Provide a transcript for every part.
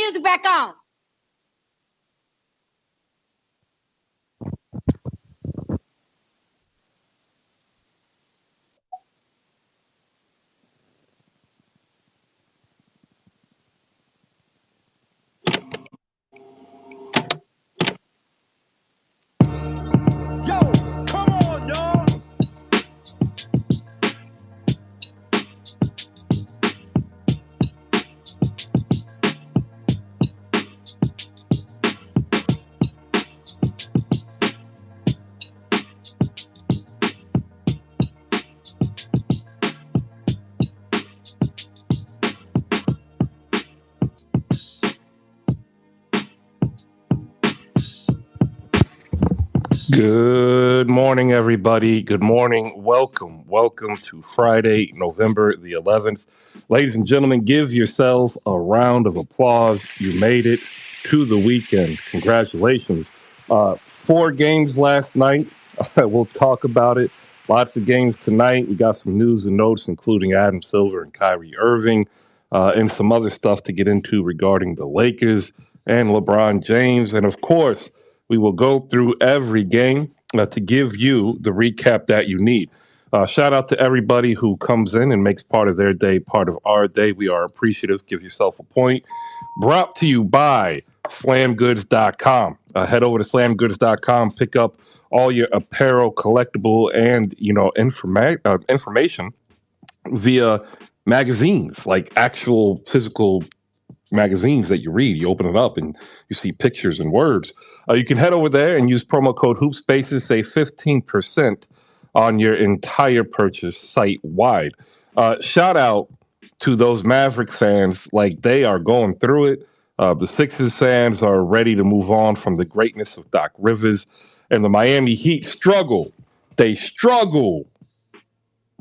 music back on. Yo, come on, y'all. Good morning, everybody. Good morning. Welcome to Friday, November the 11th. Ladies and gentlemen, give yourself a round of applause. You made it to the weekend. Congratulations. 4 games last night. We'll talk about it. Lots of games tonight. We got some news and notes, including Adam Silver and Kyrie Irving, and some other stuff to get into regarding the Lakers and LeBron James. And of course, we will go through every game to give you the recap that you need. Shout out to everybody who comes in and makes part of their day part of our day. We are appreciative. Give yourself a point. Brought to you by slamgoods.com. Head over to slamgoods.com, pick up all your apparel, collectible, and information via magazines, like actual physical magazines that you read. You open it up and you see pictures and words. You can head over there and use promo code HoopSpaces, save 15% on your entire purchase site wide. Shout out to those Maverick fans, like they are going through it. The Sixers fans are ready to move on from the greatness of Doc Rivers, and the Miami Heat struggle. They struggle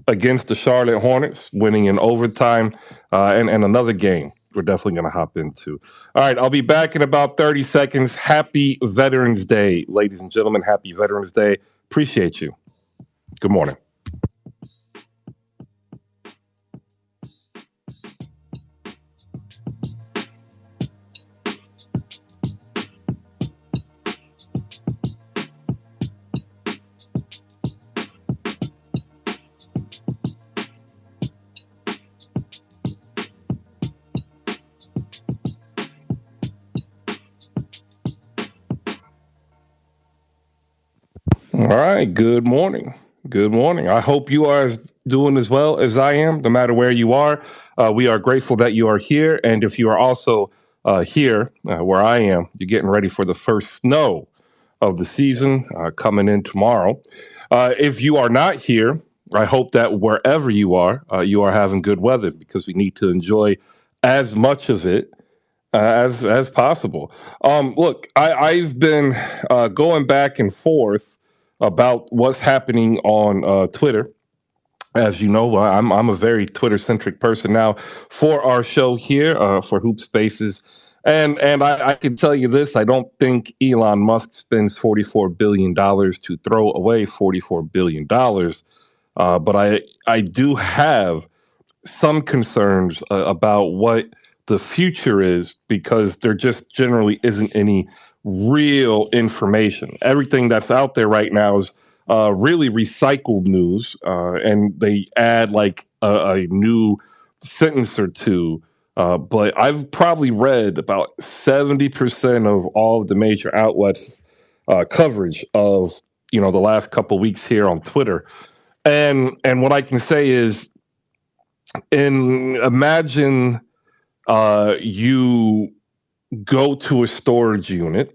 against the Charlotte Hornets, winning in overtime, and another game we're definitely going to hop into. All right, I'll be back in about 30 seconds. Happy Veterans Day, ladies and gentlemen. Happy Veterans Day. Appreciate you. Good morning. All right, good morning. Good morning. I hope you are doing as well as I am, no matter where you are. We are grateful that you are here. And if you are also here where I am, you're getting ready for the first snow of the season coming in tomorrow. If you are not here, I hope that wherever you are having good weather, because we need to enjoy as much of it as possible. Look, I've been going back and forth about what's happening on Twitter. As you know, I'm a very Twitter centric person now for our show here for Hoop Spaces. And I can tell you this: I don't think Elon Musk spends $44 billion to throw away $44 billion. But I do have some concerns about what the future is, because there just generally isn't any real information. Everything that's out there right now is really recycled news, and they add like a new sentence or two. But I've probably read about 70% of all of the major outlets' coverage of the last couple weeks here on Twitter, and what I can say is, imagine you go to a storage unit,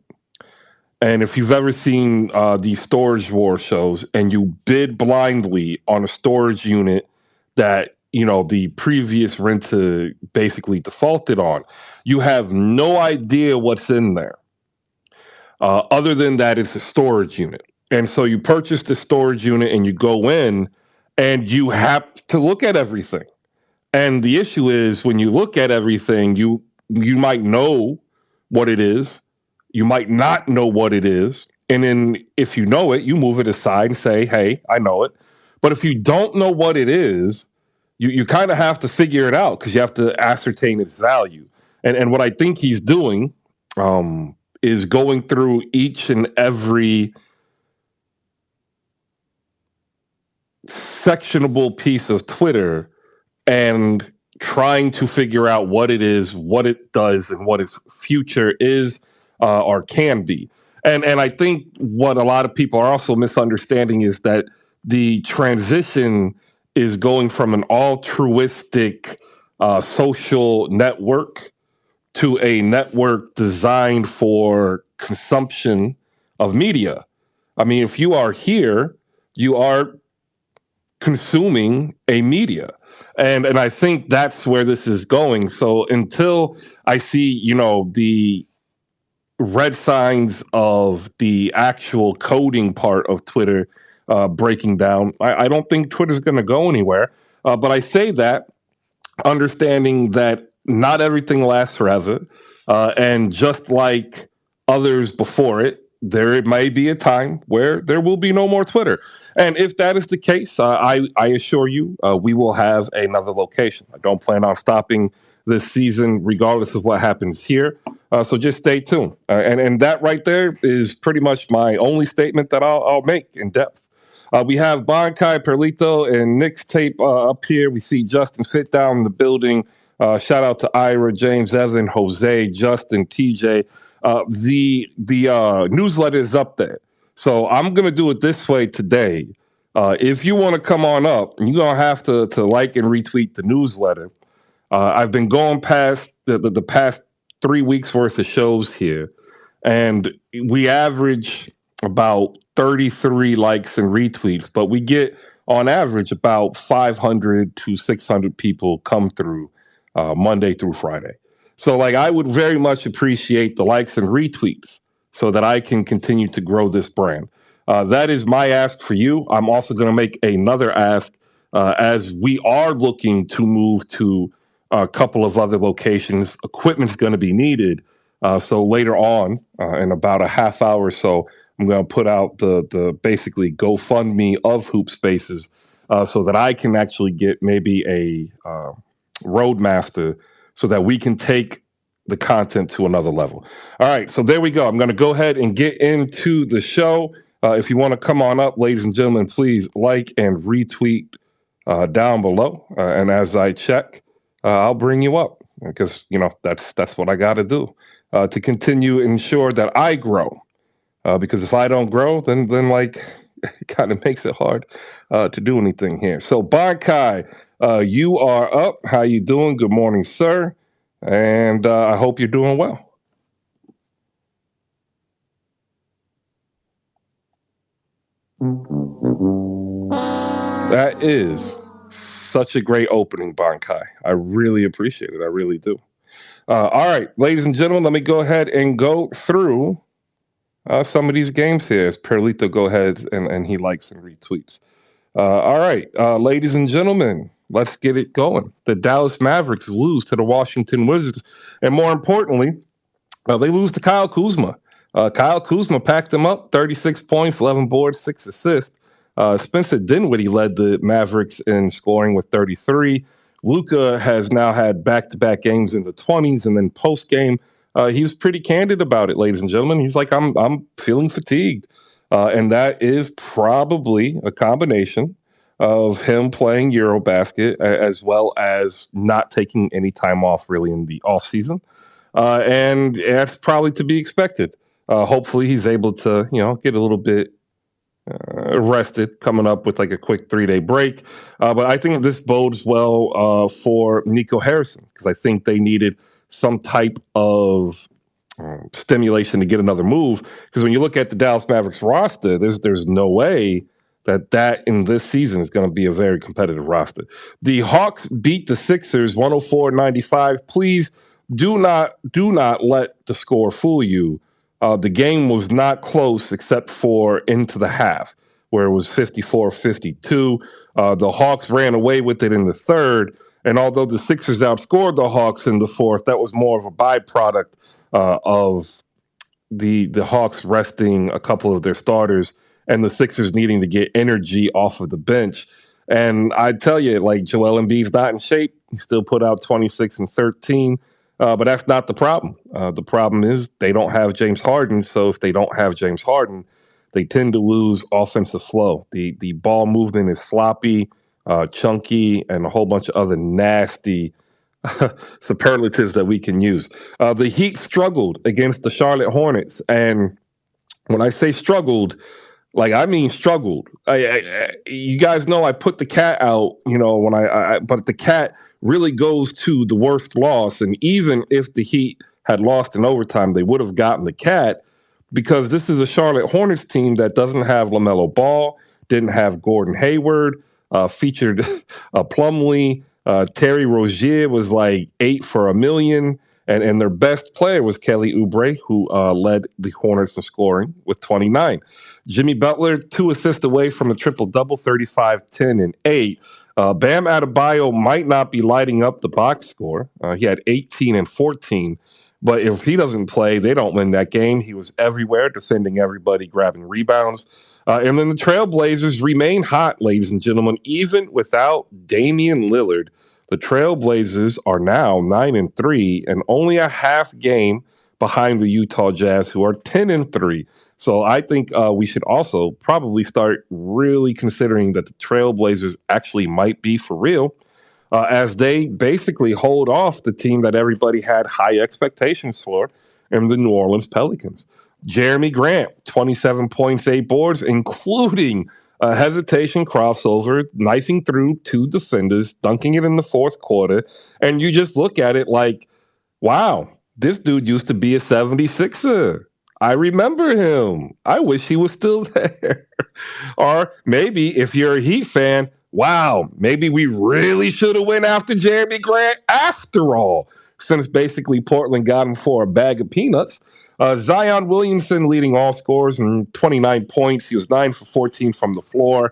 and if you've ever seen these Storage War shows, and you bid blindly on a storage unit that the previous renter basically defaulted on, you have no idea what's in there, other than that it's a storage unit. And so you purchase the storage unit and you go in and you have to look at everything. And the issue is, when you look at everything, you might know what it is, you might not know what it is, and then if you know it, you move it aside and say, "Hey, I know it." But if you don't know what it is, you kind of have to figure it out, because you have to ascertain its value. And what I think he's doing is going through each and every sectionable piece of Twitter and trying to figure out what it is, what it does, and what its future is or can be. And I think what a lot of people are also misunderstanding is that the transition is going from an altruistic social network to a network designed for consumption of media. I mean, if you are here, you are consuming a media. And I think that's where this is going. So until I see, the red signs of the actual coding part of Twitter breaking down, I don't think Twitter's going to go anywhere. But I say that understanding that not everything lasts forever. And just like others before it, there may be a time where there will be no more Twitter. And if that is the case, I assure you, we will have another location. I don't plan on stopping this season, regardless of what happens here. So just stay tuned. And that right there is pretty much my only statement that I'll make in depth. We have Bankai, Perlito, and Nick's tape up here. We see Justin Fit down in the building. Shout out to Ira, James, Evan, Jose, Justin, TJ. The newsletter is up there. So I'm going to do it this way today. If you want to come on up, you're going to have to like and retweet the newsletter. I've been going past the past 3 weeks worth of shows here, and we average about 33 likes and retweets, but we get on average about 500 to 600 people come through Monday through Friday. So like I would very much appreciate the likes and retweets so that I can continue to grow this brand. That is my ask for you. I'm also going to make another ask as we are looking to move to a couple of other locations. Equipment's going to be needed. So later on, in about a half hour or so, I'm going to put out the basically GoFundMe of Hoop Spaces so that I can actually get maybe a Roadmaster so that we can take the content to another level. All right, so there we go. I'm going to go ahead and get into the show. If you want to come on up, ladies and gentlemen, please like and retweet down below. And as I check, I'll bring you up because, that's what I got to do to continue ensure that I grow. Because if I don't grow, then like it kind of makes it hard to do anything here. So Bankai, you are up. How you doing? Good morning, sir. And I hope you're doing well. That is such a great opening, Bankai. I really appreciate it. I really do. All right, ladies and gentlemen, let me go ahead and go through some of these games here as Perlito go ahead and he likes and retweets. All right, ladies and gentlemen, let's get it going. The Dallas Mavericks lose to the Washington Wizards. And more importantly, they lose to Kyle Kuzma. Kyle Kuzma packed them up, 36 points, 11 boards, 6 assists. Spencer Dinwiddie led the Mavericks in scoring with 33. Luka has now had back-to-back games in the 20s, and then post-game, he was pretty candid about it, ladies and gentlemen. He's like, I'm feeling fatigued. And that is probably a combination of him playing Eurobasket as well as not taking any time off really in the offseason. And that's probably to be expected. Hopefully he's able to, get a little bit rested coming up with like a quick 3-day break. But I think this bodes well for Nico Harrison because I think they needed some type of stimulation to get another move. Because when you look at the Dallas Mavericks roster, there's no way that in this season is going to be a very competitive roster. The Hawks beat the Sixers 104-95. Please do not let the score fool you. The game was not close except for into the half, where it was 54-52. The Hawks ran away with it in the third. And although the Sixers outscored the Hawks in the fourth, that was more of a byproduct of the Hawks resting a couple of their starters and the Sixers needing to get energy off of the bench. And I tell you, like Joel Embiid's not in shape. He still put out 26 and 13. But that's not the problem. The problem is they don't have James Harden. So if they don't have James Harden, they tend to lose offensive flow. The ball movement is sloppy, chunky, and a whole bunch of other nasty superlatives that we can use. The Heat struggled against the Charlotte Hornets, and when I say struggled, like I mean struggled. You guys know I put the cat out, when but the cat really goes to the worst loss, and even if the Heat had lost in overtime, they would have gotten the cat because this is a Charlotte Hornets team that doesn't have LaMelo Ball, didn't have Gordon Hayward, featured Plumlee. Terry Rozier was like 8 for $1 million. And their best player was Kelly Oubre, who led the Hornets in scoring with 29. Jimmy Butler, 2 assists away from a triple-double, 35, 10, and 8. Bam Adebayo might not be lighting up the box score. He had 18 and 14. But if he doesn't play, they don't win that game. He was everywhere, defending everybody, grabbing rebounds. And then the Trailblazers remain hot, ladies and gentlemen, even without Damian Lillard. The Trailblazers are now 9-3 and only a half game behind the Utah Jazz, who are 10-3. So I think we should also probably start really considering that the Trailblazers actually might be for real, as they basically hold off the team that everybody had high expectations for, and the New Orleans Pelicans. Jeremy Grant, 27 points, 8 boards, including a hesitation crossover, knifing through 2 defenders, dunking it in the fourth quarter. And you just look at it like, wow, this dude used to be a 76er. I remember him. I wish he was still there. Or maybe if you're a Heat fan, wow, maybe we really should have went after Jeremy Grant after all, since basically Portland got him for a bag of peanuts. Zion Williamson leading all scorers and 29 points. He was 9 for 14 from the floor,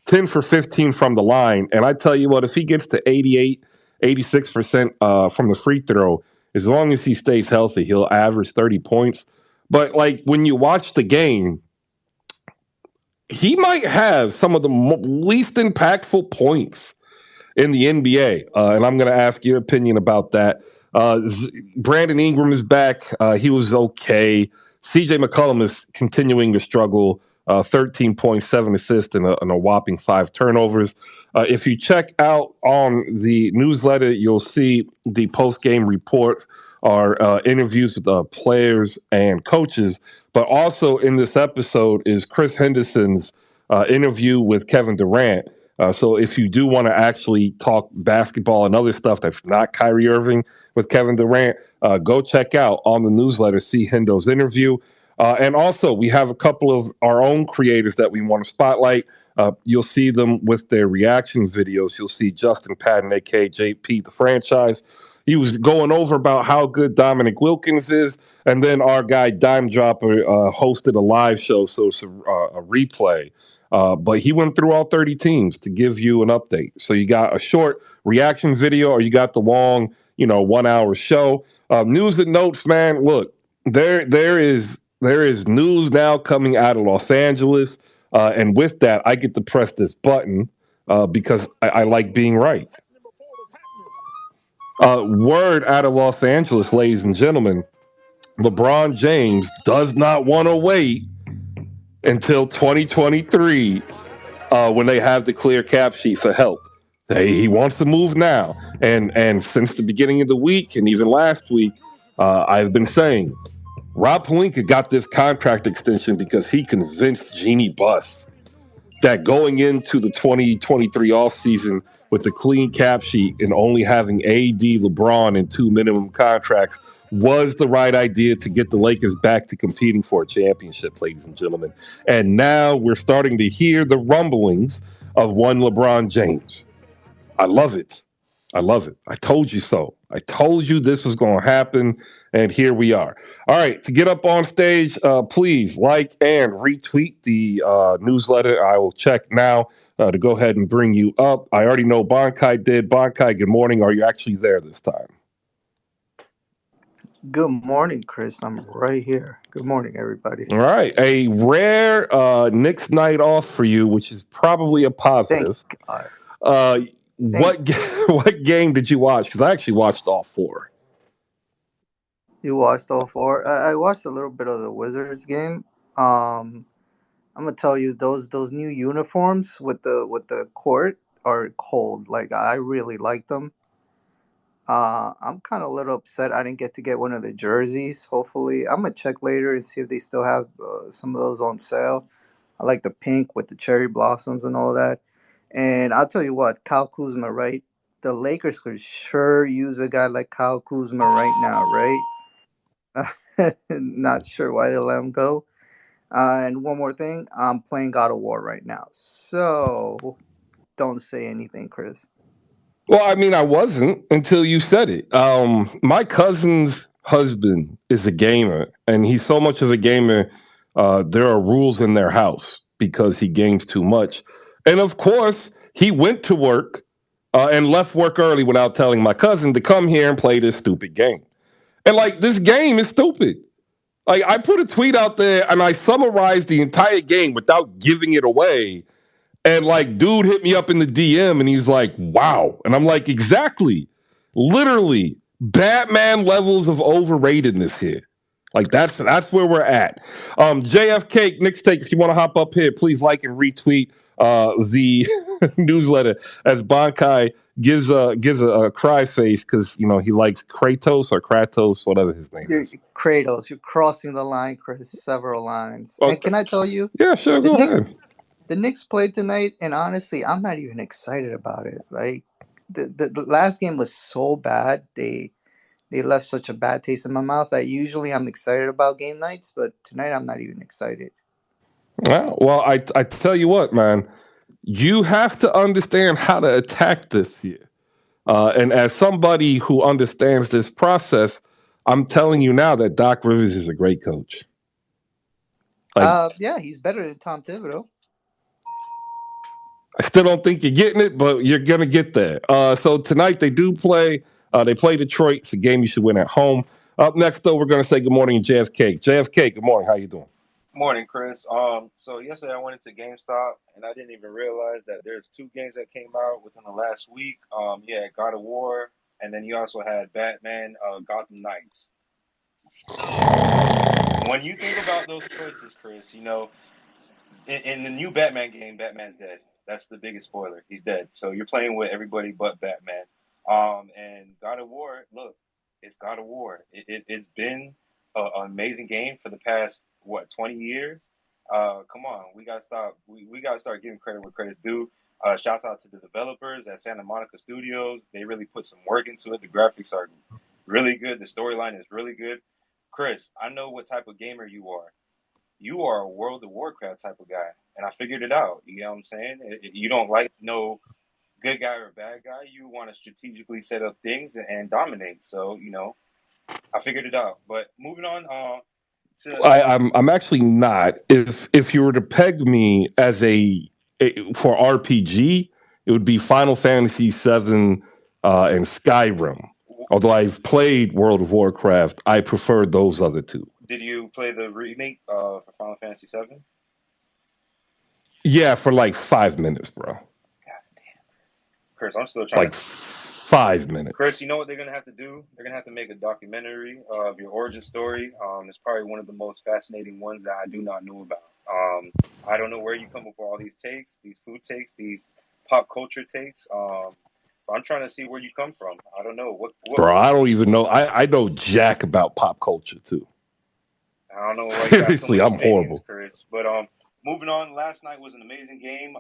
10 for 15 from the line. And I tell you what, if he gets to 88, 86% from the free throw, as long as he stays healthy, he'll average 30 points. But like when you watch the game, he might have some of the least impactful points in the NBA. And I'm going to ask your opinion about that. Brandon Ingram is back. He was okay. CJ McCollum is continuing to struggle. 13.7 assists and a whopping 5 turnovers. If you check out on the newsletter, you'll see the post-game report are interviews with players and coaches. But also in this episode is Chris Henderson's interview with Kevin Durant. So if you do want to actually talk basketball and other stuff that's not Kyrie Irving with Kevin Durant, go check out on the newsletter, see Hendo's interview. And also, we have a couple of our own creators that we want to spotlight. You'll see them with their reaction videos. You'll see Justin Patton, a.k.a. JP, the franchise. He was going over about how good Dominic Wilkins is. And then our guy, Dime Dropper, hosted a live show, so it's a replay. But he went through all 30 teams to give you an update. So you got a short reaction video or you got the long, 1 hour show. News and notes, man. Look, there is news now coming out of Los Angeles. And with that, I get to press this button because I like being right. Word out of Los Angeles, ladies and gentlemen, LeBron James does not want to wait until 2023 when they have the clear cap sheet for help. He wants to move now. And since the beginning of the week and even last week, I've been saying Rob Pelinka got this contract extension because he convinced Jeannie Buss that going into the 2023 offseason with the clean cap sheet and only having AD, LeBron, and 2 minimum contracts was the right idea to get the Lakers back to competing for a championship, ladies and gentlemen. And now we're starting to hear the rumblings of one LeBron James. I love it. I love it. I told you so. I told you this was going to happen, and here we are. All right, to get up on stage, please like and retweet the newsletter. I will check now to go ahead and bring you up. I already know Bonkai did. Bonkai, good morning. Are you actually there this time? Good morning, Chris. I'm right here. Good morning, everybody. All right. A rare Knicks night off for you, which is probably a positive. Thank God. What game did you watch? Because I actually watched all 4. You watched all four. I watched a little bit of the Wizards game. Um, I'm gonna tell you those new uniforms with the court are cold. Like I really like them. I'm kind of a little upset I didn't get one of the jerseys. Hopefully, I'm gonna check later and see if they still have some of those on sale. I like the pink with the cherry blossoms and all that. And I'll tell you what, Kyle Kuzma, right? The Lakers could sure use a guy like Kyle Kuzma right now, right? Not sure why they let him go. And one more thing, I'm playing God of War right now, so don't say anything, Chris. Well, I mean, I wasn't until you said it. My cousin's husband is a gamer, and he's so much of a gamer. There are rules in their house because he games too much. And of course, he went to work and left work early without telling my cousin to come here and play this stupid game. And like, this game is stupid. Like, I put a tweet out there and I summarized the entire game without giving it away, and like, dude hit me up in the DM and he's like, wow. And I'm like, exactly. Literally, Batman levels of overratedness here. Like that's where we're at. JFK, Nick's take, if you want to hop up here, please like and retweet the newsletter as Bankai gives a cry face because he likes Kratos or Kratos, whatever his name You're is. Kratos. You're crossing the line, Chris. Several lines. And Okay. can I tell you, Yeah, sure, the go Knicks, ahead. the Knicks played tonight, and honestly, I'm not even excited about it. Like the last game was so bad. They left such a bad taste in my mouth that usually I'm excited about game nights, but tonight I'm not even excited. Well, I tell you what, man, you have to understand how to attack this here. And as somebody who understands this process, I'm telling you now that Doc Rivers is a great coach. Like, Yeah, he's better than Tom Thibodeau. I still don't think you're getting it, but you're gonna get there. So tonight they do play. They play Detroit. It's a game you should win at home. Up next, though, we're gonna say good morning to JFK. JFK, good morning. How you doing? Morning, Chris. So yesterday I went into GameStop and I didn't even realize that there's two games that came out within the last week. Yeah, God of War, and then you also had Batman, Gotham Knights. When you think about those choices, Chris, in the new Batman game, Batman's dead. That's the biggest spoiler. He's dead. So you're playing with everybody but Batman. And God of War, look, it's God of War. It's been an amazing game for the past 20 years. Come on, we gotta stop. We gotta start giving credit where credit's due. Shouts out to the developers at Santa Monica Studios. They really put some work into it. The graphics are really good. The storyline is really good. Chris, I know what type of gamer you are. You are a World of Warcraft type of guy, and I figured it out. You know what I'm saying? You don't like no good guy or bad guy. You want to strategically set up things and dominate. So I figured it out. But moving on to I'm actually not. If you were to peg me as for RPG, it would be Final Fantasy VII and Skyrim. Although I've played World of Warcraft, I prefer those other two. did you play the remake for Final Fantasy VII? Yeah, for like 5 minutes, bro. God damn, Chris, I'm still trying Like 5 minutes. Chris, you know what they're gonna have to do? They're gonna have to make a documentary of your origin story. It's probably one of the most fascinating ones that I do not know about. I don't know where you come up with all these takes, these food takes, these pop culture takes. But I'm trying to see where you come from. I don't know what Bro, I don't even know. I know jack about pop culture too. I don't know why Seriously, you got so I'm many opinions, horrible. Chris. But moving on. Last night was an amazing game.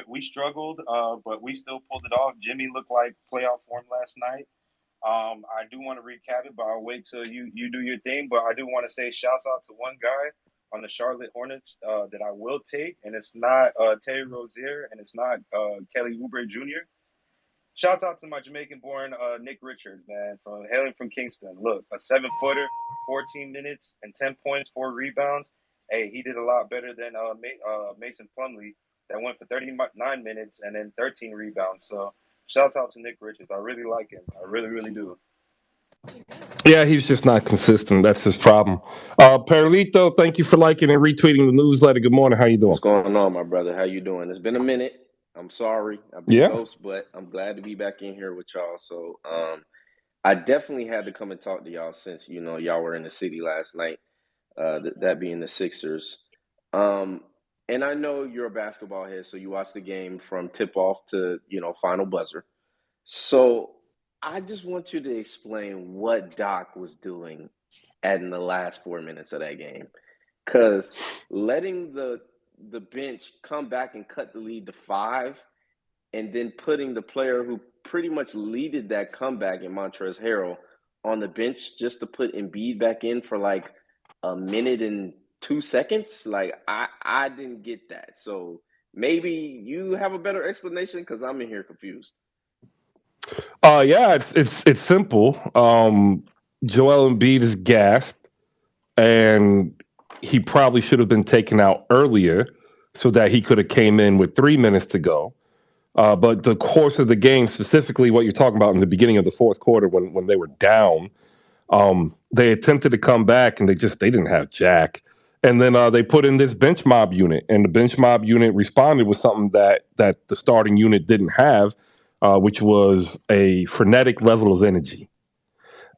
We struggled, but we still pulled it off. Jimmy looked like playoff form last night. I do want to recap it, but I'll wait till you do your thing. But I do want to say shouts out to one guy on the Charlotte Hornets that I will take, and it's not Terry Rozier, and it's not Kelly Oubre Jr. Shouts out to my Jamaican-born Nick Richards, man, from hailing from Kingston. Look, a 7-footer, 14 minutes and 10 points, 4 rebounds. Hey, he did a lot better than Mason Plumlee that went for 39 minutes and then 13 rebounds. So shouts out to Nick Richards. I really like him. I really, really do. Yeah, he's just not consistent. That's his problem. Perlito, thank you for liking and retweeting the newsletter. Good morning. How you doing? What's going on, my brother? How you doing? It's been a minute. I'm sorry. I've been Yeah. ghost, but I'm glad to be back in here with y'all. So I definitely had to come and talk to y'all since y'all were in the city last night. That being the Sixers. Um, and I know you're a basketball head, so you watched the game from tip off to final buzzer. So I just want you to explain what Doc was doing in the last 4 minutes of that game, because letting the bench come back and cut the lead to 5, and then putting the player who pretty much leaded that comeback in Montrezl Harrell on the bench just to put Embiid back in for like a minute and 2 seconds. Like I didn't get that. So maybe you have a better explanation because I'm in here confused. Yeah, it's simple. Joel Embiid is gassed, and he probably should have been taken out earlier so that he could have came in with 3 minutes to go. But the course of the game, specifically what you're talking about in the beginning of the fourth quarter when they were down, they attempted to come back and they didn't have Jack. And then they put in this bench mob unit, and the bench mob unit responded with something that the starting unit didn't have, which was a frenetic level of energy.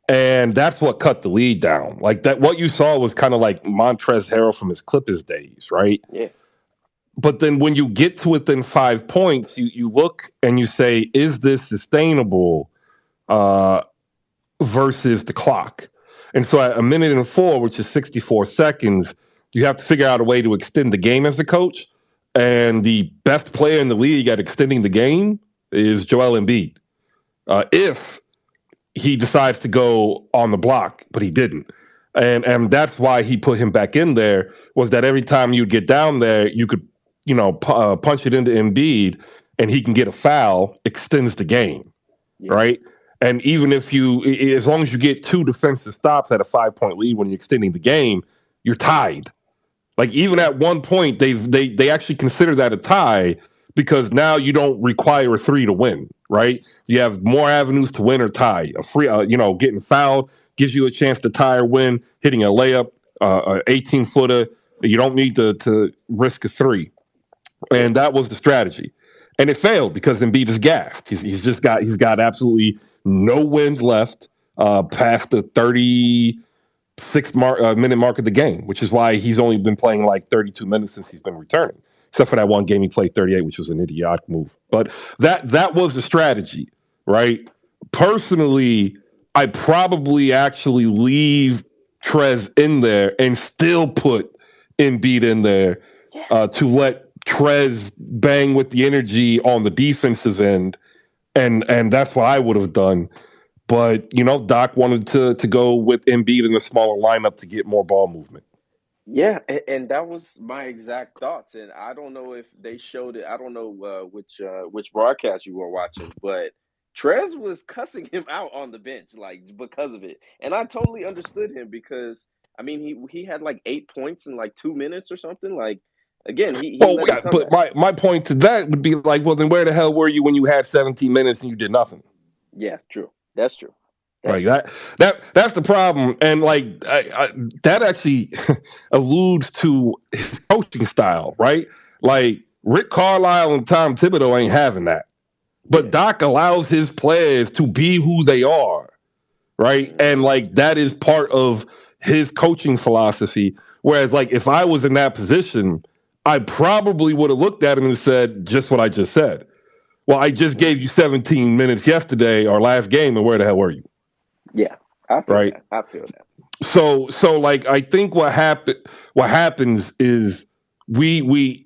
And that's what cut the lead down. Like that, what you saw was kind of like Montrezl Harrell from his Clippers days, right? Yeah. But then when you get to within 5 points, you look and you say, is this sustainable versus the clock? And so at 1:04, which is 64 seconds, you have to figure out a way to extend the game as a coach. And the best player in the league at extending the game is Joel Embiid. If he decides to go on the block, but he didn't. And that's why he put him back in there, was that every time you'd get down there, you could punch it into Embiid and he can get a foul, extends the game, right? And even if as long as you get 2 defensive stops at a 5-point lead when you're extending the game, you're tied. Like even at one point, they actually consider that a tie because now you don't require a 3 to win, right? You have more avenues to win or tie. A free, getting fouled gives you a chance to tie or win. Hitting a layup, 18-footer, you don't need to risk a 3. And that was the strategy, and it failed because Embiid is gassed. He's got absolutely no wind left past the 36-minute mark of the game, which is why he's only been playing like 32 minutes since he's been returning. Except for that one game he played 38, which was an idiotic move. But that was the strategy, right? Personally, I probably actually leave Trez in there and still put Embiid in there to let Trez bang with the energy on the defensive end, and that's what I would have done. But Doc wanted to go with Embiid in a smaller lineup to get more ball movement. Yeah, and that was my exact thoughts. And I don't know if they showed it. I don't know which broadcast you were watching, but Trez was cussing him out on the bench, like because of it. And I totally understood him because I mean he had like 8 points in like 2 minutes or something. Like again, he let him come but my point to that would be like, well, then where the hell were you when you had 17 minutes and you did nothing? Yeah, true. That's true. Right, that's the problem, and like that actually alludes to his coaching style, right? Like Rick Carlisle and Tom Thibodeau ain't having that, but Doc allows his players to be who they are, right? And like that is part of his coaching philosophy. Whereas, like if I was in that position, I probably would have looked at him and said just what I just said. Well, I just gave you 17 minutes yesterday, our last game, and where the hell were you? Yeah, I feel right. That. I feel that. So like I think what happens is we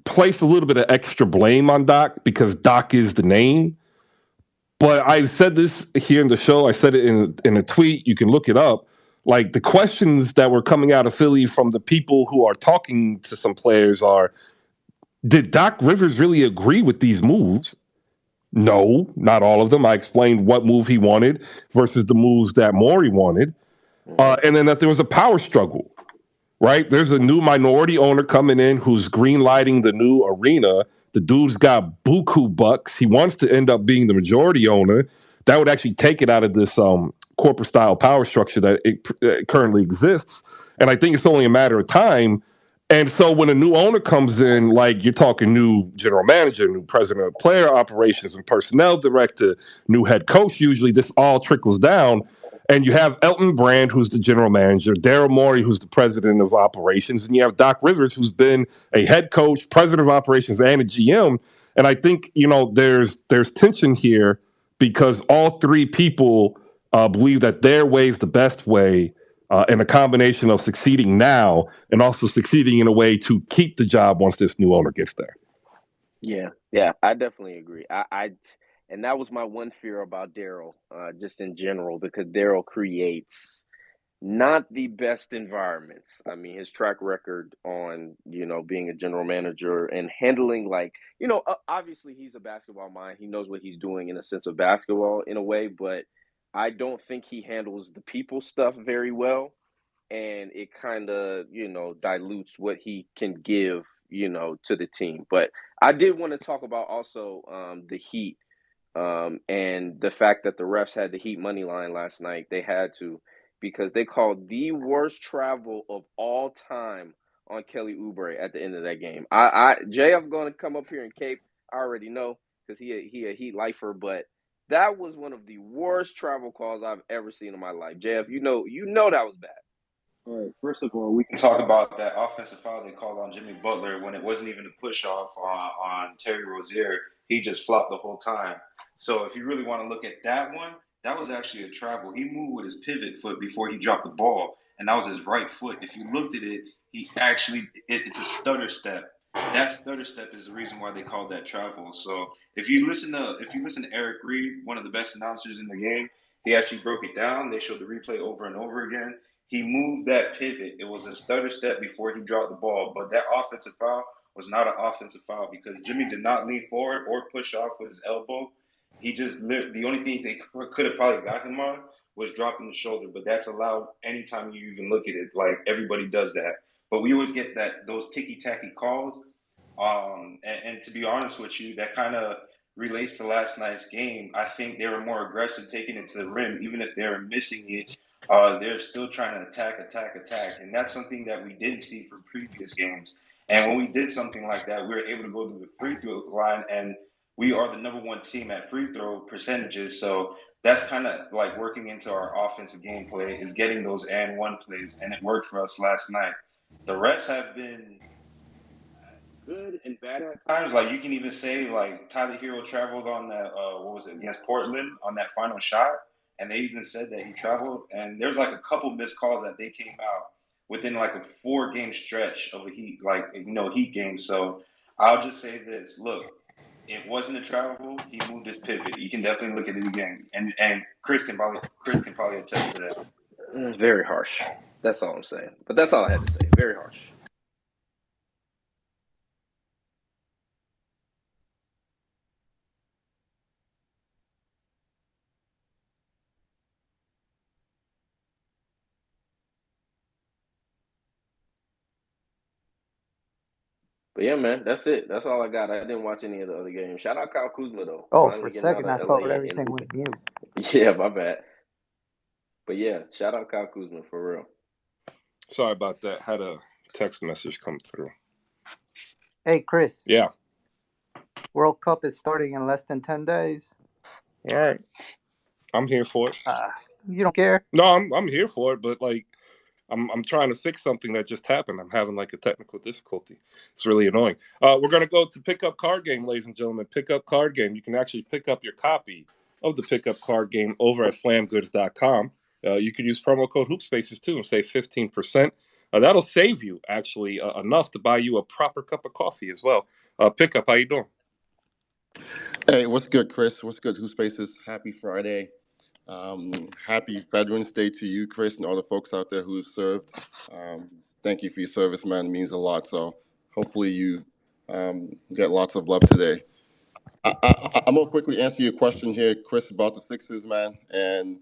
place a little bit of extra blame on Doc because Doc is the name. But I've said this here in the show. I said it in a tweet. You can look it up. Like the questions that were coming out of Philly from the people who are talking to some players are, did Doc Rivers really agree with these moves? No, not all of them. I explained what move he wanted versus the moves that Morey wanted. And then that there was a power struggle, right? There's a new minority owner coming in who's green lighting the new arena. The dude's got buku bucks. He wants to end up being the majority owner. That would actually take it out of this corporate style power structure that it currently exists. And I think it's only a matter of time. And so when a new owner comes in, like you're talking new general manager, new president of player operations and personnel director, new head coach, usually this all trickles down. And you have Elton Brand, who's the general manager, Daryl Morey, who's the president of operations, and you have Doc Rivers, who's been a head coach, president of operations, and a GM. And I think, there's tension here because all three people believe that their way is the best way, and a combination of succeeding now and also succeeding in a way to keep the job once this new owner gets there. Yeah, I definitely agree. And that was my one fear about Daryl, just in general, because Daryl creates not the best environments. I mean, his track record on, being a general manager and handling obviously he's a basketball mind. He knows what he's doing in a sense of basketball in a way, but I don't think he handles the people stuff very well. And it kind of, dilutes what he can give, to the team. But I did want to talk about also the Heat and the fact that the refs had the Heat money line last night. They had to, because they called the worst travel of all time on Kelly Oubre at the end of that game. Jay, I'm going to come up here in Cape. I already know because he a Heat lifer, but that was one of the worst travel calls I've ever seen in my life. JF, you know that was bad. All right. First of all, we can talk about that offensive foul they called on Jimmy Butler when it wasn't even a push off on Terry Rozier. He just flopped the whole time. So if you really want to look at that one, that was actually a travel. He moved with his pivot foot before he dropped the ball, and that was his right foot. If you looked at it, it's a stutter step. That stutter step is the reason why they called that travel. So if you listen to Eric Reed, one of the best announcers in the game, he actually broke it down. They showed the replay over and over again. He moved that pivot. It was a stutter step before he dropped the ball. But that offensive foul was not an offensive foul because Jimmy did not lean forward or push off with his elbow. He just the only thing they could have probably got him on was dropping the shoulder. But that's allowed anytime you even look at it. Like everybody does that. But we always get those ticky-tacky calls. And to be honest with you, that kind of relates to last night's game. I think they were more aggressive taking it to the rim, even if they were missing it. They're still trying to attack, and that's something that we didn't see from previous games. And when we did something like that, we were able to go to the free throw line, and we are the number one team at free throw percentages. So that's kind of like working into our offensive gameplay is getting those and one plays, and it worked for us last night. The refs have been good and bad at times. Like you can even say like Tyler Hero traveled on that against Portland on that final shot. And they even said that he traveled, and there's like a couple missed calls that they came out within like a 4-game stretch of a Heat game. So I'll just say this: look, it wasn't a travel. He moved his pivot. You can definitely look at it again, and Chris can probably attest to that. Very harsh. That's all I'm saying. But that's all I had to say. Very harsh. But yeah, man, that's it. That's all I got. I didn't watch any of the other games. Shout out Kyle Kuzma though. Oh, for a second I thought everything went mute. Yeah, my bad. But yeah, shout out Kyle Kuzma for real. Sorry about that. Had a text message come through. Hey, Chris. Yeah. World Cup is starting in less than 10 days. All right. I'm here for it. You don't care? No, I'm here for it, but like I'm trying to fix something that just happened. I'm having like a technical difficulty. It's really annoying. We're going to go to Pickup Card Game, ladies and gentlemen. Pickup Card Game. You can actually pick up your copy of the Pickup Card Game over at slamgoods.com. You can use promo code HoopSpaces too and save 15%. That'll save you actually enough to buy you a proper cup of coffee as well. Pickup, how you doing? Hey, what's good, Chris? What's good, HoopSpaces? Happy Friday. Happy Veterans Day to you, Chris, and all the folks out there who have served. Thank you for your service, man. It means a lot. So hopefully you get lots of love today. I'm going to quickly answer your question here, Chris, about the Sixers, man. And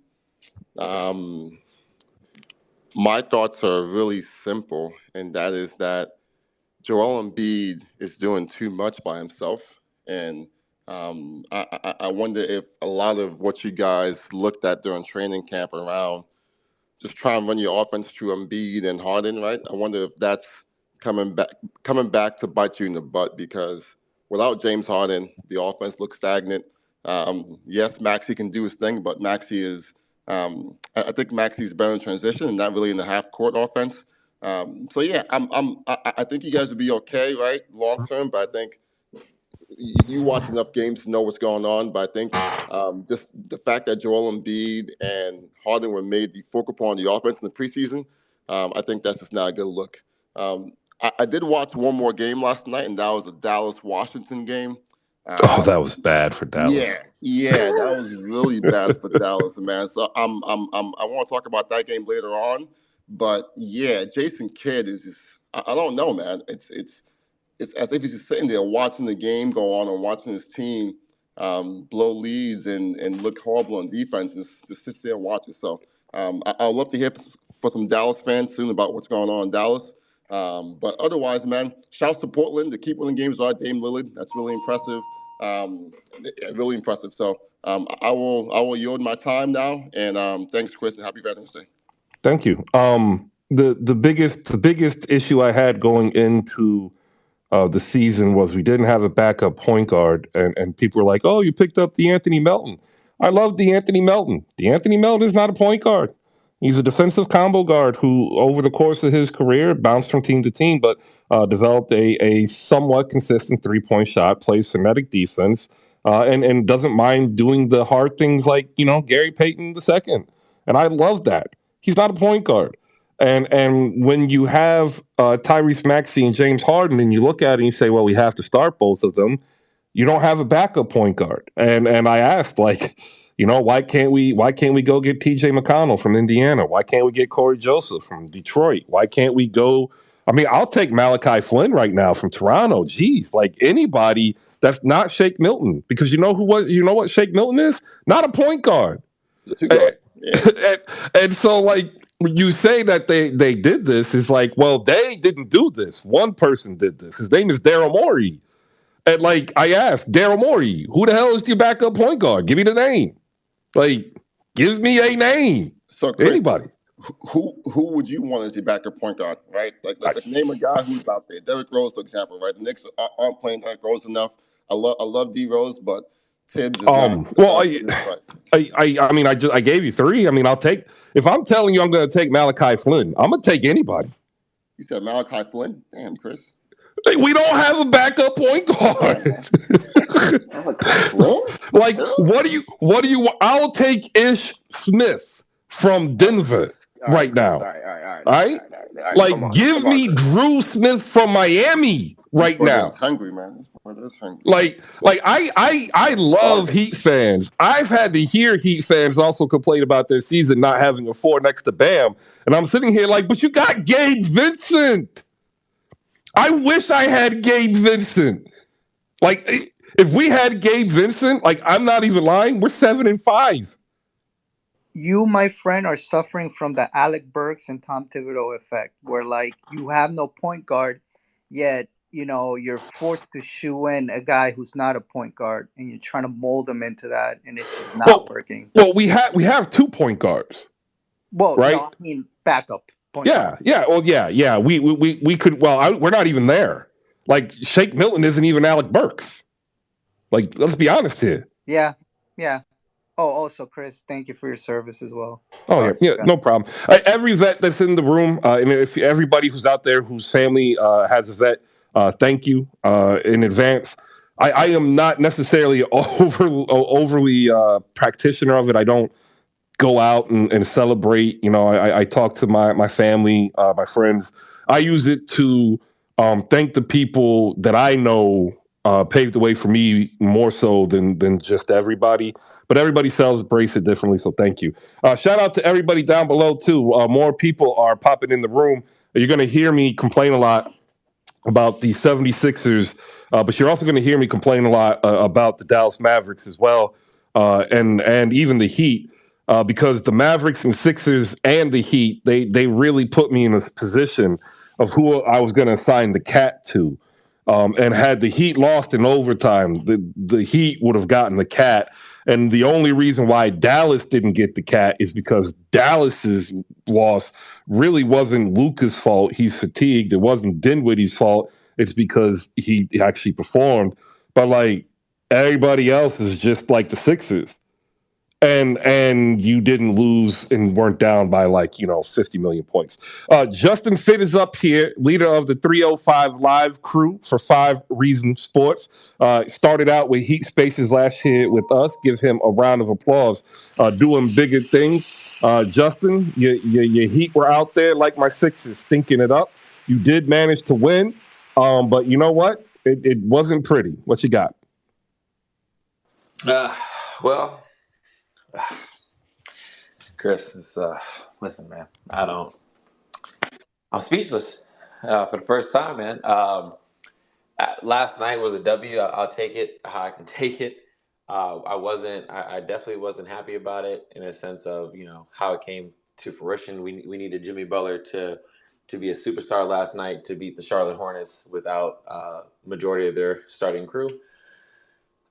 my thoughts are really simple, and that is that Joel Embiid is doing too much by himself. And I wonder if a lot of what you guys looked at during training camp around just try and run your offense through Embiid and Harden, right? I wonder if that's coming back to bite you in the butt, because without James Harden, the offense looks stagnant. Yes, Maxey can do his thing, but Maxey is I think Maxey's better in transition and not really in the half court offense. So yeah, I think you guys will be okay, right, long term. But I think you watch enough games to know what's going on. But I think just the fact that Joel Embiid and Harden were made the focal point of the offense in the preseason, I think that's just not a good look. I did watch one more game last night, and that was the Dallas-Washington game. That was bad for Dallas. Yeah, that was really bad for Dallas, man. So I want to talk about that game later on. But yeah, Jason Kidd is just, I don't know, man. It's as if he's just sitting there watching the game go on and watching his team blow leads and look horrible on defense, and just sits there and watches. So I'd love to hear for some Dallas fans soon about what's going on in Dallas. But otherwise, man, shouts to Portland to keep winning games without Dame Lillard. That's really impressive. Really impressive. So I will yield my time now. And thanks, Chris, and happy Veterans Day. Thank you. The biggest issue I had going into the season was we didn't have a backup point guard, and people were like, "Oh, you picked up DeAnthony Melton." I love DeAnthony Melton. DeAnthony Melton is not a point guard. He's a defensive combo guard who, over the course of his career, bounced from team to team, but developed a somewhat consistent three-point shot, plays frenetic defense, and doesn't mind doing the hard things like, Gary Payton II. And I love that. He's not a point guard. And when you have Tyrese Maxey and James Harden, and you look at it and you say, well, we have to start both of them, you don't have a backup point guard. And I asked, why can't we go get TJ McConnell from Indiana? Why can't we get Corey Joseph from Detroit? Why can't we go? I mean, I'll take Malachi Flynn right now from Toronto. Geez, like anybody that's not Shake Milton, because you know what Shake Milton is? Not a point guard. And so, like, you say that they did this, is like, well, they didn't do this. One person did this. His name is Daryl Morey. And like, I asked Daryl Morey, who the hell is your backup point guard? Give me the name. Like, give me a name. So Chris, anybody. Who would you want as your backup point guard, right? Like name a guy who's out there. Derrick Rose, for example, right? The Knicks aren't playing Derrick Rose enough. I love D Rose, but Tibbs is not. Well, I mean, I gave you three. I mean, I'll take, if I'm telling you I'm going to take Malachi Flynn, I'm going to take anybody. You said Malachi Flynn? Damn, Chris. We don't have a backup point guard. Like, what do you? I'll take Ish Smith from Denver right now. All right. Like, give me Drew Smith from Miami right now. Hungry, man. This part is hungry. Like I love Heat fans. I've had to hear Heat fans also complain about their season not having a 4 next to Bam, and I'm sitting here like, but you got Gabe Vincent. I wish I had Gabe Vincent. Like, if we had Gabe Vincent, like, I'm not even lying, we're 7-5. You, my friend, are suffering from the Alec Burks and Tom Thibodeau effect, where, like, you have no point guard, yet, you're forced to shoe in a guy who's not a point guard, and you're trying to mold him into that, and it's just not working. Well, we have 2 point guards. Well, right? No, I mean backup. Yeah. Well, yeah. We could. Well, we're not even there. Like, Shake Milton isn't even Alec Burks. Like, let's be honest here. Yeah. Oh, also, Chris, thank you for your service as well. Oh, yeah, no problem. Every vet that's in the room, and if everybody who's out there whose family has a vet, thank you in advance. I am not necessarily overly practitioner of it. I don't go out and celebrate. I talk to my family, my friends. I use it to thank the people that I know paved the way for me more so than just everybody. But everybody celebrates it differently, so thank you. Shout out to everybody down below, too. More people are popping in the room. You're going to hear me complain a lot about the 76ers, but you're also going to hear me complain a lot about the Dallas Mavericks as well, and even the Heat. Because the Mavericks and Sixers and the Heat, they really put me in a position of who I was going to assign the cat to. And had the Heat lost in overtime, the Heat would have gotten the cat. And the only reason why Dallas didn't get the cat is because Dallas's loss really wasn't Luka's fault. He's fatigued. It wasn't Dinwiddie's fault. It's because he actually performed. But like everybody else is just like the Sixers. And you didn't lose and weren't down by 50 million points. Justin Fitt is up here, leader of the 305 Live crew for 5 Reason Sports. Started out with Heat Spaces last year with us. Give him a round of applause. Doing bigger things. Justin, your Heat were out there like my Sixers, stinking it up. You did manage to win, but you know what? It wasn't pretty. What you got? Well, Chris, listen, man. I'm speechless for the first time, man. Last night was a W. I'll take it how I can take it. I definitely wasn't happy about it in a sense of how it came to fruition. We needed Jimmy Butler to be a superstar last night to beat the Charlotte Hornets without majority of their starting crew.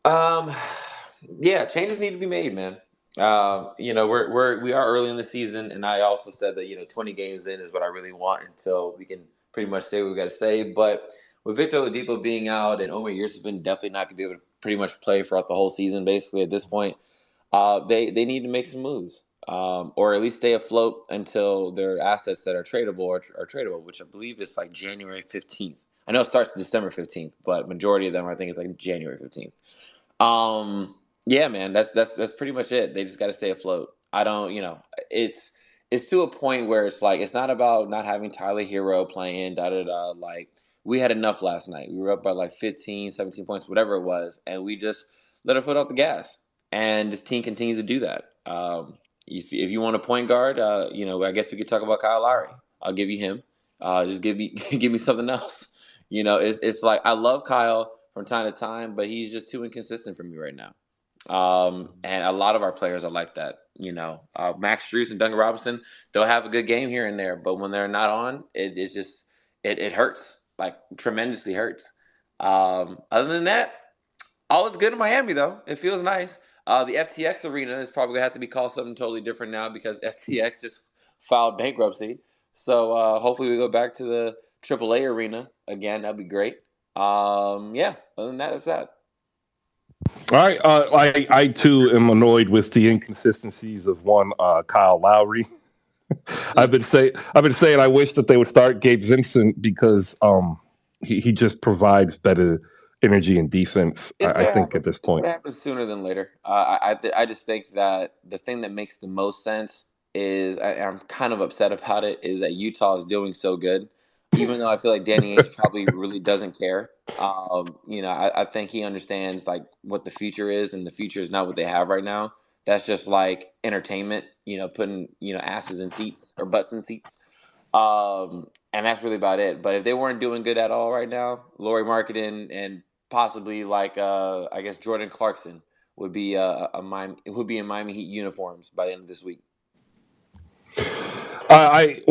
Yeah, changes need to be made, man. We are early in the season, and I also said that 20 games in is what I really want until we can pretty much say what we got to say. But with Victor Oladipo being out and Omer Yurtseven definitely not going to be able to pretty much play throughout the whole season, basically at this point, they need to make some moves, or at least stay afloat until their assets that are tradable are tradable, which I believe is like January 15th. I know it starts December 15th, but majority of them I think it's like January 15th. Yeah, man, that's pretty much it. They just got to stay afloat. I don't, it's to a point where it's like it's not about not having Tyler Hero playing, da da da. Like we had enough last night. We were up by like 15, 17 points, whatever it was, and we just let our foot off the gas. And this team continues to do that. If you want a point guard, I guess we could talk about Kyle Lowry. I'll give you him. Just give me give me something else. It's like I love Kyle from time to time, but he's just too inconsistent for me right now. And a lot of our players are like that. Max Strus and Duncan Robinson, they'll have a good game here and there, but when they're not on, it's just it hurts, like tremendously hurts. Other than that, all is good in Miami though. It feels nice. The FTX arena is probably gonna have to be called something totally different now because FTX just filed bankruptcy. So hopefully we go back to the AAA arena again. That'd be great. Yeah. Other than that, that's that. All right. I too am annoyed with the inconsistencies of one Kyle Lowry. I've been saying I wish that they would start Gabe Vincent because he just provides better energy and defense. I think at this point it happens sooner than later. I just think that the thing that makes the most sense is I'm kind of upset about it is that Utah is doing so good. Even though I feel like Danny Ainge probably really doesn't care. I think he understands like what the future is, and the future is not what they have right now. That's just like entertainment, putting, asses in seats or butts in seats. And that's really about it. But if they weren't doing good at all right now, Lauri Markkanen and possibly like I guess Jordan Clarkson would be in Miami Heat uniforms by the end of this week. I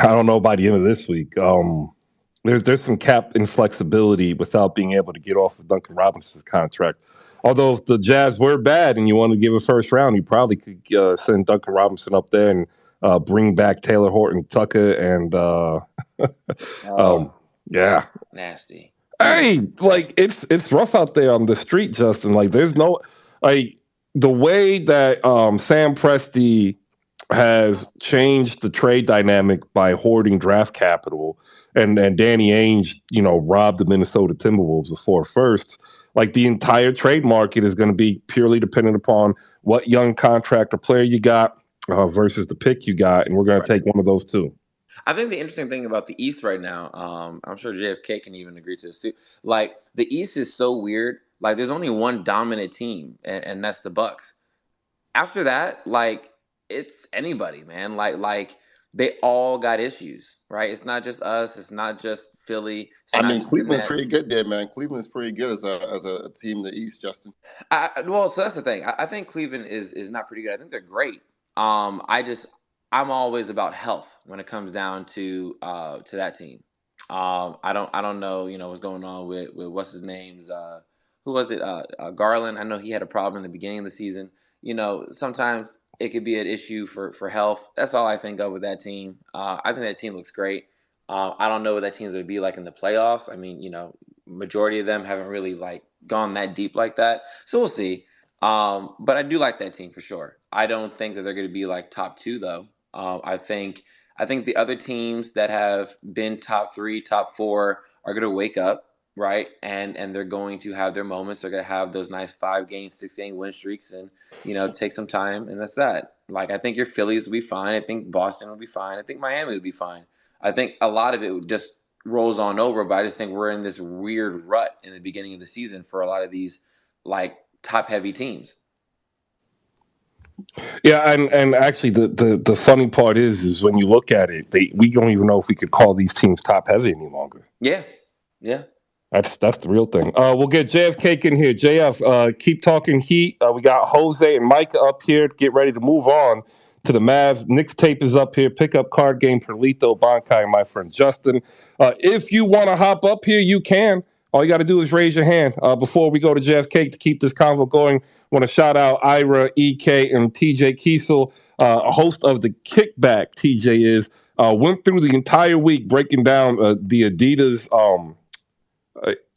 don't know by the end of this week. There's some cap inflexibility without being able to get off of Duncan Robinson's contract. Although if the Jazz were bad and you want to give a first round, you probably could send Duncan Robinson up there and bring back Taylor Horton Tucker and yeah, nasty. Hey, like it's rough out there on the street, Justin. Like there's no the way that Sam Presti has changed the trade dynamic by hoarding draft capital, and Danny Ainge, robbed the Minnesota Timberwolves of 4 firsts. Like the entire trade market is going to be purely dependent upon what young contract or player you got versus the pick you got, and we're going to take one of those two. I think the interesting thing about the East right now, I'm sure JFK can even agree to this too. Like the East is so weird. Like there's only one dominant team, and that's the Bucks. After that, like it's anybody, man. Like they all got issues, right? It's not just us. It's not just Philly. Cleveland's pretty good there, man. Cleveland's pretty good as a team in the East, Justin. So that's the thing. I think Cleveland is not pretty good. I think they're great. I'm always about health when it comes down to that team. I don't know, what's going on with what's his name's who was it? Garland. I know he had a problem in the beginning of the season. Sometimes it could be an issue for health. That's all I think of with that team. I think that team looks great. I don't know what that team's going to be like in the playoffs. I mean, majority of them haven't really like gone that deep like that. So we'll see. But I do like that team for sure. I don't think that they're going to be like top 2 though. I think the other teams that have been top 3, top 4 are going to wake up, right? And they're going to have their moments. They're going to have those nice 5-game, 6-game win streaks, and take some time. And that's that. Like I think your Phillies will be fine. I think Boston will be fine. I think Miami will be fine. I think a lot of it just rolls on over. But I just think we're in this weird rut in the beginning of the season for a lot of these like top heavy teams. Yeah, and actually the funny part is when you look at it, we don't even know if we could call these teams top heavy any longer. Yeah. That's the real thing. We'll get JFK in here. JF, keep talking Heat. We got Jose and Micah up here. Get ready to move on to the Mavs. Nick's tape is up here. Pick up card game for Lito, Bankai, and my friend Justin. If you want to hop up here, you can. All you got to do is raise your hand. Before we go to JFK to keep this convo going, want to shout out Ira, EK, and TJ Kiesel, a host of the Kickback. TJ is went through the entire week breaking down the Adidas.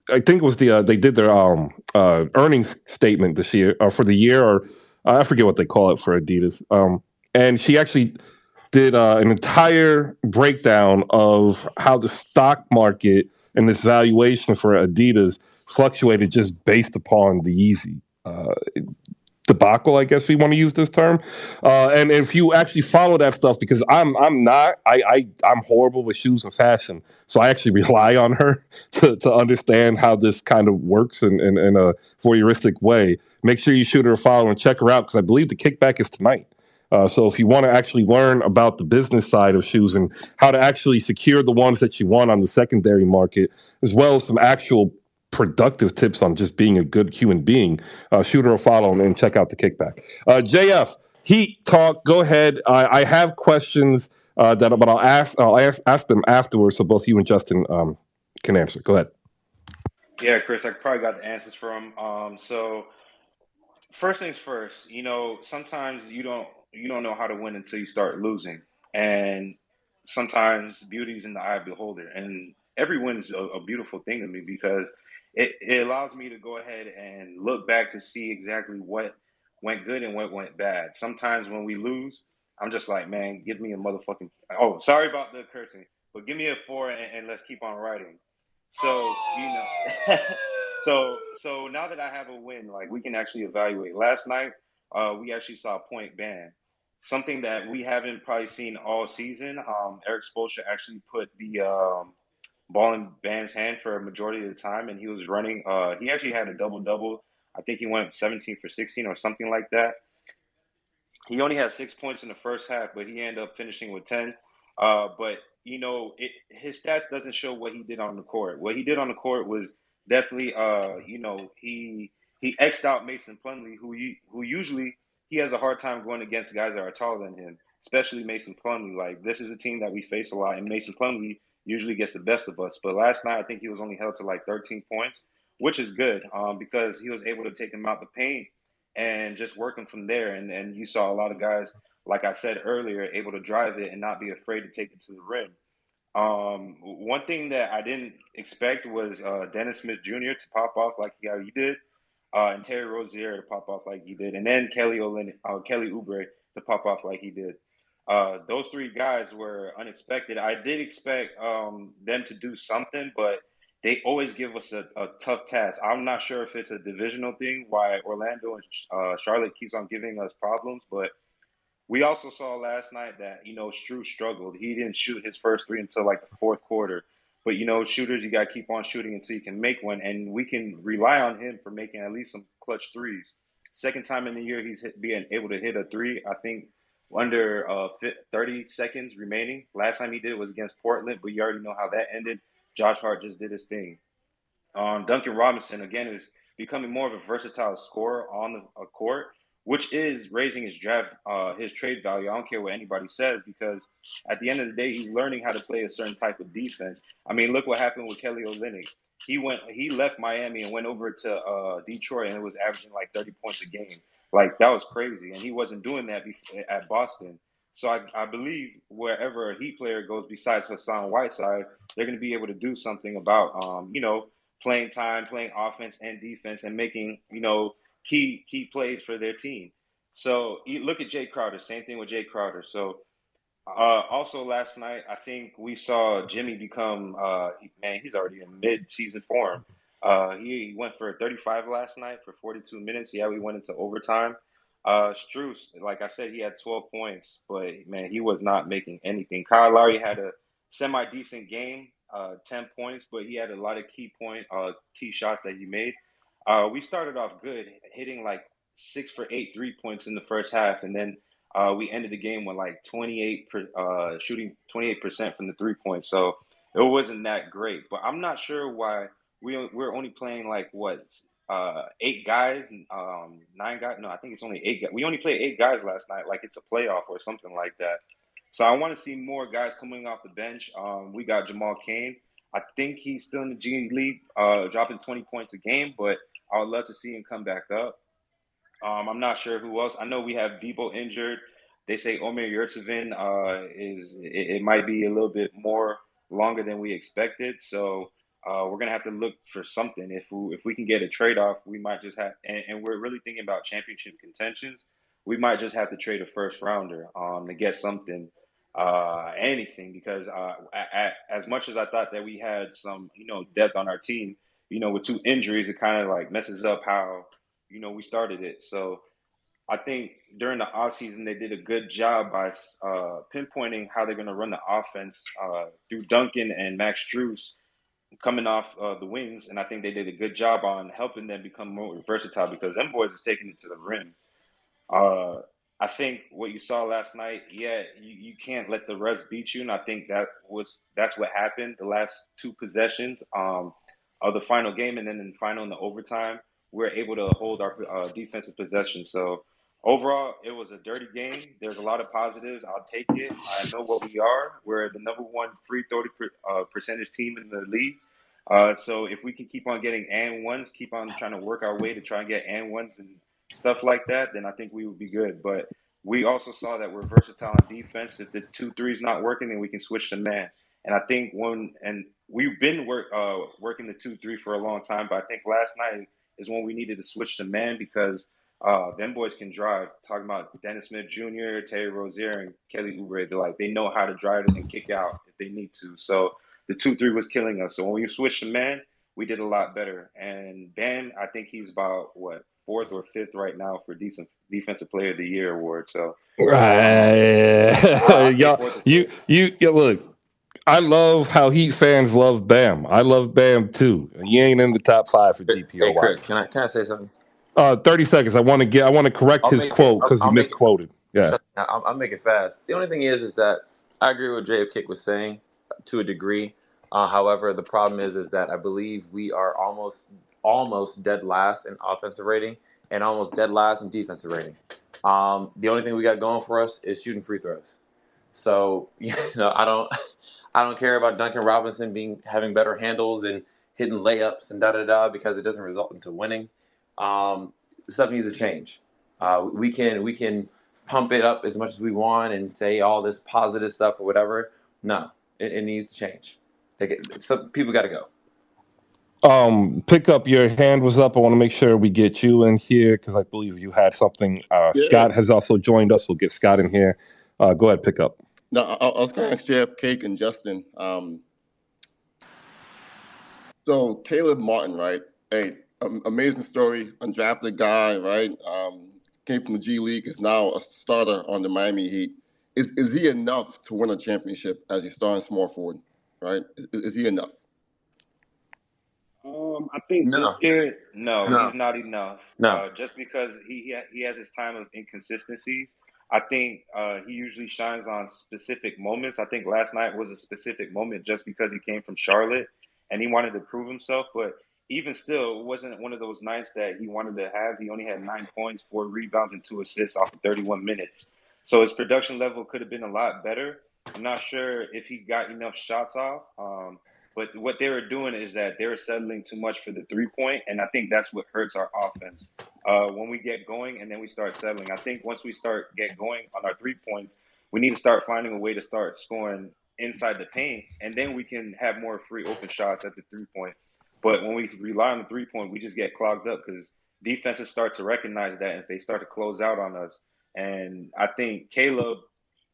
I think it was they did their earnings statement this year for the year, or I forget what they call it for Adidas. And she actually did an entire breakdown of how the stock market and this valuation for Adidas fluctuated just based upon the Yeezy debacle, I guess we want to use this term. And if you actually follow that stuff, because I'm horrible with shoes and fashion, so I actually rely on her to understand how this kind of works in a voyeuristic way. Make sure you shoot her a follow and check her out, because I believe the kickback is tonight. So if you want to actually learn about the business side of shoes and how to actually secure the ones that you want on the secondary market, as well as some actual productive tips on just being a good human being, shoot her a follow and check out the kickback. JF, Heat talk. Go ahead. I have questions but I'll ask them afterwards, so both you and Justin can answer. Go ahead. Yeah, Chris, I probably got the answers from. So first things first, sometimes you don't know how to win until you start losing, and sometimes beauty's in the eye of the beholder. And every win is a beautiful thing to me, because it allows me to go ahead and look back to see exactly what went good and what went bad. Sometimes when we lose, I'm just like, man, give me a motherfucking. Oh, sorry about the cursing, but give me a 4 and let's keep on writing. So so now that I have a win, like, we can actually evaluate. Last night, we actually saw a point ban, something that we haven't probably seen all season. Eric Spoelstra actually put the ball in Bam's hand for a majority of the time, and he was running. He actually had a double-double. I think he went 17 for 16 or something like that. He only had 6 points in the first half, but he ended up finishing with 10. But his stats doesn't show what he did on the court. What he did on the court was definitely, he x'd out Mason Plumlee, who usually he has a hard time going against guys that are taller than him, especially Mason Plumlee. Like, this is a team that we face a lot, and Mason Plumlee usually gets the best of us. But last night, I think he was only held to like 13 points, which is good, because he was able to take him out the paint and just working from there. And you saw a lot of guys, like I said earlier, able to drive it and not be afraid to take it to the rim. One thing that I didn't expect was Dennis Smith Jr. to pop off like how he did, and Terry Rozier to pop off like he did, and then Kelly Oubre to pop off like he did. Those 3 guys were unexpected. I did expect them to do something, but they always give us a tough task. I'm not sure if it's a divisional thing, why Orlando and Charlotte keeps on giving us problems, but we also saw last night that, Strus struggled. He didn't shoot his first 3 until like the fourth quarter. But, shooters, you got to keep on shooting until you can make one. And we can rely on him for making at least some clutch threes. Second time in the year he's being able to hit a 3, I think, under 30 seconds remaining. Last time he did it was against Portland, but you already know how that ended. Josh Hart just did his thing. Duncan Robinson, again, is becoming more of a versatile scorer on the court, which is raising his trade value. I don't care what anybody says, because at the end of the day, he's learning how to play a certain type of defense. I mean, look what happened with Kelly Olynyk. he left Miami and went over to Detroit, and it was averaging like 30 points a game. Like that was crazy, and he wasn't doing that at Boston. So I believe wherever a Heat player goes besides Hassan Whiteside, they're going to be able to do something about playing time, playing offense and defense, and making key plays for their team. So you look at Jay Crowder. Same thing with Jay Crowder. So also last night, I think we saw Jimmy become he's already in mid-season form. He went for 35 last night for 42 minutes. Yeah, we went into overtime. Strus, like I said, he had 12 points, but man, he was not making anything. Kyle Lowry had a semi-decent game, 10 points, but he had a lot of key shots that he made. We started off good, hitting like 6 for 8 3 points in the first half, and then we ended the game with like shooting 28% from the 3 points. So it wasn't that great. But I'm not sure why we're only playing like 8 guys, 9 guys. No, I think it's only 8 guys. We only played 8 guys last night, like it's a playoff or something like that. So I want to see more guys coming off the bench. We got Jamal Cain. I think he's still in the G League, dropping 20 points a game, but I would love to see him come back up. I'm not sure who else. I know we have Debo injured. They say Omer Yurtseven it might be a little bit more longer than we expected. So we're gonna have to look for something. If we can get a trade off, we might just have. And we're really thinking about championship contentions. We might just have to trade a first rounder to get something, anything. Because as much as I thought that we had some depth on our team, with 2 injuries, it kind of like messes up how we started it. So I think during the offseason, they did a good job by pinpointing how they're going to run the offense through Duncan and Max Strus coming off the wings. And I think they did a good job on helping them become more versatile because them boys is taking it to the rim. I think what you saw last night, you can't let the refs beat you. And I think that's what happened the last 2 possessions of the final game. And then in the overtime, we're able to hold our defensive possession. So overall, it was a dirty game. There's a lot of positives. I'll take it. I know what we are. We're the number 1 free throw percentage team in the league. So if we can keep on getting and ones, keep on trying to work our way to try and get and ones and stuff like that, then I think we would be good. But we also saw that we're versatile on defense. If the 2-3 is not working, then we can switch to man. And I think we've been working the 2-3 for a long time, but I think last night is when we needed to switch to man because them boys can drive. Talking about Dennis Smith Jr., Terry Rozier, and Kelly Oubre, they know how to drive and kick out if they need to. So the 2-3 was killing us. So when we switched to man, we did a lot better. And Bam, I think he's about 4th or 5th right now for decent defensive player of the year award. So you look. I love how Heat fans love Bam. I love Bam too. He ain't in the top 5 for DPOY. Hey Chris, can I say something? 30 seconds. I want to correct his quote because he misquoted. Yeah, I'll make it fast. The only thing is that I agree with Jay Kick was saying to a degree. However, the problem is that I believe we are almost dead last in offensive rating and almost dead last in defensive rating. The only thing we got going for us is shooting free throws. So I don't care about Duncan Robinson having better handles and hitting layups and because it doesn't result into winning. Stuff needs to change. We can pump it up as much as we want and say all this positive stuff or whatever. No, it needs to change. Some people got to go. Pick up, your hand was up. I want to make sure we get you in here because I believe you had something. Scott has also joined us. We'll get Scott in here. Go ahead, pick up. No, I was going to ask Jeff, Cake, and Justin. So Caleb Martin, right? Hey, amazing story, undrafted guy, right? Came from the G League, is now a starter on the Miami Heat. Is he enough to win a championship as he's starting small forward, right? Is he enough? I think No. this year, no, he's not enough. No. Just because he has his time of inconsistencies. I think he usually shines on specific moments. I think last night was a specific moment just because he came from Charlotte and he wanted to prove himself. But even still, it wasn't one of those nights that he wanted to have. He only had 9 points, 4 rebounds, and 2 assists off of 31 minutes. So his production level could have been a lot better. I'm not sure if he got enough shots off. But what they were doing is that they were settling too much for the 3-point, and I think that's what hurts our offense. When we get going and then we start settling, I think once we get going on our 3 points, we need to start finding a way to start scoring inside the paint, and then we can have more free open shots at the 3-point. But when we rely on the 3-point, we just get clogged up because defenses start to recognize that and they start to close out on us. And I think Caleb,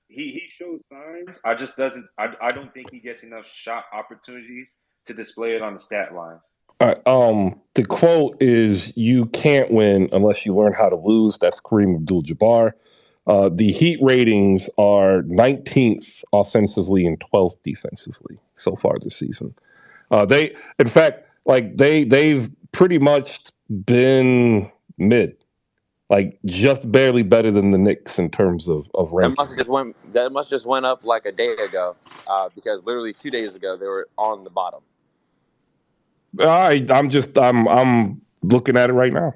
he shows signs. I don't think he gets enough shot opportunities to display it on the stat line. The quote is, "You can't win unless you learn how to lose." That's Kareem Abdul-Jabbar. The Heat ratings are 19th offensively and 12th defensively so far this season. They've pretty much been mid, like just barely better than the Knicks in terms of ranking. That must just went up like a day ago, because literally 2 days ago they were on the bottom. I'm looking at it right now.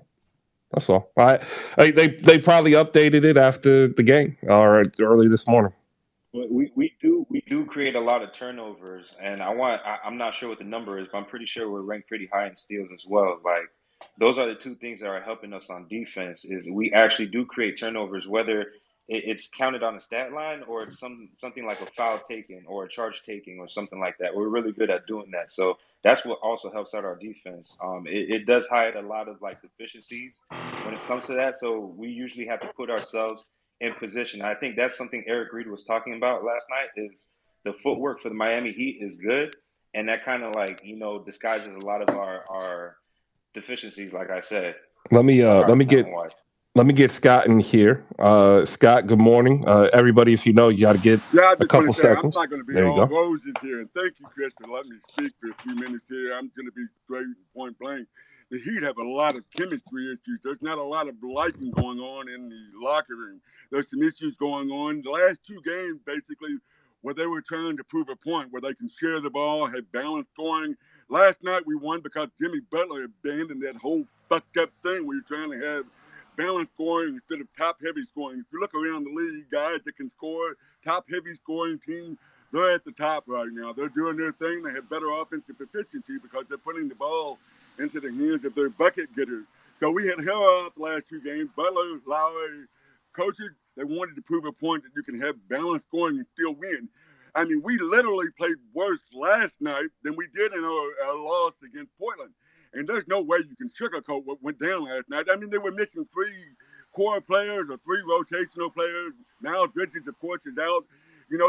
That's all. They probably updated it after the game or early this morning. We do create a lot of turnovers, and I'm not sure what the number is, but I'm pretty sure we're ranked pretty high in steals as well. Like, those are the two things that are helping us on defense. Is we actually do create turnovers, whether it's counted on a stat line or it's something like a foul taken or a charge taking or something like that. We're really good at doing that, so that's what also helps out our defense. It does hide a lot of like deficiencies when it comes to that, so we usually have to put ourselves in position. I think that's something Eric Reed was talking about last night, is the footwork for the Miami Heat is good, and that kind of like, disguises a lot of our deficiencies, like I said. Let me get Scott in here. Scott, good morning. Everybody, if you know, you got to get a couple seconds. I'm not going to be there you all go. roses here, and thank you, Chris, for letting me speak for a few minutes here. I'm going to be straight point blank. The Heat have a lot of chemistry issues. There's not a lot of liking going on in the locker room. There's some issues going on. The last two games, basically, where they were trying to prove a point, where they can share the ball, have balanced scoring. Last night we won because Jimmy Butler abandoned that whole fucked up thing where you're trying to have balanced scoring instead of top-heavy scoring. If you look around the league, guys that can score, top-heavy scoring teams, they're at the top right now. They're doing their thing. They have better offensive efficiency because they're putting the ball into the hands of their bucket getters. So we had hell off the last two games. Butler, Lowry, coaches, they wanted to prove a point that you can have balanced scoring and still win. I mean, we literally played worse last night than we did in our loss against Portland. And there's no way you can sugarcoat what went down last night. I mean, they were missing 3 core players or 3 rotational players. Miles Bridges, of course, is out.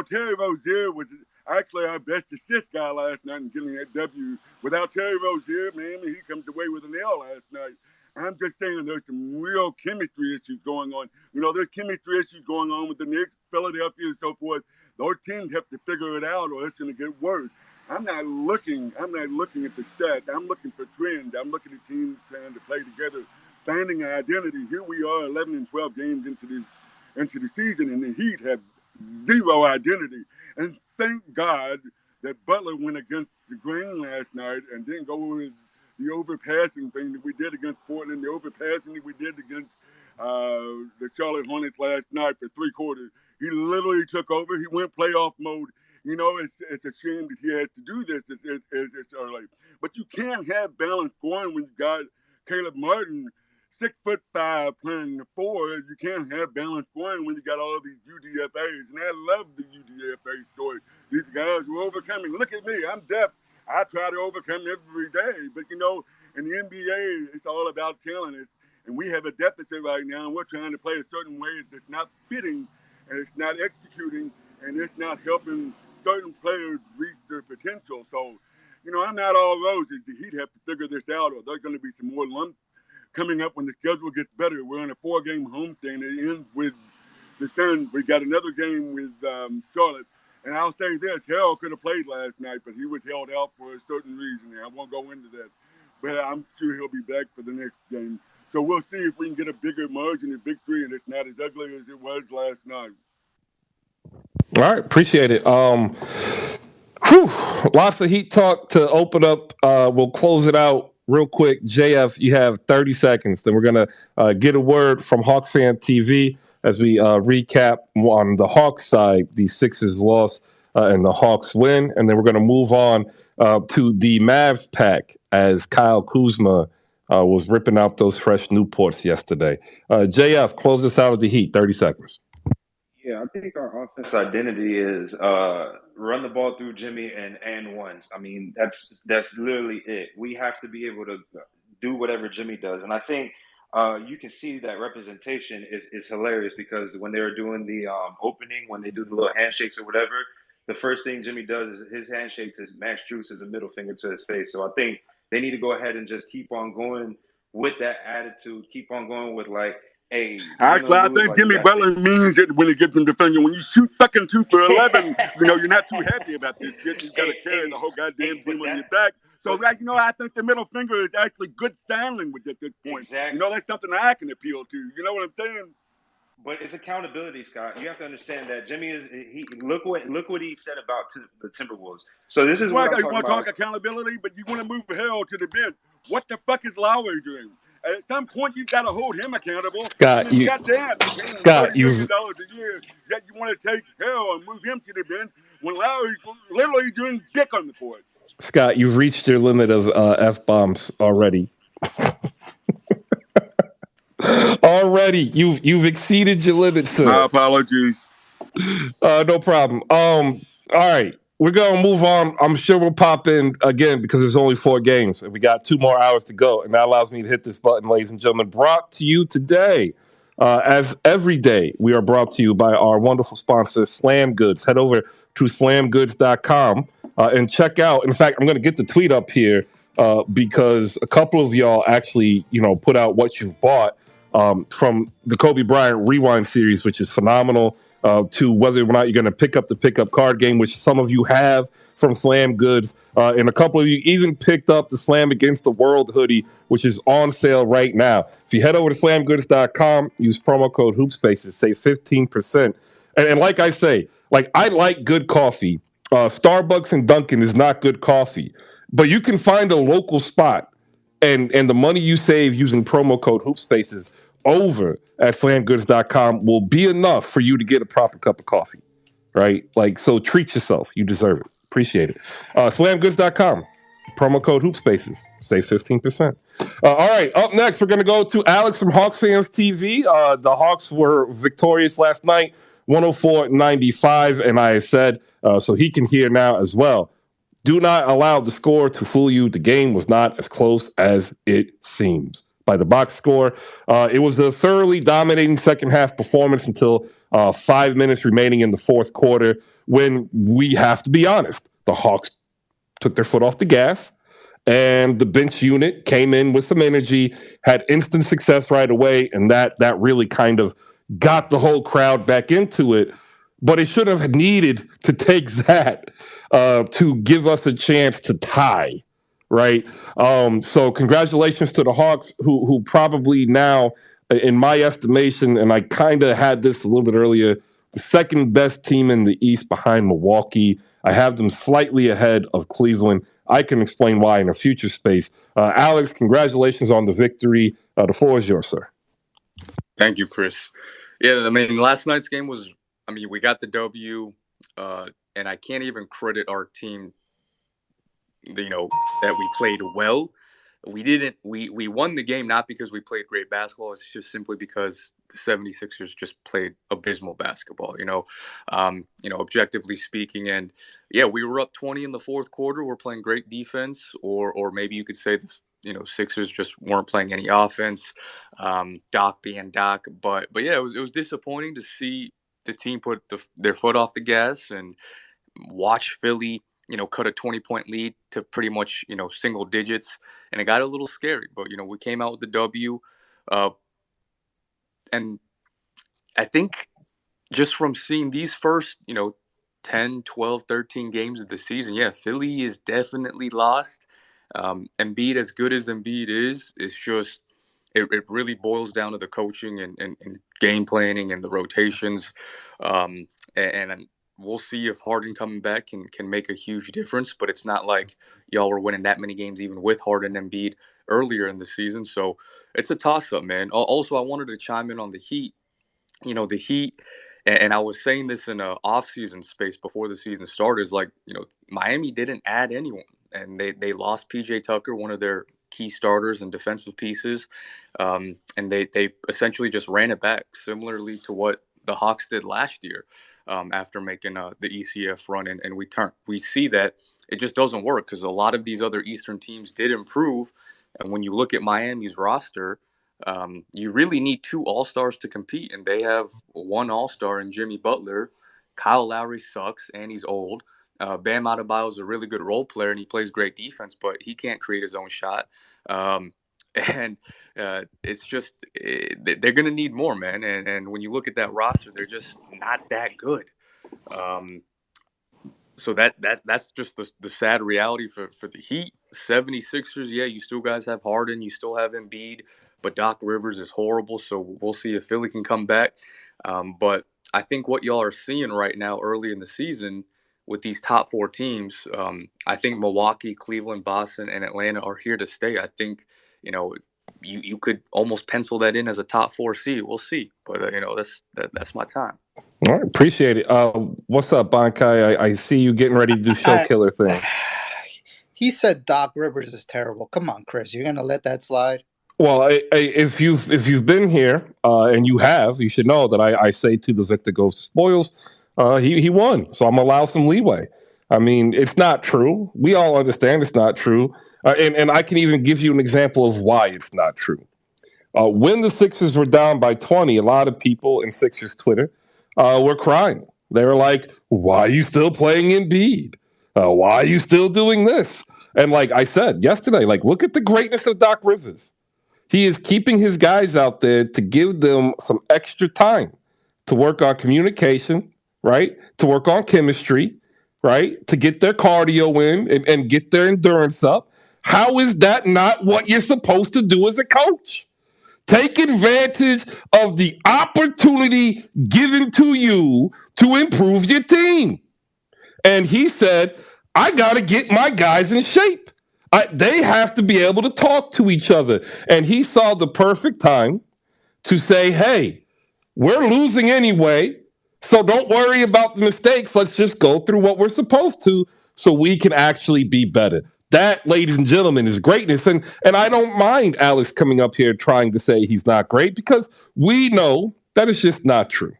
Terry Rozier was actually our best assist guy last night in getting that W. Without Terry Rozier, man, he comes away with an L last night. I'm just saying there's some real chemistry issues going on. There's chemistry issues going on with the Knicks, Philadelphia, and so forth. Those teams have to figure it out or it's going to get worse. I'm not looking at the stats. I'm looking for trends. I'm looking at teams trying to play together, finding an identity. Here we are, 11 and 12 games into the season, and the Heat have zero identity. And thank God that Butler went against the grain last night and didn't go with the overpassing thing that we did against Portland, the overpassing that we did against the Charlotte Hornets last night for 3 quarters. He literally took over. He went playoff mode. It's a shame that he has to do this this early. But you can't have balance scoring when you got Caleb Martin, 6'5", playing the 4. You can't have balance scoring when you got all of these UDFAs. And I love the UDFA story. These guys are overcoming. Look at me. I'm deaf. I try to overcome every day. But, in the NBA, it's all about talent. And we have a deficit right now, and we're trying to play a certain way that's not fitting, and it's not executing, and it's not helping certain players reach their potential. So, I'm not all roses. The Heat have to figure this out, or there's going to be some more lumps coming up when the schedule gets better. We're on a 4-game homestand. It ends with the Suns. We got another game with Charlotte. And I'll say this, Harold could have played last night, but he was held out for a certain reason. I won't go into that. But I'm sure he'll be back for the next game. So we'll see if we can get a bigger margin of victory, and it's not as ugly as it was last night. All right, appreciate it. Lots of Heat talk to open up. We'll close it out real quick. JF, you have 30 seconds. Then we're going to get a word from Hawks Fan TV as we recap on the Hawks side. The Sixers lost and the Hawks win. And then we're going to move on to the Mavs pack as Kyle Kuzma was ripping out those fresh Newports yesterday. JF, close us out of the Heat. 30 seconds. Yeah, I think our offense identity is run the ball through Jimmy and ones. I mean, that's literally it. We have to be able to do whatever Jimmy does, and I think you can see that representation is hilarious because when they were doing the opening, when they do the little handshakes or whatever, the first thing Jimmy does is his handshakes is Max Strus is a middle finger to his face. So I think they need to go ahead and just keep on going with that attitude, keep on going with like, hey, actually, I think Jimmy Butler means it when he gets in defending. When you shoot second 2 for 11, you're not too happy about this shit. You got to carry the whole goddamn team on your back. So, I think the middle finger is actually good sign language at this point. Exactly. That's something I can appeal to. You know what I'm saying? But it's accountability, Scott. You have to understand that Jimmy is look what he said about the Timberwolves. So this is what I'm talking about. You want to talk accountability, but you want to move hell to the bench. What the fuck is Lowry doing? At some point, you got to hold him accountable. Scott, $30 million a year, yet you want to take hell and move him to the bench when Lowry's literally doing dick on the court. Scott, you've reached your limit of F-bombs already. Already, you've exceeded your limit, sir. My apologies. No problem. All right, we're gonna move on. I'm sure we'll pop in again because there's only 4 games and we got 2 more hours to go, and that allows me to hit this button, ladies and gentlemen. Brought to you today, as every day, we are brought to you by our wonderful sponsor, Slam Goods. Head over to slamgoods.com and check out. In fact, I'm going to get the tweet up here because a couple of y'all actually, put out what you've bought from the Kobe Bryant Rewind series, which is phenomenal, to whether or not you're going to pick up the pickup card game, which some of you have from Slam Goods, and a couple of you even picked up the Slam Against the World hoodie, which is on sale right now. If you head over to slamgoods.com, use promo code HoopSpaces, save 15%. And like I say, I like good coffee. Starbucks and Dunkin' is not good coffee, but you can find a local spot, and the money you save using promo code HoopSpaces over at slamgoods.com will be enough for you to get a proper cup of coffee, right? So treat yourself. You deserve it. Appreciate it. Slamgoods.com, promo code HoopSpaces, save 15%. All right, up next, we're going to go to Alex from Hawks Fans TV. The Hawks were victorious last night, 104-95, and I said, so he can hear now as well, do not allow the score to fool you. The game was not as close as it seems. By the box score, it was a thoroughly dominating second half performance until 5 minutes remaining in the fourth quarter, when we have to be honest, the Hawks took their foot off the gas, and the bench unit came in with some energy, had instant success right away, and that really kind of got the whole crowd back into it. But it should have needed to take that to give us a chance to tie, right? So congratulations to the Hawks, who probably now, in my estimation, and I kind of had this a little bit earlier, the second best team in the East behind Milwaukee. I have them slightly ahead of Cleveland. I can explain why in a future space. Alex, congratulations on the victory. The floor is yours, sir. Thank you, Chris. Yeah, last night's game was, we got the W, and I can't even credit our team, that we played well. We won the game not because we played great basketball. It's just simply because the 76ers just played abysmal basketball, objectively speaking. And yeah, we were up 20 in the fourth quarter. We're playing great defense, or maybe you could say Sixers just weren't playing any offense. Doc being Doc, but yeah, it was disappointing to see the team put their foot off the gas and watch Philly, cut a 20-point lead to pretty much, single digits. And it got a little scary. But, we came out with the W. And I think just from seeing these first, 10, 12, 13 games of the season, yeah, Philly is definitely lost. Embiid, as good as Embiid is, it's just it really boils down to the coaching and game planning and the rotations. And we'll see if Harden coming back can make a huge difference, but it's not like y'all were winning that many games even with Harden and Embiid earlier in the season. So it's a toss-up, man. Also, I wanted to chime in on the Heat. The Heat, And I was saying this in a off-season space before the season started, is like, Miami didn't add anyone, and they lost PJ Tucker, one of their key starters and defensive pieces, and they essentially just ran it back, similarly to what the Hawks did last year after making the ECF run, and we see that it just doesn't work because a lot of these other Eastern teams did improve, and when you look at Miami's roster. You really need 2 All-Stars to compete, and they have 1 All-Star in Jimmy Butler. Kyle Lowry sucks, and he's old. Bam Adebayo is a really good role player, and he plays great defense, but he can't create his own shot. And it's just they're going to need more, man. And when you look at that roster, they're just not that good. So that's just the sad reality for the Heat. 76ers, yeah, you still guys have Harden, you still have Embiid, but Doc Rivers is horrible, so we'll see if Philly can come back. But I think what y'all are seeing right now early in the season with these top 4 teams, I think Milwaukee, Cleveland, Boston, and Atlanta are here to stay. I think, you could almost pencil that in as a top 4 seed. We'll see. But, that's my time. All right, appreciate it. What's up, Bankai? I see you getting ready to do show killer thing. He said Doc Rivers is terrible. Come on, Chris, you're gonna let that slide? Well, if you've been here and you should know that I say to the victor goes to spoils. He won, so I'm gonna allow some leeway. I mean, it's not true. We all understand it's not true, and I can even give you an example of why it's not true. When the Sixers were down by 20, a lot of people in Sixers Twitter were crying. They were like, "Why are you still playing Embiid? Why are you still doing this?" And like I said yesterday, look at the greatness of Doc Rivers. He is keeping his guys out there to give them some extra time to work on communication, right? To work on chemistry, right? To get their cardio in and get their endurance up. How is that not what you're supposed to do as a coach? Take advantage of the opportunity given to you to improve your team. And he said, I got to get my guys in shape. They have to be able to talk to each other. And he saw the perfect time to say, hey, we're losing anyway, so don't worry about the mistakes. Let's just go through what we're supposed to so we can actually be better. That, ladies and gentlemen, is greatness. And I don't mind Alex coming up here trying to say he's not great because we know that is just not true.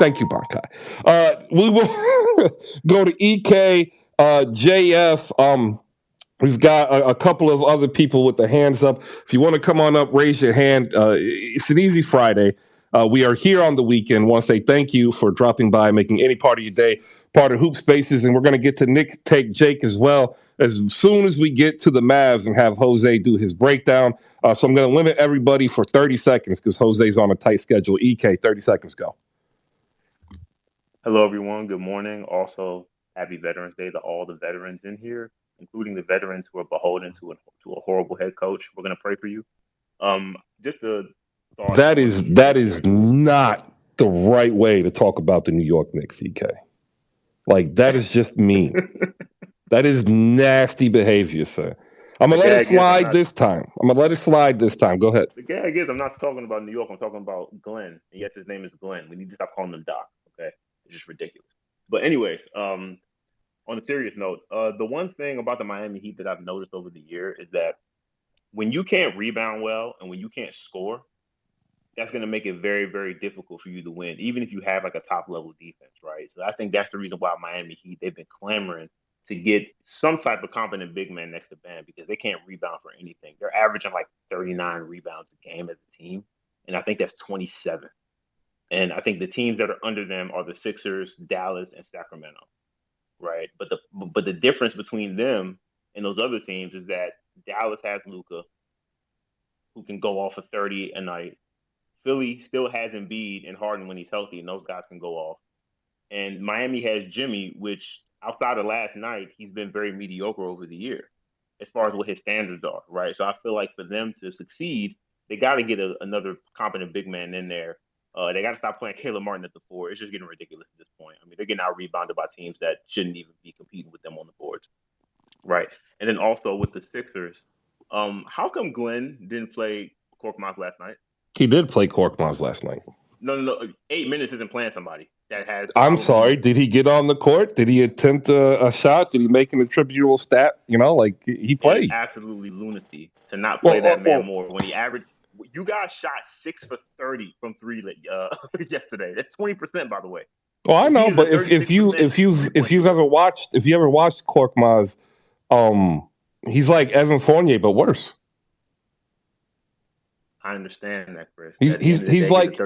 Thank you, Bankai. We will go to EK, JF. We've got a couple of other people with the hands up. If you want to come on up, raise your hand. It's an easy Friday. We are here on the weekend. Want to say thank you for dropping by, making any part of your day part of Hoop Spaces. And we're going to get to Nick Take Jake as well as soon as we get to the Mavs and have Jose do his breakdown. So I'm going to limit everybody for 30 seconds because Jose's on a tight schedule. EK, 30 seconds, go. Hello, everyone. Good morning. Also, happy Veterans Day to all the veterans in here, including the veterans who are beholden to a horrible head coach. We're going to pray for you. Just a thought. That is not the right way to talk about the New York Knicks, EK. That is just mean. That is nasty behavior, sir. I'm going to let it slide this time. Go ahead. The gag is I'm not talking about New York. I'm talking about Glenn. And yes, his name is Glenn. We need to stop calling him Doc, okay? It's just ridiculous. But anyways, on a serious note, the one thing about the Miami Heat that I've noticed over the year is that when you can't rebound well and when you can't score, that's going to make it very, very difficult for you to win, even if you have a top level defense, right? So I think that's the reason why Miami Heat, they've been clamoring to get some type of competent big man next to Bam because they can't rebound for anything. They're averaging 39 rebounds a game as a team, and I think that's 27. And I think the teams that are under them are the Sixers, Dallas, and Sacramento, right? But the difference between them and those other teams is that Dallas has Luka, who can go off of 30 a night. Philly still has Embiid and Harden when he's healthy, and those guys can go off. And Miami has Jimmy, which outside of last night, he's been very mediocre over the year as far as what his standards are, right? So I feel like for them to succeed, they got to get another competent big man in there. They got to stop playing Caleb Martin at the 4. It's just getting ridiculous at this point. I mean, they're getting out-rebounded by teams that shouldn't even be competing with them on the boards, right? And then also with the Sixers, how come Glenn didn't play Korkmaz last night? He did play Korkmaz last night. No. 8 minutes isn't playing somebody that has. I'm sorry. Did he get on the court? Did he attempt a shot? Did he make an attributable stat? Like he played. Absolutely lunacy to not play that man more when he averaged. You guys shot 6 for 30 from three yesterday. That's 20%, by the way. Well, I know, but if you've ever watched Korkmaz, he's like Evan Fournier, but worse. I understand that, Chris. He's like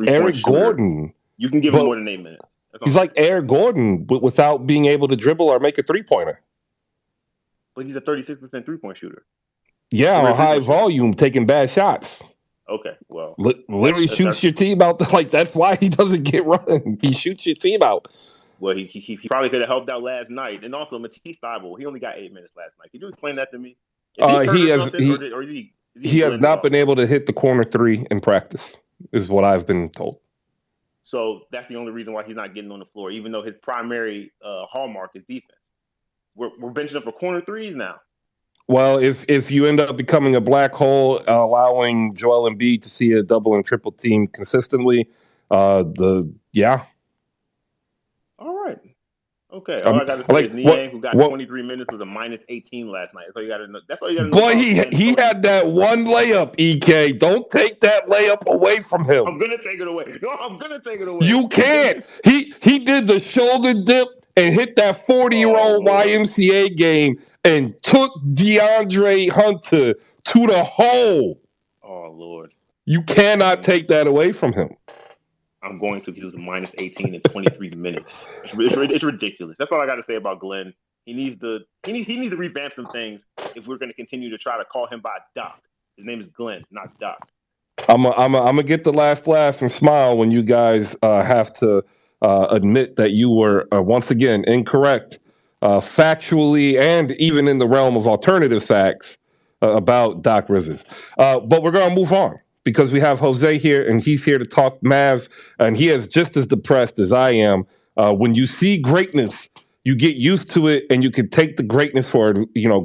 Eric Gordon. You can give him more than 8 minutes. He's like Eric Gordon, but without being able to dribble or make a 3-pointer. But he's a 36% 3-point shooter. Yeah, on high volume, taking bad shots. Okay, well, literally shoots your team out. Like that's why he doesn't get run. He shoots your team out. Well, he probably could have helped out last night, and also Matisse Thybulle. He only got 8 minutes last night. Could you explain that to me? He has not been able to hit the corner 3 in practice, is what I've been told. So that's the only reason why he's not getting on the floor, even though his primary hallmark is defense. We're benching up for corner 3s now. Well, if you end up becoming a black hole, allowing Joel Embiid to see a double and triple team consistently, All right. Okay. All I got to say is Niang, who got 23 minutes, was a minus 18 last night. That's all you got to know. That's all you got to know. Boy, he had that one layup, EK. Don't take that layup away from him. I'm going to take it away. No, I'm going to take it away. You can't. He did the shoulder dip and hit that 40-year-old YMCA game and took DeAndre Hunter to the hole. Oh, Lord. You cannot take that away from him. I'm going to. He was a minus 18 in 23 minutes. It's ridiculous. That's all I got to say about Glenn. He needs to revamp some things if we're going to continue to try to call him by Doc. His name is Glenn, not Doc. I'm gonna get the last laugh and smile when you guys have to admit that you were once again incorrect, factually and even in the realm of alternative facts about Doc Rivers. But we're gonna move on, because we have Jose here, and he's here to talk Mavs, and he is just as depressed as I am. When you see greatness, you get used to it, and you can take the greatness for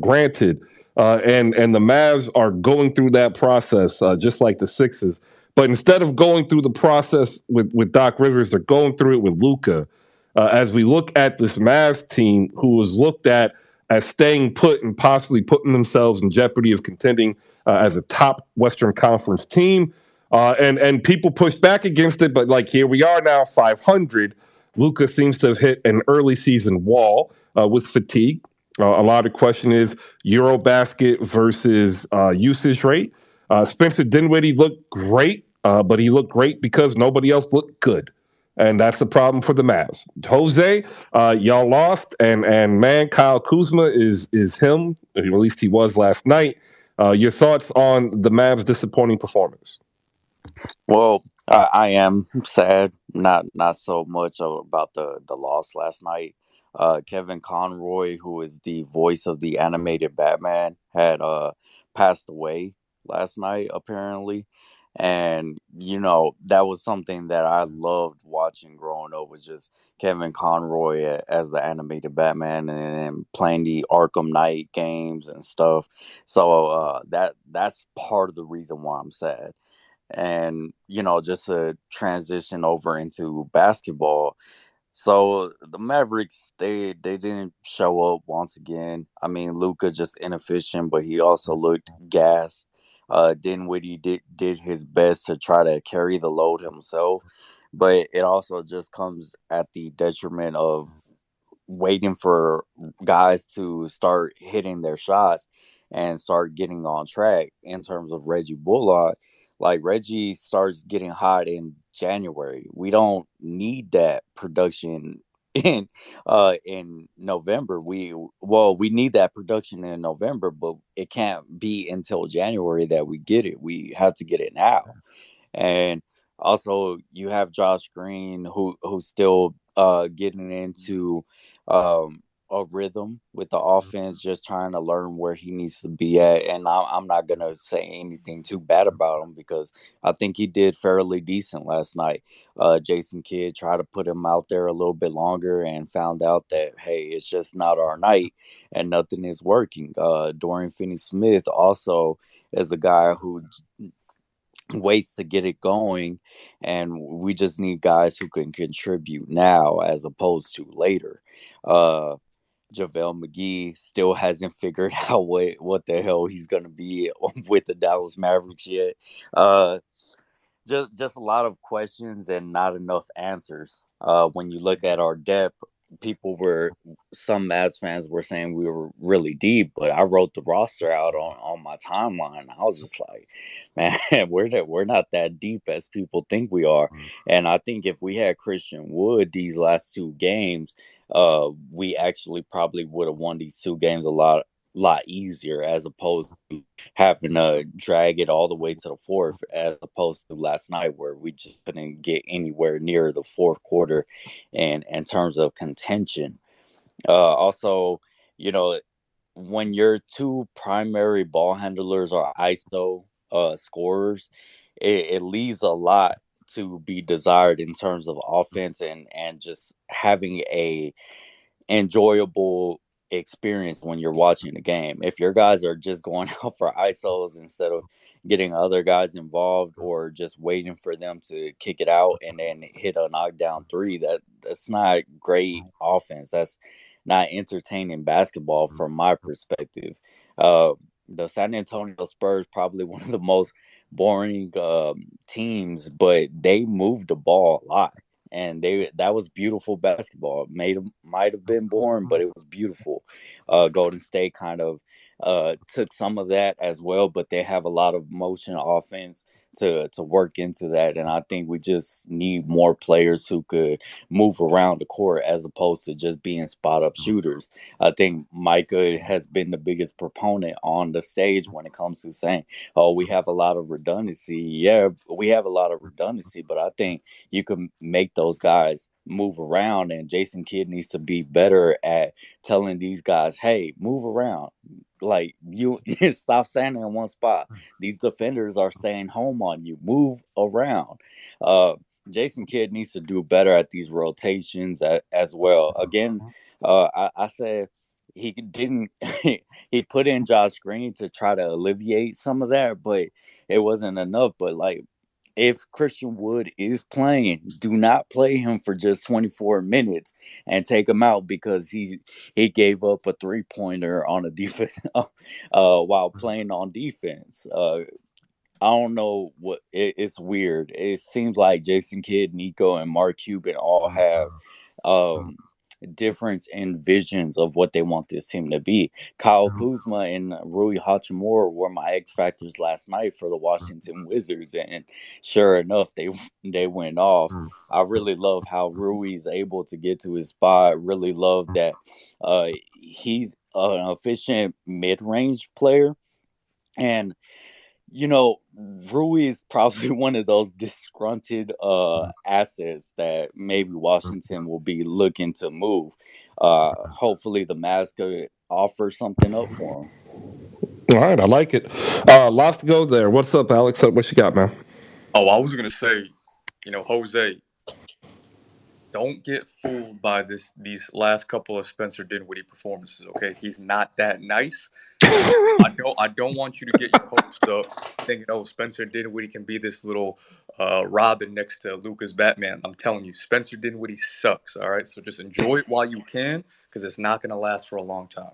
granted. And the Mavs are going through that process, just like the Sixers. But instead of going through the process with Doc Rivers, they're going through it with Luka. As we look at this Mavs team, who was looked at as staying put and possibly putting themselves in jeopardy of contending as a top Western Conference team. And people pushed back against it, but like here we are now, 500. Luka seems to have hit an early season wall with fatigue. A lot of question is Eurobasket versus usage rate. Spencer Dinwiddie looked great, but he looked great because nobody else looked good. And that's the problem for the Mavs. Jose, y'all lost, and man, Kyle Kuzma is him, or at least he was last night. Your thoughts on the Mavs' disappointing performance? Well, I am sad, not so much about the loss last night. Kevin Conroy, who is the voice of the animated Batman, had passed away last night, apparently. And, that was something that I loved watching growing up, was just Kevin Conroy as the animated Batman and playing the Arkham Knight games and stuff. So that's part of the reason why I'm sad. And, just to transition over into basketball. So the Mavericks, they didn't show up once again. I mean, Luka just inefficient, but he also looked gassed. Dinwiddie did his best to try to carry the load himself, but it also just comes at the detriment of waiting for guys to start hitting their shots and start getting on track. In terms of Reggie Bullock, like Reggie starts getting hot in January. We don't need that production in November. We need that production in November, but it can't be until January that we get it. We have to get it now. And also you have Josh Green who's still getting into a rhythm with the offense, just trying to learn where he needs to be at. And I'm not going to say anything too bad about him, because I think he did fairly decent last night. Jason Kidd tried to put him out there a little bit longer and found out that, hey, it's just not our night and nothing is working. Dorian Finney-Smith also is a guy who waits to get it going, and we just need guys who can contribute now as opposed to later. Uh, JaVale McGee still hasn't figured out what the hell he's gonna be with the Dallas Mavericks yet. Uh, just a lot of questions and not enough answers. When you look at our depth, some Mavs fans were saying we were really deep, but I wrote the roster out on my timeline. I was just like, man, we're not that deep as people think we are. And I think if we had Christian Wood these last two games, we actually probably would have won these two games a lot easier, as opposed to having to drag it all the way to the fourth, as opposed to last night where we just couldn't get anywhere near the fourth quarter and in terms of contention. Also, you know, when your two primary ball handlers are ISO scorers, it leaves a lot to be desired in terms of offense and just having a enjoyable experience when you're watching the game. If your guys are just going out for ISOs instead of getting other guys involved or just waiting for them to kick it out and then hit a knockdown three, that's not great offense. That's not entertaining basketball from my perspective. Uh, the San Antonio Spurs probably one of the most boring teams, but they moved the ball a lot, and that was beautiful basketball. Might have been boring, but it was beautiful. Golden State kind of took some of that as well, but they have a lot of motion offense to work into that, and I think we just need more players who could move around the court as opposed to just being spot up shooters. I think Micah has been the biggest proponent on the stage when it comes to saying, "Oh, we have a lot of redundancy." Yeah, we have a lot of redundancy, but I think you can make those guys move around, and Jason Kidd needs to be better at telling these guys, hey, move around. Like, you stop standing in one spot. These defenders are staying home on you. Move around. Jason Kidd needs to do better at these rotations as well. Again, I said he didn't he put in Josh Green to try to alleviate some of that, but it wasn't enough. But like, if Christian Wood is playing, do not play him for just 24 minutes and take him out because he gave up a 3-pointer on a defense while playing on defense. I don't know it's weird. It seems like Jason Kidd, Nico, and Mark Cuban all have difference in visions of what they want this team to be. Kyle Kuzma and Rui Hachimura were my X factors last night for the Washington Wizards, and sure enough, they went off. I really love how Rui's able to get to his spot. Really love that he's an efficient mid-range player, and Rui is probably one of those disgruntled assets that maybe Washington will be looking to move. Hopefully the Mavs could offer something up for him. All right, I like it. Lots to go there. What's up, Alex? What you got, man? Oh, I was going to say, Jose, don't get fooled by these last couple of Spencer Dinwiddie performances, okay? He's not that nice. I don't want you to get your hopes up thinking, oh, Spencer Dinwiddie can be this little Robin next to Luka's Batman. I'm telling you, Spencer Dinwiddie sucks, all right? So just enjoy it while you can, because it's not going to last for a long time.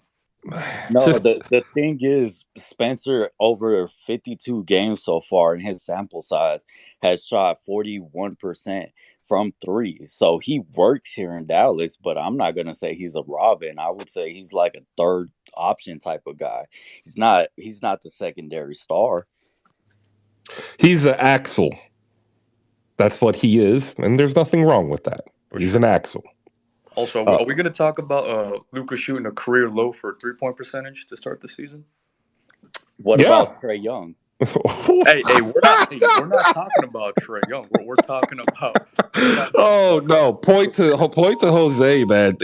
No, the thing is, Spencer, over 52 games so far in his sample size, has shot 41% from three. So he works here in Dallas, but I'm not going to say he's a Robin. I would say he's like a third option type of guy. He's not the secondary star. He's an Axel. That's what he is, and there's nothing wrong with that. He's an Axel. Also, are we going to talk about Luka shooting a career low for 3-point percentage to start the season? What about Trae Young? hey, we're not talking about Trae Young. We're talking about. Oh no! Point to Jose, man.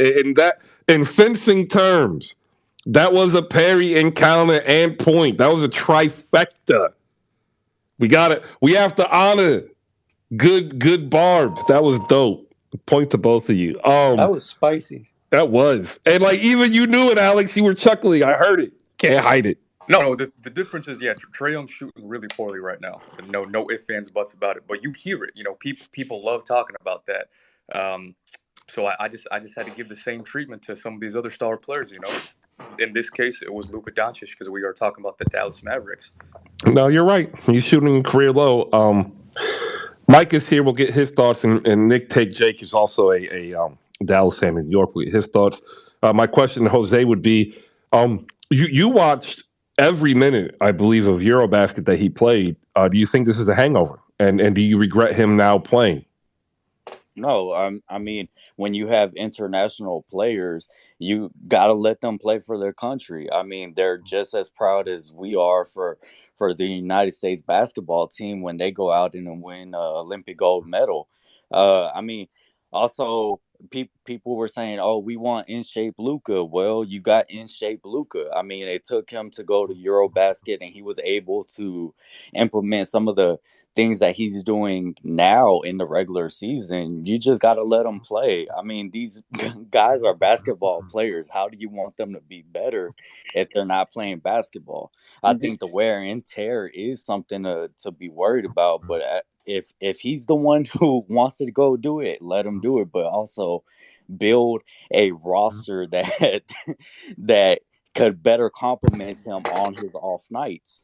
In fencing terms, that was a parry, encounter, and point. That was a trifecta. We got it. We have to honor good barbs. That was dope. Point to both of you. That was spicy. That was, and like even you knew it, Alex. You were chuckling. I heard it. Can't hide it. No, the difference is, Trae Young's shooting really poorly right now. No ifs, ands, buts about it. But you hear it. People love talking about that. So I just had to give the same treatment to some of these other star players. In this case, it was Luka Doncic because we are talking about the Dallas Mavericks. No, you're right. He's shooting career low. Mike is here. We'll get his thoughts, and Nick Take Jake is also a Dallas fan in New York. With his thoughts. My question to Jose would be: you watched every minute, I believe, of Eurobasket that he played. Do you think this is a hangover? And do you regret him now playing? No, I mean, when you have international players, you got to let them play for their country. I mean, they're just as proud as we are for the United States basketball team when they go out and win Olympic gold medal. I mean, also people were saying, "Oh, we want in shape Luka." Well, you got in shape Luka. I mean, it took him to go to Eurobasket, and he was able to implement some of the things that he's doing now in the regular season. You just got to let them play. I mean, these guys are basketball players. How do you want them to be better if they're not playing basketball? I think the wear and tear is something to be worried about. But if he's the one who wants to go do it, let him do it. But also build a roster that that could better complement him on his off nights.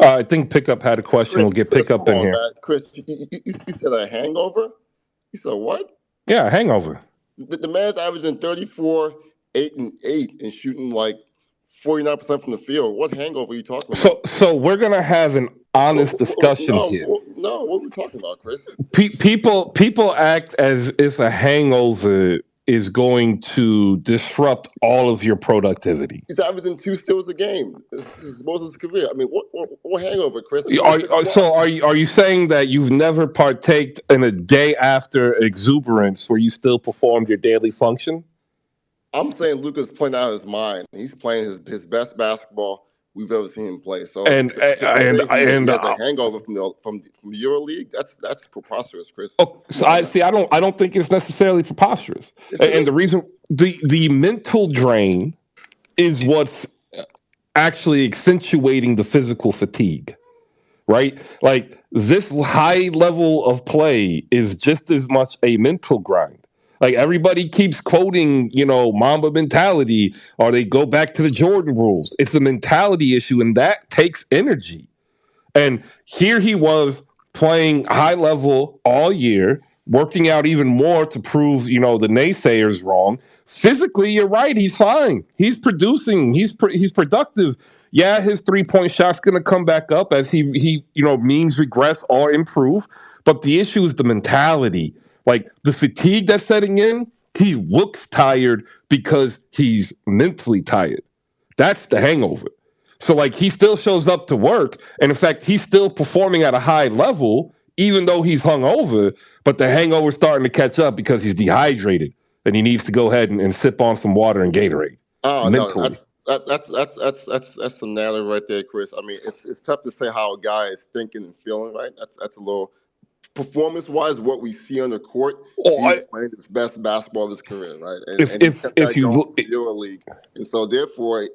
I think Pickup had a question. Chris, We'll get Pickup in here. Man. Chris, you said a hangover? You said what? Yeah, hangover. The man's averaging 34, 8 and 8 and shooting like 49% from the field. What hangover are you talking about? So we're gonna have an honest discussion here. No, what are we talking about, Chris? People act as if a hangover is going to disrupt all of your productivity. He's averaging 2 steals a game. This is most of his career. I mean, what hangover, Chris? Are you saying that you've never partaked in a day after exuberance where you still performed your daily function? I'm saying Luka's playing out of his mind. He's playing his best basketball we've ever seen him play. So and he has a hangover from the EuroLeague. That's preposterous, Chris. Oh, so I don't think it's necessarily preposterous. And the reason the mental drain is what's actually accentuating the physical fatigue, right? Like this high level of play is just as much a mental grind. Like everybody keeps quoting, Mamba mentality, or they go back to the Jordan rules. It's a mentality issue, and that takes energy. And here he was playing high level all year, working out even more to prove, the naysayers wrong. Physically, you're right. He's fine. He's producing. He's productive. Yeah, his 3-point shot's going to come back up as he means regress or improve. But the issue is the mentality. Like the fatigue that's setting in, he looks tired because he's mentally tired. That's the hangover. So like he still shows up to work, and in fact, he's still performing at a high level, even though he's hungover. But the hangover's starting to catch up because he's dehydrated, and he needs to go ahead and sip on some water and Gatorade. Oh mentally. No, that's the narrative right there, Chris. I mean, it's tough to say how a guy is thinking and feeling, right? That's a little. Performance-wise, what we see on the court, he's playing his best basketball of his career, right? And if you look at EuroLeague, and so therefore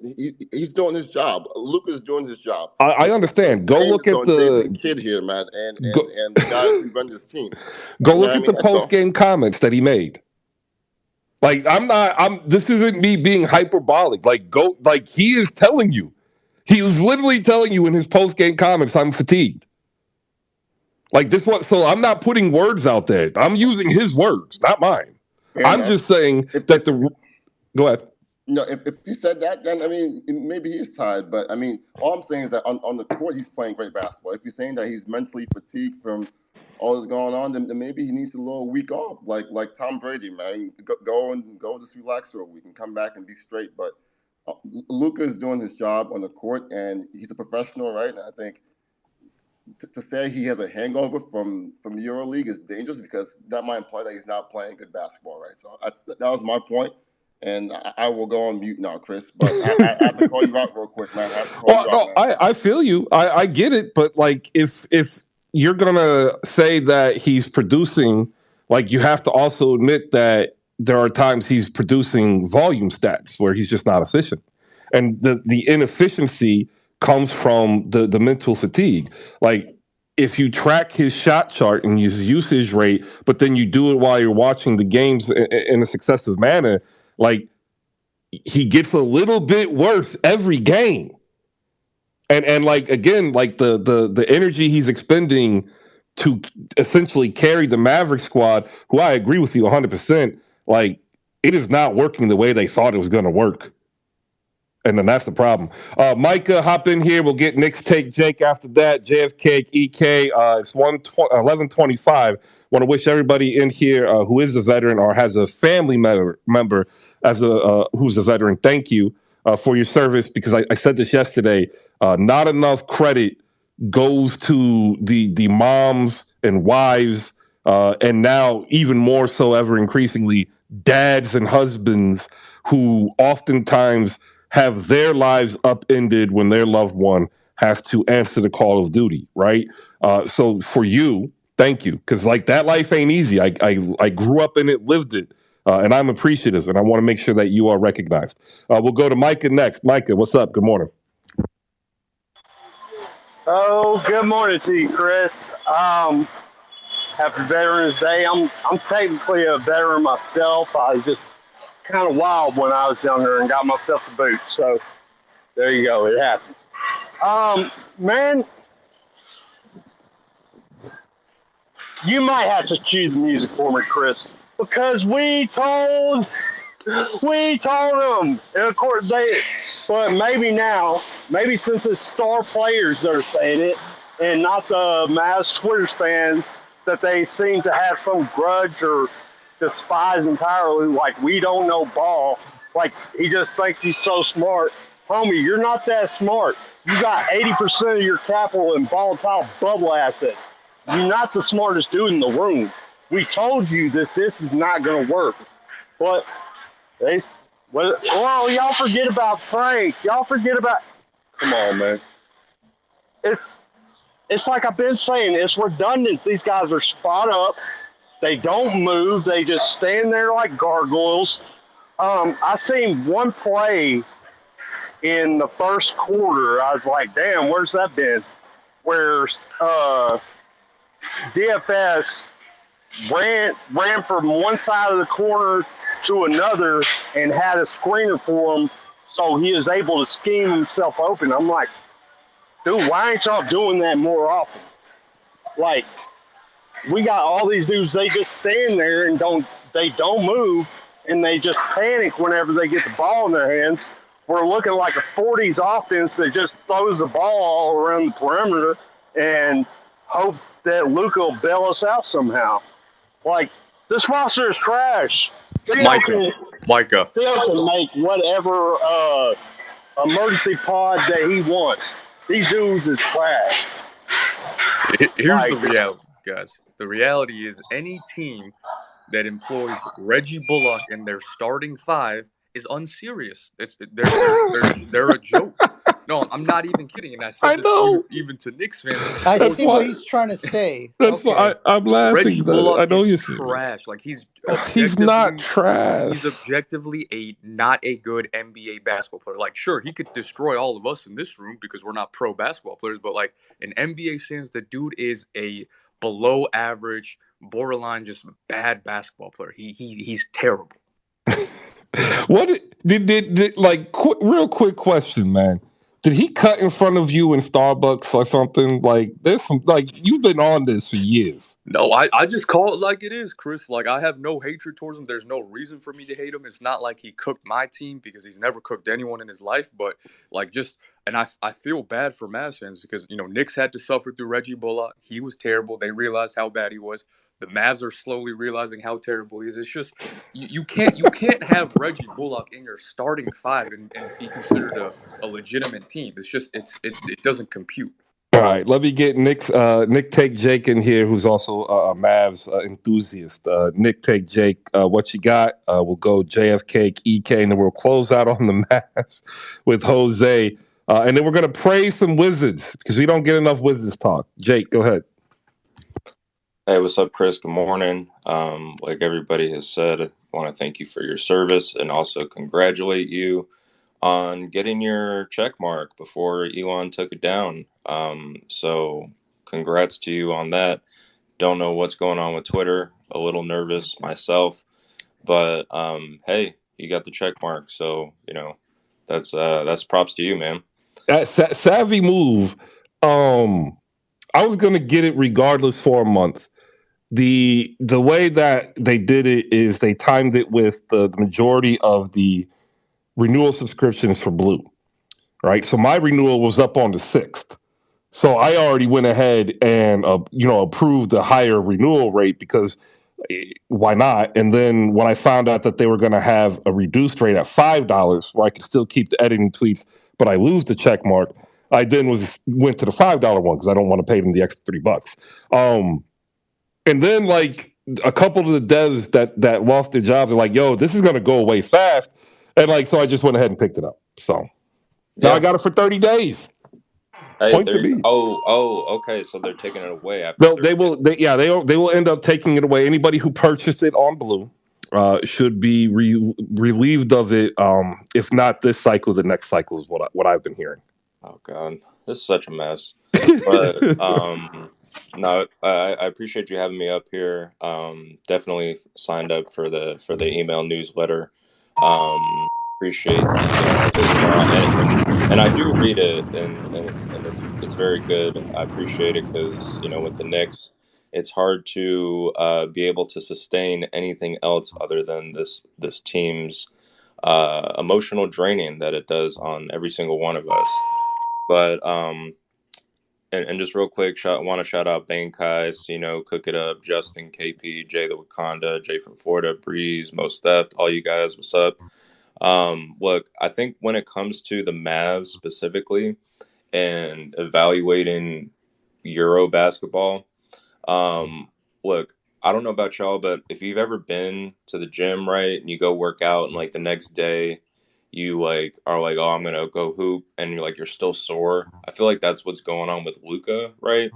he's doing his job. Luka's doing his job. I understand. Go look at the kid here, man, and the guys who run this team. Go look at the post-game comments that he made. Like this isn't me being hyperbolic. Like he is telling you, he was literally telling you in his post-game comments, I'm fatigued. Like this one, so I'm not putting words out there. I'm using his words, not mine. I'm just saying that go ahead. No, if he said that, then I mean maybe he's tired. But I mean, all I'm saying is that on the court he's playing great basketball. If you're saying that he's mentally fatigued from all that's going on, then maybe he needs a little week off, like Tom Brady, man. Go and just relax for a week and come back and be straight. But Luka is doing his job on the court, and he's a professional, right? And I think. To say he has a hangover from EuroLeague is dangerous because that might imply that he's not playing good basketball, right? So that was my point, and I will go on mute now, Chris. But I have to call you out real quick, man. I feel you. I get it, but like if you're gonna say that he's producing, like you have to also admit that there are times he's producing volume stats where he's just not efficient. And the inefficiency comes from the mental fatigue. Like, if you track his shot chart and his usage rate, but then you do it while you're watching the games in a successive manner, like, he gets a little bit worse every game. And like, again, like the energy he's expending to essentially carry the Maverick squad, who I agree with you 100%, like, it is not working the way they thought it was going to work. And then that's the problem. Micah, hop in here. We'll get Nick's take, Jake, after that. JFK, EK. It's 11:25. Want to wish everybody in here who is a veteran or has a family member as who's a veteran, thank you for your service, because I said this yesterday. Not enough credit goes to the moms and wives, and now even more so, ever increasingly, dads and husbands who oftentimes have their lives upended when their loved one has to answer the call of duty, right? So for you, thank you, because like, that life ain't easy. I grew up in it, lived it, and I'm appreciative, and I want to make sure that you are recognized. We'll go to Micah next. Micah, what's up? Good morning. Oh, good morning to you, Chris. Happy Veterans Day. I'm technically a veteran myself. I was just kind of wild when I was younger and got myself a boot. So there you go. It happens. Man, you might have to choose the music for me, Chris, because we told them. And of course but maybe now, maybe since it's star players that are saying it and not the Mavs Twitter fans, that they seem to have some grudge or despise entirely, like we don't know ball. Like, he just thinks he's so smart. Homie, you're not that smart. You got 80% of your capital in volatile bubble assets. You're not the smartest dude in the room. We told you that this is not going to work. But y'all forget about Frank. Y'all forget about. Come on, man. It's like I've been saying. It's redundant. These guys are spot up. They don't move. They just stand there like gargoyles. I seen one play in the first quarter. I was like, damn, where's that been? Where DFS ran from one side of the corner to another and had a screener for him, so he was able to scheme himself open. I'm like, dude, why ain't y'all doing that more often? Like, we got all these dudes, they just stand there and don't move, and they just panic whenever they get the ball in their hands. We're looking like a 40s offense that just throws the ball all around the perimeter and hope that Luka will bail us out somehow. Like, this roster is trash. Micah. Phil can make whatever emergency pod that he wants. These dudes is trash. Here's the reality, guys. The reality is any team that employs Reggie Bullock in their starting five is unserious. They're a joke. No, I'm not even kidding. And I said this even to Knicks fans. I see what he's trying to say. That's why I'm laughing. Reggie Bullock I know is you're trash. Like, he's not trash. He's objectively not a good NBA basketball player. Like, sure, he could destroy all of us in this room because we're not pro basketball players, but like, in NBA sense, the dude is a below average, borderline just bad basketball player. He's terrible. What did like real quick question, man? Did he cut in front of you in Starbucks or something? Like, there's some, like, you've been on this for years. No, I just call it like it is, Chris. Like, I have no hatred towards him. There's no reason for me to hate him. It's not like he cooked my team, because he's never cooked anyone in his life. But like, and I feel bad for Mavs fans because, Knicks had to suffer through Reggie Bullock. He was terrible. They realized how bad he was. The Mavs are slowly realizing how terrible he is. It's just you can't have Reggie Bullock in your starting five and be considered a legitimate team. It's just it doesn't compute. All right, let me get Nick Take Jake in here, who's also a Mavs enthusiast. Nick Take Jake, what you got? We'll go JFK, EK, and then we'll close out on the Mavs with Jose. And then we're going to praise some Wizards because we don't get enough Wizards talk. Jake, go ahead. Hey, what's up, Chris? Good morning. Like everybody has said, I want to thank you for your service and also congratulate you on getting your check mark before Elon took it down. So congrats to you on that. Don't know what's going on with Twitter. A little nervous myself, but hey, you got the check mark, so that's props to you, man. That savvy move. I was gonna get it regardless for a month. The way that they did it is they timed it with the majority of the renewal subscriptions for Blue, right? So my renewal was up on the 6th. So I already went ahead and approved the higher renewal rate because why not? And then when I found out that they were going to have a reduced rate at $5, where I could still keep the editing tweets, but I lose the check mark, I then went to the $5 one because I don't want to pay them the extra $3. And then like a couple of the devs that lost their jobs are like, "Yo, this is going to go away fast," and like so I just went ahead and picked it up. So now I got it for 30 days. Hey, Point to me. Okay. So they're taking it away after. They will end up taking it away. Anybody who purchased it on Blue should be relieved of it. If not this cycle, the next cycle is what I've been hearing. Oh God, this is such a mess. But no, I appreciate you having me up here. Definitely signed up for the email newsletter. Appreciate the email, and I do read it, and it's very good. I appreciate it because with the Knicks, it's hard to be able to sustain anything else other than this team's emotional draining that it does on every single one of us. But and just real quick, want to shout out Bane Kai, Cook It Up, Justin, KP, Jay the Wakanda, Jay from Florida, Breeze, Most Theft, all you guys, what's up? Look, I think when it comes to the Mavs specifically and evaluating Euro basketball, look, I don't know about y'all, but if you've ever been to the gym, right, and you go work out and like the next day you like are like, oh, I'm gonna go hoop, and you're still sore. I feel like that's what's going on with Luka, right?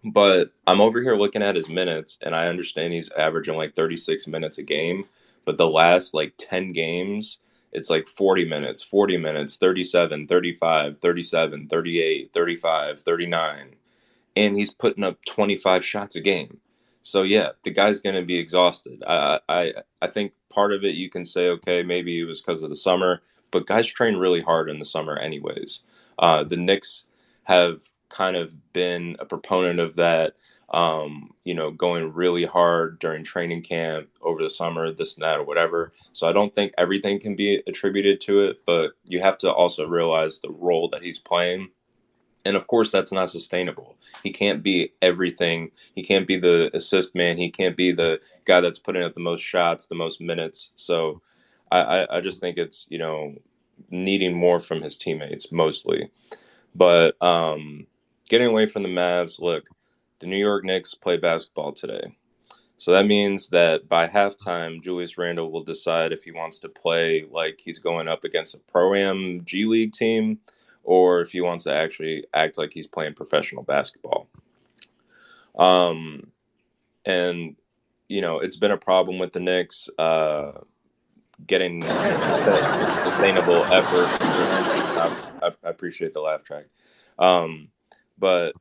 But I'm over here looking at his minutes, and I understand he's averaging like 36 minutes a game, but the last like 10 games, it's like 40 minutes, 37, 35, 37, 38, 35, 39, and he's putting up 25 shots a game. So yeah, the guy's going to be exhausted. I think part of it you can say, okay, maybe it was because of the summer, but guys train really hard in the summer anyways. The Knicks have kind of been a proponent of that, going really hard during training camp over the summer, this and that or whatever. So I don't think everything can be attributed to it, but you have to also realize the role that he's playing. And of course, that's not sustainable. He can't be everything. He can't be the assist man. He can't be the guy that's putting up the most shots, the most minutes. So I just think it's, needing more from his teammates mostly. But getting away from the Mavs, look, the New York Knicks play basketball today. So that means that by halftime, Julius Randle will decide if he wants to play like he's going up against a Pro-Am G League team, or if he wants to actually act like he's playing professional basketball. And, it's been a problem with the Knicks getting sustainable effort. I appreciate the laugh track. But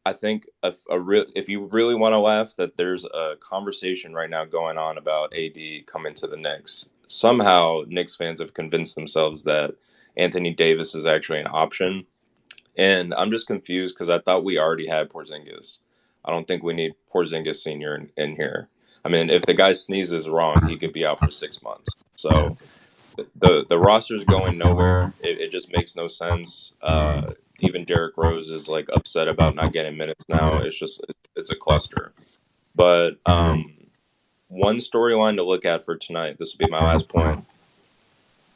I think if you really want to laugh, that there's a conversation right now going on about AD coming to the Knicks. Somehow, Knicks fans have convinced themselves that Anthony Davis is actually an option. And I'm just confused because I thought we already had Porzingis. I don't think we need Porzingis Sr. in here. I mean, if the guy sneezes wrong, he could be out for 6 months. So the roster's going nowhere. It just makes no sense. Even Derrick Rose is like upset about not getting minutes now. It's a cluster. But one storyline to look at for tonight, this will be my last point.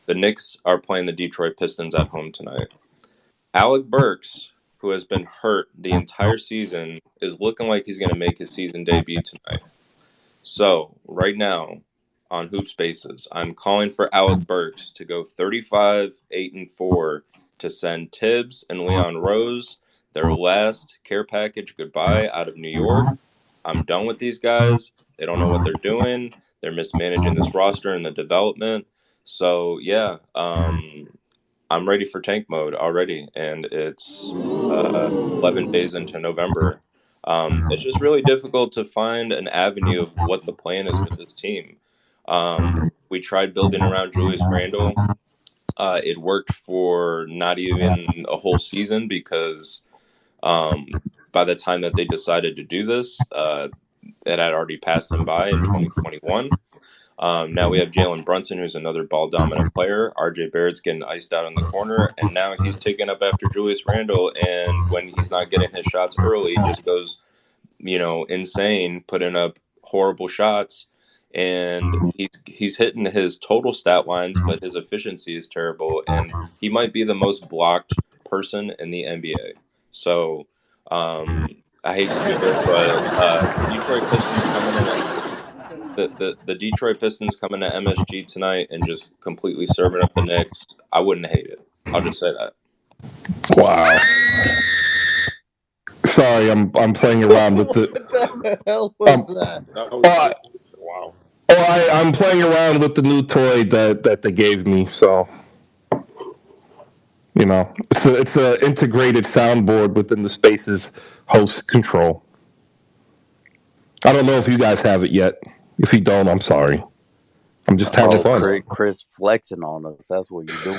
The Knicks are playing the Detroit Pistons at home tonight. Alec Burks, who has been hurt the entire season, is looking like he's going to make his season debut tonight. So right now on Hoop Spaces, I'm calling for Alec Burks to go 35-8-4 to send Tibbs and Leon Rose their last care package goodbye out of New York. I'm done with these guys. They don't know what they're doing. They're mismanaging this roster and the development. So, yeah, I'm ready for tank mode already, and it's 11 days into November. It's just really difficult to find an avenue of what the plan is with this team. We tried building around Julius Randle. It worked for not even a whole season because by the time that they decided to do this, it had already passed him by in 2021. Now we have Jalen Brunson, who's another ball dominant player. RJ Barrett's getting iced out in the corner, and now he's taking up after Julius Randle. And when he's not getting his shots early, just goes, insane, putting up horrible shots. And he's hitting his total stat lines, but his efficiency is terrible. And he might be the most blocked person in the NBA. So I hate to do it, but the Detroit Pistons coming in the Detroit Pistons coming to MSG tonight and just completely serving up the Knicks, I wouldn't hate it. I'll just say that. Wow. Sorry, I'm playing around with the. What the hell was that? That was wow. I'm playing around with the new toy that they gave me. So, it's a integrated soundboard within the Spaces host control. I don't know if you guys have it yet. If you don't, I'm sorry. I'm just having fun. Chris flexing on us. That's what you do.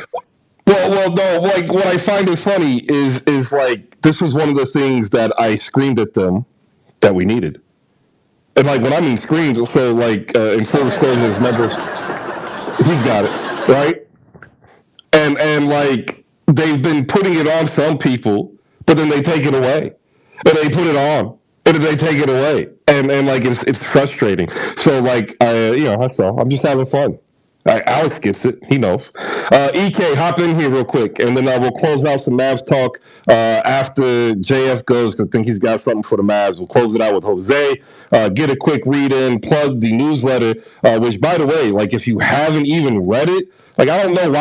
Well, no. Like what I find is funny is like this was one of the things that I screamed at them that we needed, and like when I mean screamed, so like in full disclosure, as members, he's got it right, and like they've been putting it on some people, but then they take it away, and they put it on, and then they take it away, and like it's frustrating. So like that's all. I'm just having fun. Alex gets it. He knows. EK, hop in here real quick, and then we'll close out some Mavs talk after JF goes, because I think he's got something for the Mavs. We'll close it out with Jose. Get a quick read in, plug the newsletter, which, by the way, like if you haven't even read it, like I don't know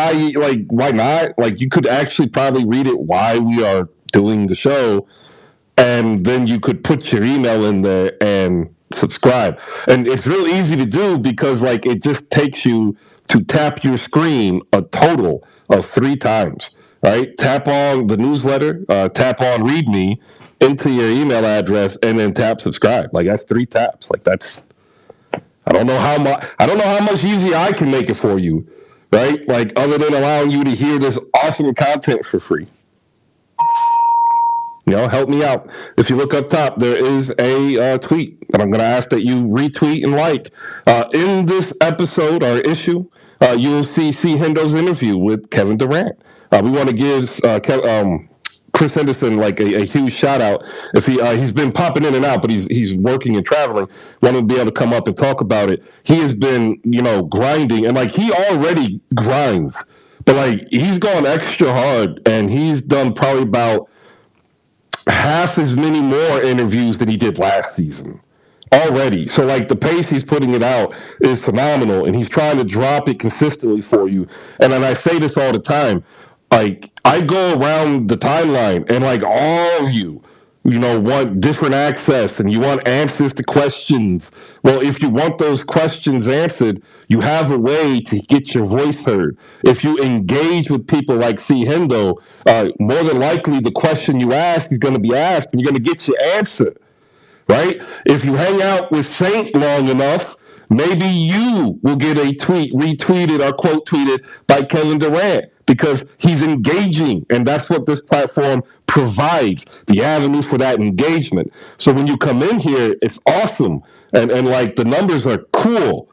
why not? Like you could actually probably read it while we are doing the show, and then you could put your email in there and subscribe. And it's real easy to do because like it just takes you to tap your screen a total of 3 times, right? Tap on the newsletter, tap on read me into your email address, and then tap subscribe. Like that's 3 taps. Like that's I don't know how much easier I can make it for you, right? Like other than allowing you to hear this awesome content for free. Help me out. If you look up top, there is a tweet that I'm going to ask that you retweet and like. In this episode or issue, you will see Hendo's interview with Kevin Durant. We want to give Chris Henderson like a huge shout out. If he's been popping in and out, but he's working and traveling. Want to be able to come up and talk about it. He has been grinding, and like he already grinds, but like he's gone extra hard, and he's done probably about half as many more interviews than he did last season already. So like the pace he's putting it out is phenomenal, and he's trying to drop it consistently for you. And then I say this all the time, like I go around the timeline and like all of you want different access and you want answers to questions. Well, if you want those questions answered, you have a way to get your voice heard. If you engage with people like Hendo, more than likely the question you ask is going to be asked and you're going to get your answer, right? If you hang out with Saint long enough, maybe you will get a tweet retweeted or quote tweeted by Kevin Durant because he's engaging, and that's what this platform provides, the avenue for that engagement. So when you come in here, it's awesome, and like the numbers are cool,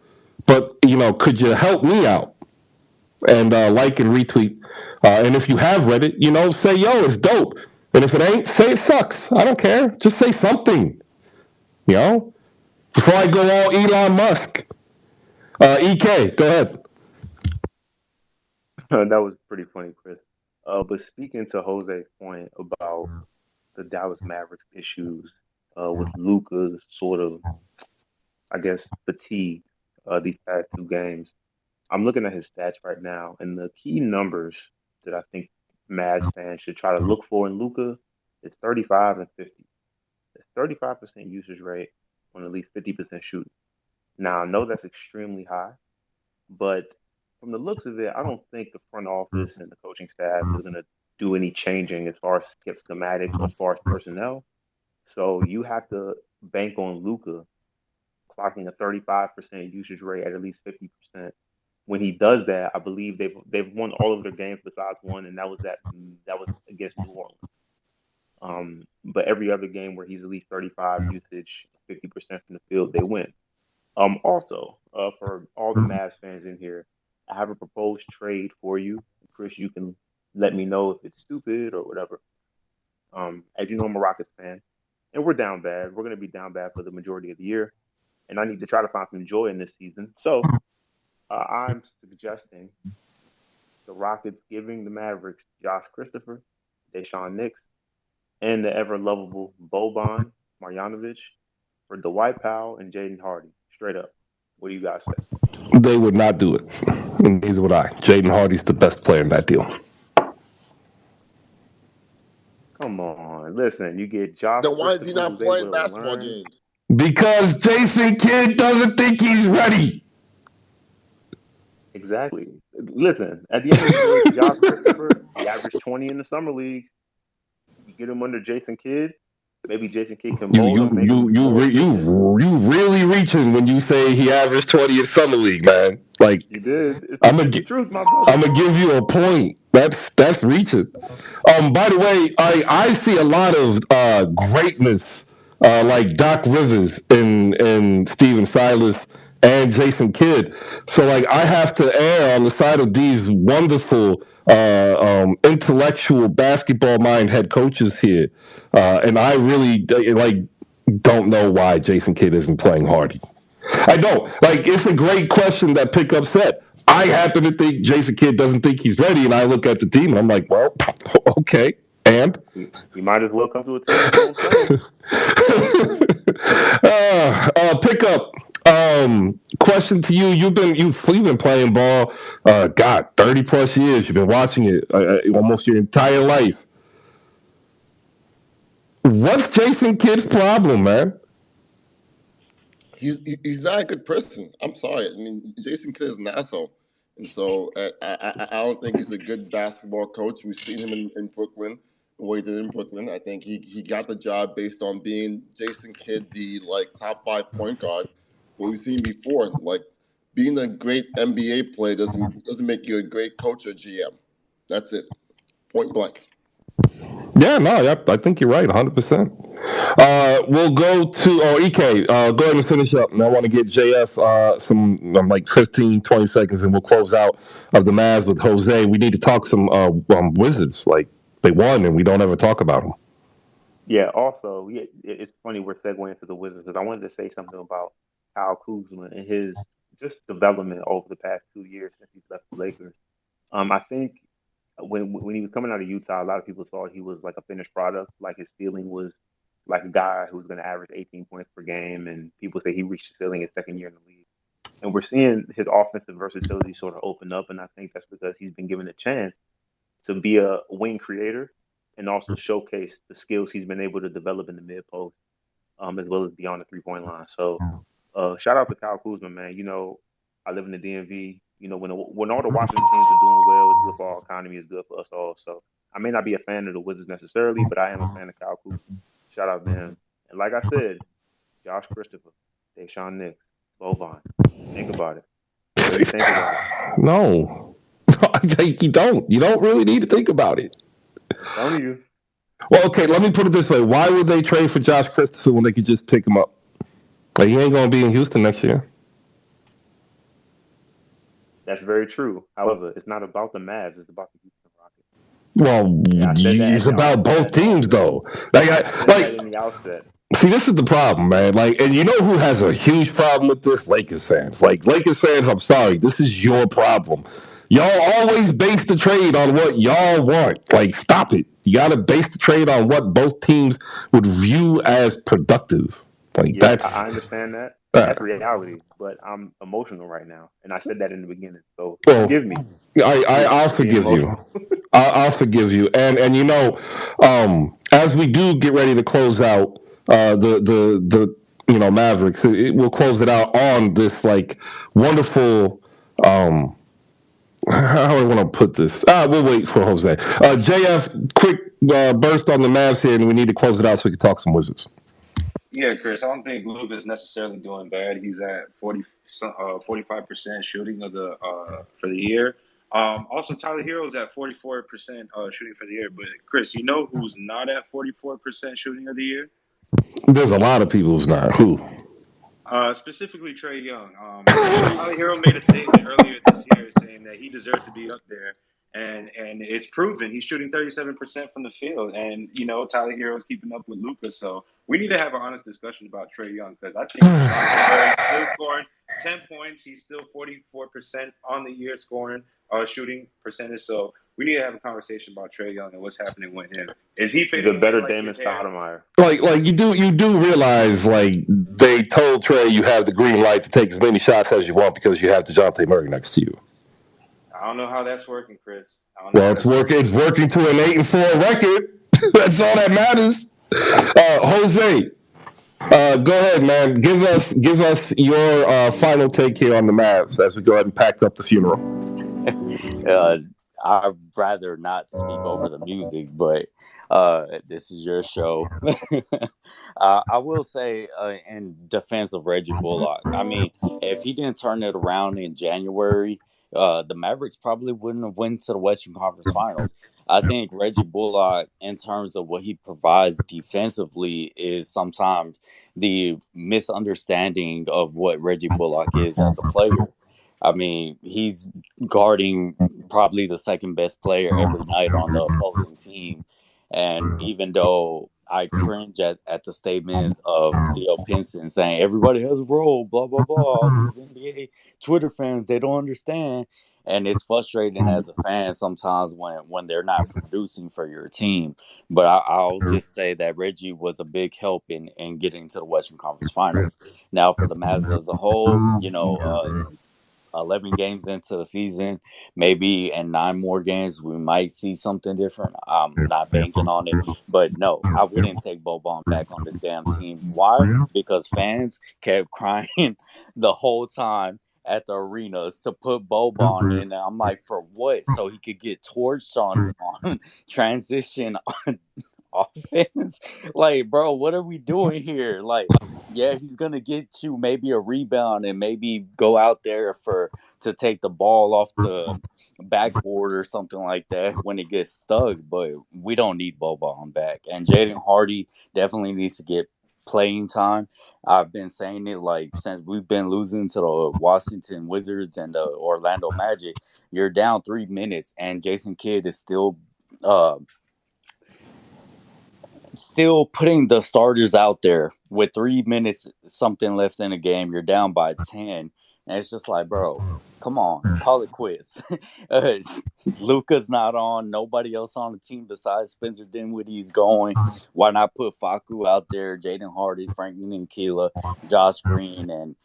but could you help me out and like and retweet? And if you have read it, say, yo, it's dope. And if it ain't, say it sucks. I don't care. Just say something. Before I go all Elon Musk. EK, go ahead. That was pretty funny, Chris. But speaking to Jose's point about the Dallas Mavericks issues with Luka's sort of, I guess, fatigue these past 2 games, I'm looking at his stats right now, and the key numbers that I think Mavs fans should try to look for in Luka is 35 and 50. It's 35% usage rate on at least 50% shooting. Now, I know that's extremely high, but from the looks of it, I don't think the front office and the coaching staff is going to do any changing as far as schematics or as far as personnel. So you have to bank on Luka clocking a 35% usage rate at least 50%. When he does that, I believe they've won all of their games besides one, and that was against New Orleans. But every other game where he's at least 35 usage, 50% from the field, they win. Also, for all the Mavs fans in here, I have a proposed trade for you. Chris, you can let me know if it's stupid or whatever. As you know, I'm a Rockets fan, and we're down bad. We're going to be down bad for the majority of the year, and I need to try to find some joy in this season. So I'm suggesting the Rockets giving the Mavericks Josh Christopher, Deshaun Nix, and the ever lovable Boban Marjanovic for Dwight Powell and Jaden Hardy. Straight up. What do you guys say? They would not do it. And neither would I. Jaden Hardy's the best player in that deal. Come on. Listen, you get Josh Then why is he Christopher not who's playing able to basketball learn. games? Because Jason Kidd doesn't think he's ready. Exactly. Listen, at the end of the day, Josh Christopher, he averaged 20 in the summer league. You get him under Jason Kidd, maybe Jason Kidd can mold him. You really reaching when you say he averaged 20 in summer league, man. Like you did. I'm gonna give you a point. That's reaching. By the way, I see a lot of greatness, like Doc Rivers and Steven Silas and Jason Kidd. So like I have to err on the side of these wonderful intellectual basketball mind head coaches here, and I really don't know why Jason Kidd isn't playing Hardy. I don't. Like, it's a great question that Pickup said. I happen to think Jason Kidd doesn't think he's ready, and I look at the team and I'm like, well, okay, and you might as well come to a team. Pickup. Question to you: You've been playing ball, 30 plus years. You've been watching it almost your entire life. What's Jason Kidd's problem, man? He's not a good person. I'm sorry. I mean, Jason Kidd is an asshole. And so I don't think he's a good basketball coach. We've seen him in Brooklyn, what he did in Brooklyn. I think he got the job based on being Jason Kidd, the top 5 point guard. What we've seen before, being a great NBA player doesn't make you a great coach or GM. That's it. Point blank. Yeah, no, I think you're right, 100%. We'll go to EK. Go ahead and finish up. And I want to get JF some 15, 20 seconds, and we'll close out of the Mavs with Jose. We need to talk some Wizards. Like, they won, and we don't ever talk about them. Yeah, also, it's funny we're segueing into the Wizards, because I wanted to say something about Kyle Kuzma and his just development over the past 2 years since he's left the Lakers. I think when he was coming out of Utah, a lot of people thought he was like a finished product. Like, his ceiling was like a guy who was going to average 18 points per game, and people say he reached the ceiling his second year in the league. And we're seeing his offensive versatility sort of open up, and I think that's because he's been given a chance to be a wing creator and also showcase the skills he's been able to develop in the mid post, as well as beyond the 3-point line. So shout out to Kyle Kuzma, man. You know, I live in the DMV. You know, when all the Washington teams are doing well, it's good for our economy, it's good for us all. So I may not be a fan of the Wizards necessarily, but I am a fan of Kyle Kuzma. Shout out to him. And like I said, Josh Christopher, Deshaun Nix, Boban. Think about it. Really think about it. No. I think you don't. You don't really need to think about it. I'm telling you. Well, okay, let me put it this way. Why would they trade for Josh Christopher when they could just pick him up? Like, he ain't going to be in Houston next year. That's very true. However, it's not about the Mavs. It's about the Houston Rockets. Well, it's about both teams, though. In the outset. See, this is the problem, man. Like, and you know who has a huge problem with this? Lakers fans. Like, Lakers fans, I'm sorry. This is your problem. Y'all always base the trade on what y'all want. Like, stop it. You got to base the trade on what both teams would view as productive. Like, I understand that. That's reality, but I'm emotional right now, and I said that in the beginning. So forgive me. I'll forgive you. I'll forgive you. And you know, as we do get ready to close out the Mavericks, we'll close it out on this wonderful How do I want to put this? We'll wait for Jose. JF, quick burst on the Mavs here, and we need to close it out so we can talk some Wizards. Yeah, Chris, I don't think Luka's necessarily doing bad. He's at 45% shooting of the for the year. Also, Tyler Hero's at 44% shooting for the year. But Chris, you know who's not at 44% shooting of the year? There's a lot of people who's not. Who? Specifically Trae Young. Tyler Hero made a statement earlier this year saying that he deserves to be up there, and it's proven. He's shooting 37% from the field, and Tyler Hero's keeping up with Luka. So we need to have an honest discussion about Trae Young, because I think he's still scoring 10 points. He's still 44% on the year scoring, shooting percentage. So we need to have a conversation about Trae Young and what's happening with him. Is he fading the better away Damon Stoudemire? Like you do realize, like, they told Trae you have the green light to take as many shots as you want because you have DeJounte Murray next to you. I don't know how that's working, Chris. Well, it's working. It's working to an 8-4 record. That's all that matters. Jose, go ahead, man. Give us your final take here on the Mavs as we go ahead and pack up the funeral. I'd rather not speak over the music, but this is your show. I will say, in defense of Reggie Bullock, I mean, if he didn't turn it around in January, the Mavericks probably wouldn't have went to the Western Conference Finals. I think Reggie Bullock, in terms of what he provides defensively, is sometimes the misunderstanding of what Reggie Bullock is as a player. I mean, he's guarding probably the second best player every night on the opposing team. And even though I cringe at the statements of Theo Pinson saying everybody has a role, blah, blah, blah, these NBA Twitter fans, they don't understand. And it's frustrating as a fan sometimes when they're not producing for your team. But I'll just say that Reggie was a big help in getting to the Western Conference Finals. Now, for the Mavs as a whole, 11 games into the season, maybe in 9 more games, we might see something different. I'm not banking on it. But no, I wouldn't take Boban back on this damn team. Why? Because fans kept crying the whole time at the arenas to put Boban in. And I'm like, for what? So he could get torched on transition on offense? Like, bro, what are we doing here? Like, yeah, he's gonna get you maybe a rebound and maybe go out there to take the ball off the backboard or something like that when it gets stuck. But we don't need Boban back, and Jaden Hardy definitely needs to get playing time. I've been saying it like since we've been losing to the Washington Wizards and the Orlando Magic. You're down 3 minutes, and Jason Kidd is still putting the starters out there with 3 minutes something left in the game. You're down by 10, and it's just like, bro, come on, call it quits. Luka's not on, nobody else on the team besides Spencer Dinwiddie's going. Why not put Facu out there, Jaden Hardy, Franklin Nkila, Josh Green, and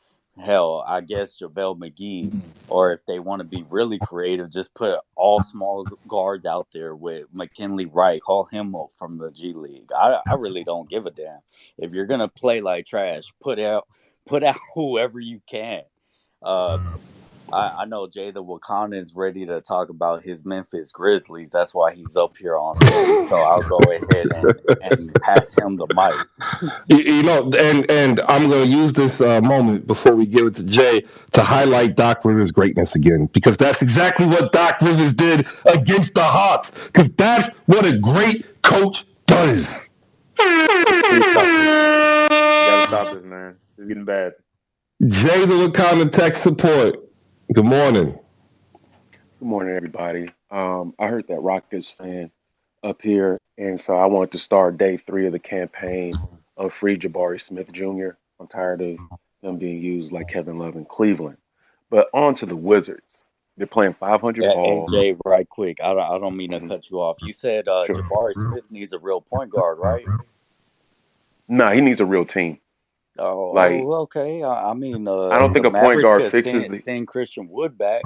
hell, I guess JaVale McGee? Or if they want to be really creative, just put all small guards out there with McKinley Wright. Call him up from the G League. I really don't give a damn. If you're gonna play like trash, put out whoever you can. I know Jay the Wakanda's ready to talk about his Memphis Grizzlies. That's why he's up here on stage. So I'll go ahead and pass him the mic. And I'm going to use this moment before we give it to Jay to highlight Doc Rivers' greatness again, because that's exactly what Doc Rivers did against the Hawks, because that's what a great coach does. You gotta stop this, man. It's getting bad. Jay the Wakanda Tech Support. Good morning. Good morning, everybody. I heard that Rockets fan up here, and so I wanted to start day 3 of the campaign of Free Jabari Smith Jr. I'm tired of him being used like Kevin Love in Cleveland. But on to the Wizards. They're playing 500 ball. AJ, right quick. I don't mean to cut you off. You said Jabari Smith needs a real point guard, right? No, he needs a real team. Oh, okay. I mean, I don't think a point guard fixes send Christian Wood back.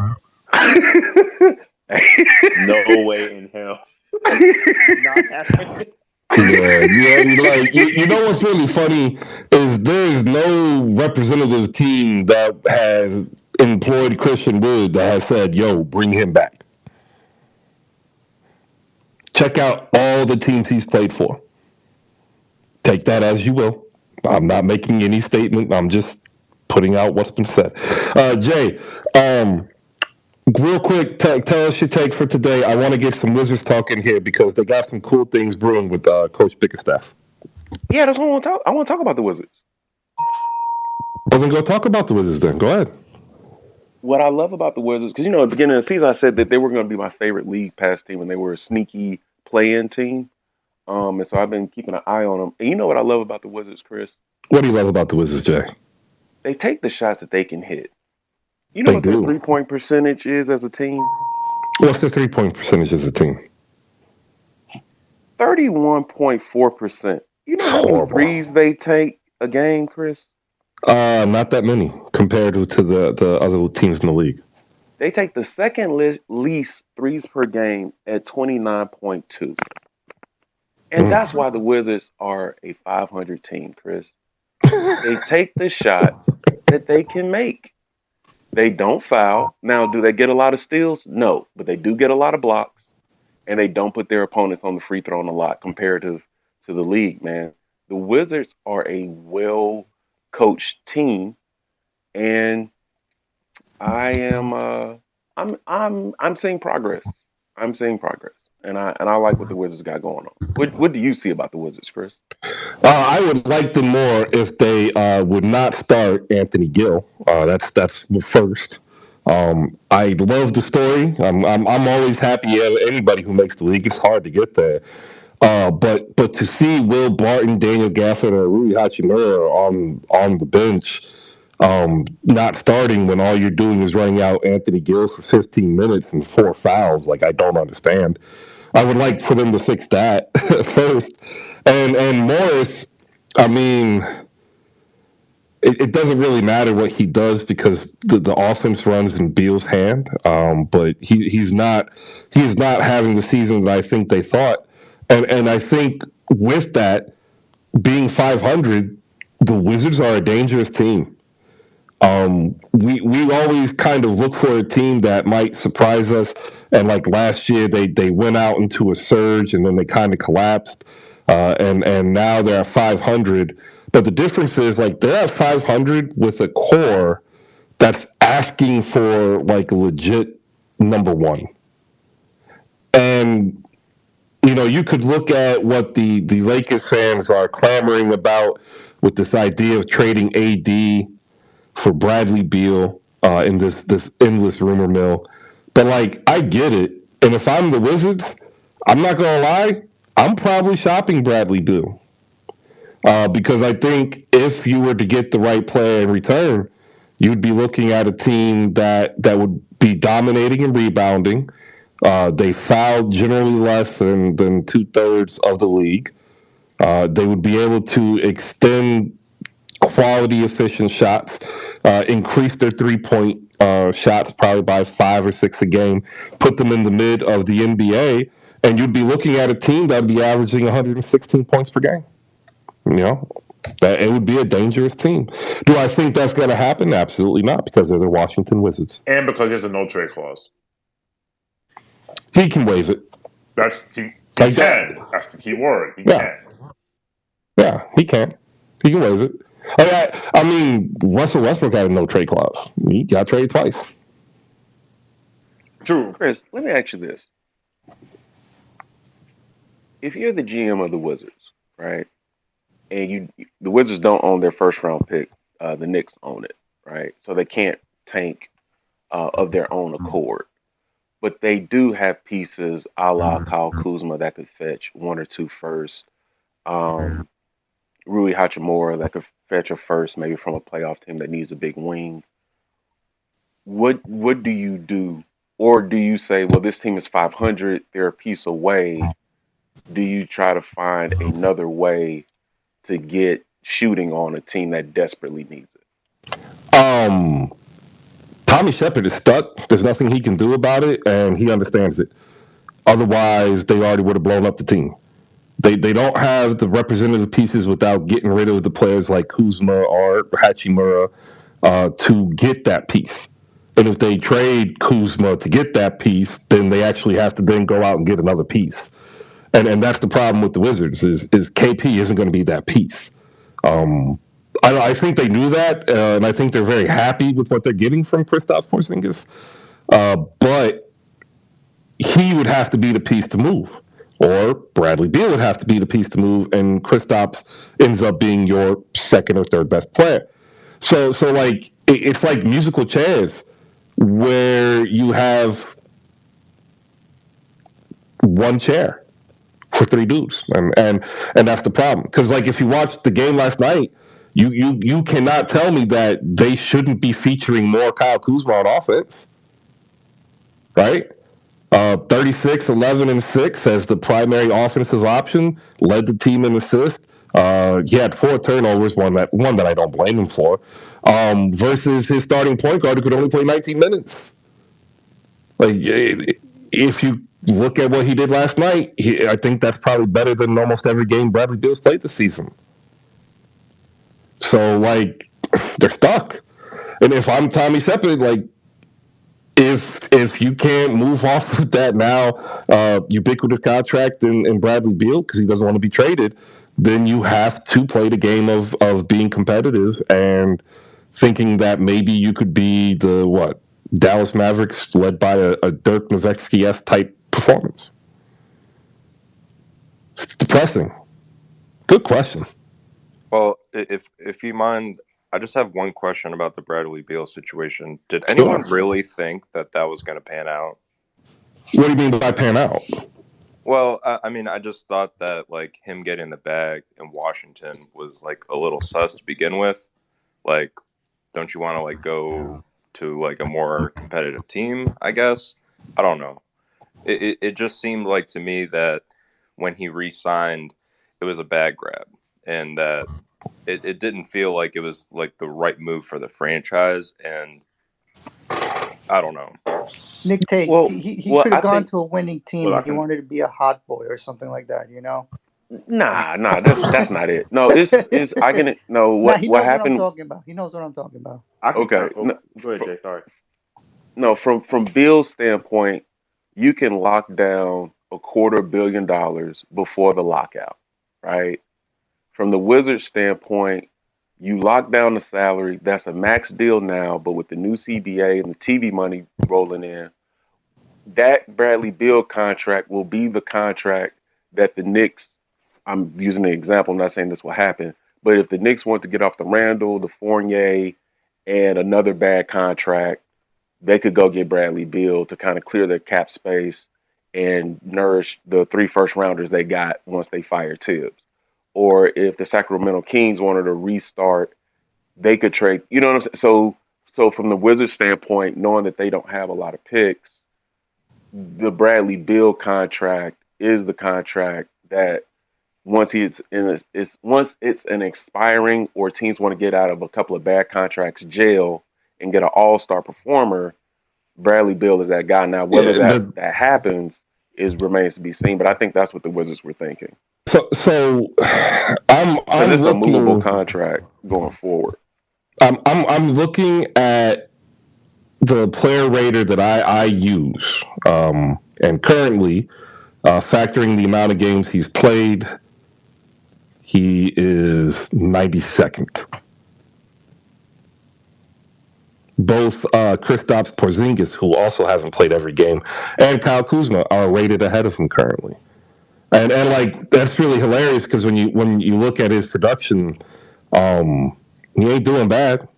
No way in hell. Not happening. Like you know what's really funny is there's no representative team that has employed Christian Wood that has said, yo, bring him back. Check out all the teams he's played for. Take that as you will. I'm not making any statement. I'm just putting out what's been said. Jay, real quick, tell us your take for today. I want to get some Wizards talk in here because they got some cool things brewing with Coach Bickerstaff. Yeah, that's what I want to talk. I want to talk about the Wizards. Well, then go talk about the Wizards then. Go ahead. What I love about the Wizards, because, at the beginning of the season, I said that they were going to be my favorite league pass team and they were a sneaky play-in team. And so I've been keeping an eye on them. And you know what I love about the Wizards, Chris? What do you love about the Wizards, Jay? They take the shots that they can hit. You know what their 3-point percentage is as a team? What's their 3-point percentage as a team? 31.4%. You know how many threes they take a game, Chris? Not that many compared to the other teams in the league. They take the second least threes per game at 29.2. And that's why the Wizards are a 500 team, Chris. They take the shots that they can make. They don't foul. Now, do they get a lot of steals? No, but they do get a lot of blocks, and they don't put their opponents on the free throw line a lot comparative to the league, man. The Wizards are a well-coached team, and I am I'm seeing progress. I'm seeing progress. And I like what the Wizards got going on. What do you see about the Wizards, Chris? I would like them more if they would not start Anthony Gill. That's first. I love the story. I'm always happy anybody who makes the league. It's hard to get there. But to see Will Barton, Daniel Gafford, or Rui Hachimura on the bench, not starting when all you're doing is running out Anthony Gill for 15 minutes and 4 fouls, like I don't understand. I would like for them to fix that first. And Morris, I mean, it doesn't really matter what he does because the offense runs in Beal's hand. But he's not having the season that I think they thought. And I think with that being 500, the Wizards are a dangerous team. We always kind of look for a team that might surprise us, and like last year they went out into a surge and then they kind of collapsed, and now they're at 500. But the difference is like they're at 500 with a core that's asking for like a legit number one, and you could look at what the Lakers fans are clamoring about with this idea of trading AD for Bradley Beal in this endless rumor mill. But, like, I get it. And if I'm the Wizards, I'm not going to lie, I'm probably shopping Bradley Beal. Because I think if you were to get the right player in return, you'd be looking at a team that would be dominating and rebounding. They fouled generally less than 2/3 of the league. They would be able to extend quality, efficient shots, increase their 3-point shots probably by 5 or 6 a game, put them in the mid of the NBA, and you'd be looking at a team that would be averaging 116 points per game. That it would be a dangerous team. Do I think that's going to happen? Absolutely not, because they're the Washington Wizards. And because there's a no-trade clause. He can waive it. That's the key word. He can. Yeah, he can. He can waive it. I mean, Russell Westbrook had a no-trade clause. He got traded twice. True. Chris, let me ask you this. If you're the GM of the Wizards, right, and the Wizards don't own their first-round pick, the Knicks own it, right? So they can't tank of their own accord. But they do have pieces a la Kyle Kuzma that could fetch 1 or 2 firsts. Rui Hachimura that could fetch a first, maybe from a playoff team that needs a big wing. What do you do? Or do you say, well, this team is 500, they're a piece away. Do you try to find another way to get shooting on a team that desperately needs it? Tommy Shepard is stuck. There's nothing he can do about it, and he understands it. Otherwise, they already would have blown up the team. They don't have the representative pieces without getting rid of the players like Kuzma or Hachimura to get that piece. And if they trade Kuzma to get that piece, then they actually have to then go out and get another piece. And that's the problem with the Wizards is KP isn't going to be that piece. I think they knew that, and I think they're very happy with what they're getting from Kristaps Porzingis. But he would have to be the piece to move, or Bradley Beal would have to be the piece to move, and Kristaps ends up being your second or third best player. So like it's like musical chairs where you have one chair for three dudes, and that's the problem. Because like if you watched the game last night, you cannot tell me that they shouldn't be featuring more Kyle Kuzma on offense, right? 36, 11, and 6 as the primary offensive option, led the team in assists. He had 4 turnovers, one that I don't blame him for, versus his starting point guard who could only play 19 minutes. Like, if you look at what he did last night, I think that's probably better than almost every game Bradley Beal's played this season. So, like, they're stuck. And if I'm Tommy Shepard, like, if you can't move off of that now ubiquitous contract in Bradley Beal because he doesn't want to be traded, then you have to play the game of being competitive and thinking that maybe you could be the Dallas Mavericks led by a Dirk Nowitzki-esque type performance. It's depressing. Good question. Well, if you mind, I just have one question about the Bradley Beal situation. Did anyone really think that was going to pan out? What do you mean by pan out? Well, I mean, I just thought that, like, him getting the bag in Washington was, like, a little sus to begin with. Like, don't you want to, like, go to, like, a more competitive team, I guess? I don't know. It just seemed like to me that when he re-signed, it was a bag grab. And that it didn't feel like it was, like, the right move for the franchise. And I don't know. Nick Tate, Well, he could have gone to a winning team and he wanted to be a hot boy or something like that, you know? Nah, that's not it. No, it's I can no what he knows what happened. What I'm talking about. He knows what I'm talking about. Okay, go ahead, Jay. Sorry. No, from Bill's standpoint, you can lock down $250 million before the lockout, right? From the Wizards standpoint, you lock down the salary. That's a max deal now, but with the new CBA and the TV money rolling in, that Bradley Beal contract will be the contract that the Knicks, I'm using the example, I'm not saying this will happen, but if the Knicks want to get off the Randall, the Fournier, and another bad contract, they could go get Bradley Beal to kind of clear their cap space and nourish the 3 first-rounders they got once they fire Tibbs. Or if the Sacramento Kings wanted to restart, they could trade. You know what I'm saying? So from the Wizards standpoint, knowing that they don't have a lot of picks, the Bradley Beal contract is the contract that once it's an expiring or teams want to get out of a couple of bad contracts jail and get an all-star performer, Bradley Beal is that guy. Now, whether that happens remains to be seen, but I think that's what the Wizards were thinking. So I'm it's looking, a movable contract going forward. I'm looking at the player rater that I use, and currently, factoring the amount of games he's played, he is 92nd. Both Kristaps Porzingis, who also hasn't played every game, and Kyle Kuzma are rated ahead of him currently. And like that's really hilarious because when you look at his production, he ain't doing bad.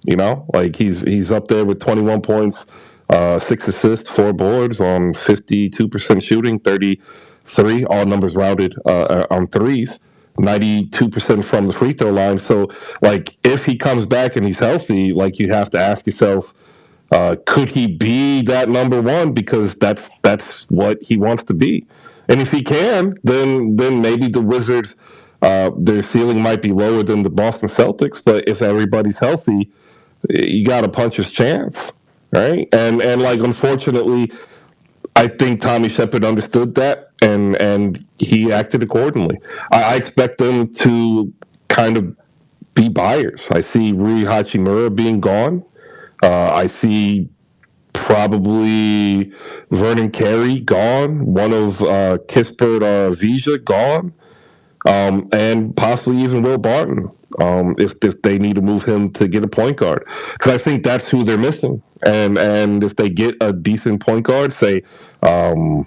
You know, like he's up there with 21 points, 6 assists, 4 boards on 52% shooting, 33 all numbers rounded on threes, 92% from the free throw line. So like if he comes back and he's healthy, like you have to ask yourself, could he be that number one? Because that's what he wants to be. And if he can, then maybe the Wizards, their ceiling might be lower than the Boston Celtics. But if everybody's healthy, you got a puncher's chance, right? And like unfortunately, I think Tommy Shepard understood that and he acted accordingly. I expect them to kind of be buyers. I see Rui Hachimura being gone. I see probably Vernon Carey gone, one of Kispert Vija gone, and possibly even Will Barton if they need to move him to get a point guard. Because I think that's who they're missing. And if they get a decent point guard, say, well,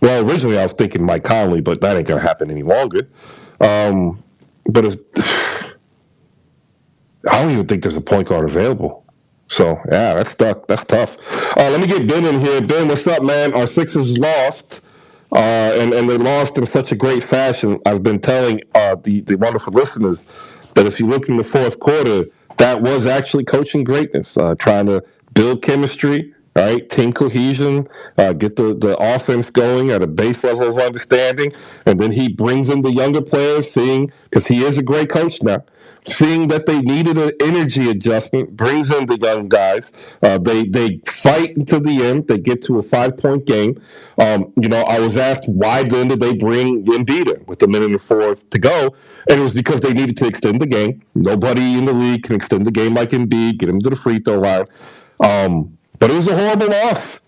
originally I was thinking Mike Conley, but that ain't going to happen any longer. But if I don't even think there's a point guard available. So, yeah, that's tough. Let me get Ben in here. Ben, what's up, man? Our Sixers lost, and they lost in such a great fashion. I've been telling the wonderful listeners that if you look in the fourth quarter, that was actually coaching greatness, trying to build chemistry, right? Team cohesion, get the offense going at a base level of understanding, and then he brings in the younger players, seeing, because he is a great coach now, seeing that they needed an energy adjustment, brings in the young guys. They fight until the end. They get to a 5-point game. I was asked why then did they bring Embiid in with a minute and fourth to go, and it was because they needed to extend the game. Nobody in the league can extend the game like Embiid, get him to the free throw line. But it was a horrible loss.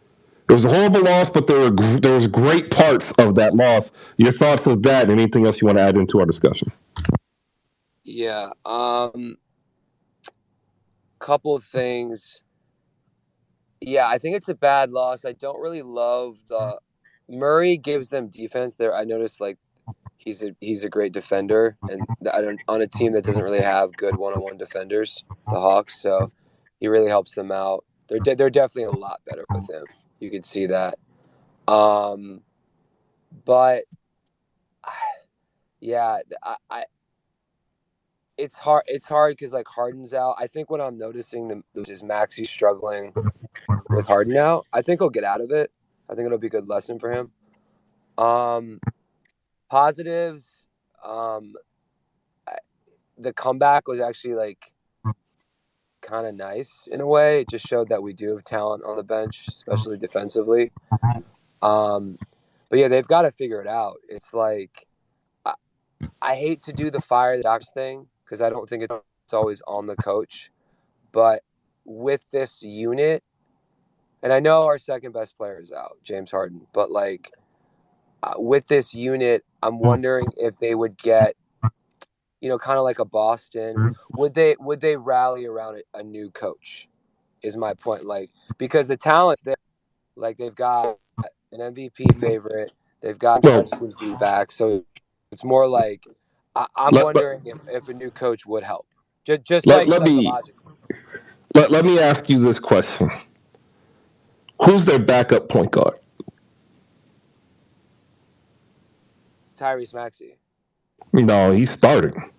It was a horrible loss, but there was great parts of that loss. Your thoughts of that, and anything else you want to add into our discussion? Yeah, couple of things. Yeah, I think it's a bad loss. I don't really love the Murray gives them defense there. I noticed like he's a great defender, and on a team that doesn't really have good one-on-one defenders, the Hawks. So he really helps them out. They're definitely a lot better with him. You could see that. But yeah, it's hard. It's hard because like Harden's out. I think what I'm noticing is Maxey's struggling with Harden now. I think he'll get out of it. I think it'll be a good lesson for him. Positives. The comeback was actually like kind of nice in a way. It just showed that we do have talent on the bench, especially defensively. But yeah, they've got to figure it out. It's like I hate to do the fire the docs thing because I don't think it's always on the coach. But with this unit, and I know our second best player is out, James Harden, but like with this unit, I'm wondering if they would get, kind of like a Boston. Would they rally around a new coach? Is my point. Like, because the talent's there. Like, they've got an MVP favorite. They've got Judge seems to be back. So it's more like I'm wondering if a new coach would help. Just like psychologically. Let me ask you this question. Who's their backup point guard? Tyrese Maxey. No, he's starting.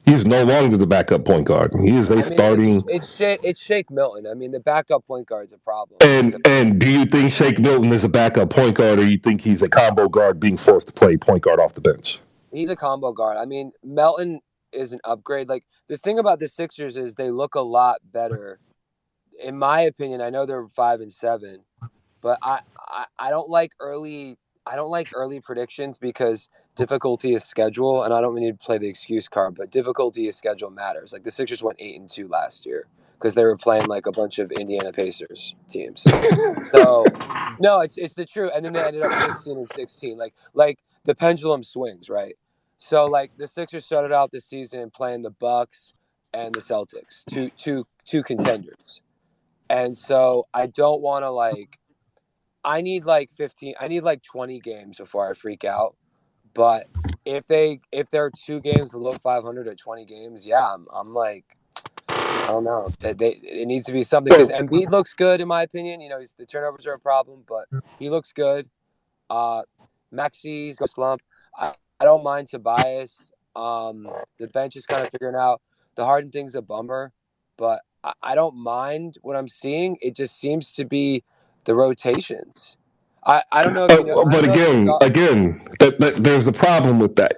He's no longer the backup point guard. He is starting. It's Shake Milton. I mean, the backup point guard is a problem. And do you think Shake Milton is a backup point guard, or you think he's a combo guard being forced to play point guard off the bench? He's a combo guard. I mean, Melton is an upgrade. Like, the thing about the Sixers is they look a lot better. In my opinion, I know they're 5-7, but I don't like early. I don't like early predictions because difficulty is schedule, and I don't need to play the excuse card, but difficulty is schedule matters. Like the Sixers went 8-2 last year because they were playing like a bunch of Indiana Pacers teams. So no, it's the truth. And then they ended up 16-16. Like the pendulum swings, right? So like the Sixers started out the season playing the Bucks and the Celtics, two contenders. And so I don't want to I need 20 games before I freak out. But if there are 2 games below 500 or 20 games, yeah, I'm like, I don't know. It needs to be something because Embiid looks good in my opinion. The turnovers are a problem, but he looks good. Maxey's a slump. I don't mind Tobias. The bench is kind of figuring out. The Harden thing's a bummer, but I don't mind what I'm seeing. It just seems to be the rotations. I don't know if you know. But again, there's a problem with that.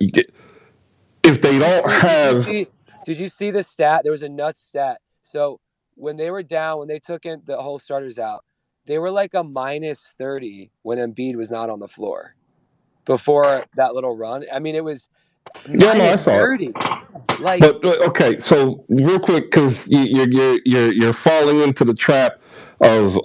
If they don't have. Did you see the stat? There was a nuts stat. So when they were down, when they took in the whole starters out, they were like a -30 when Embiid was not on the floor before that little run. I mean, it was Yeah, no, I saw it. -30. Like, But okay, so real quick, because you're falling into the trap of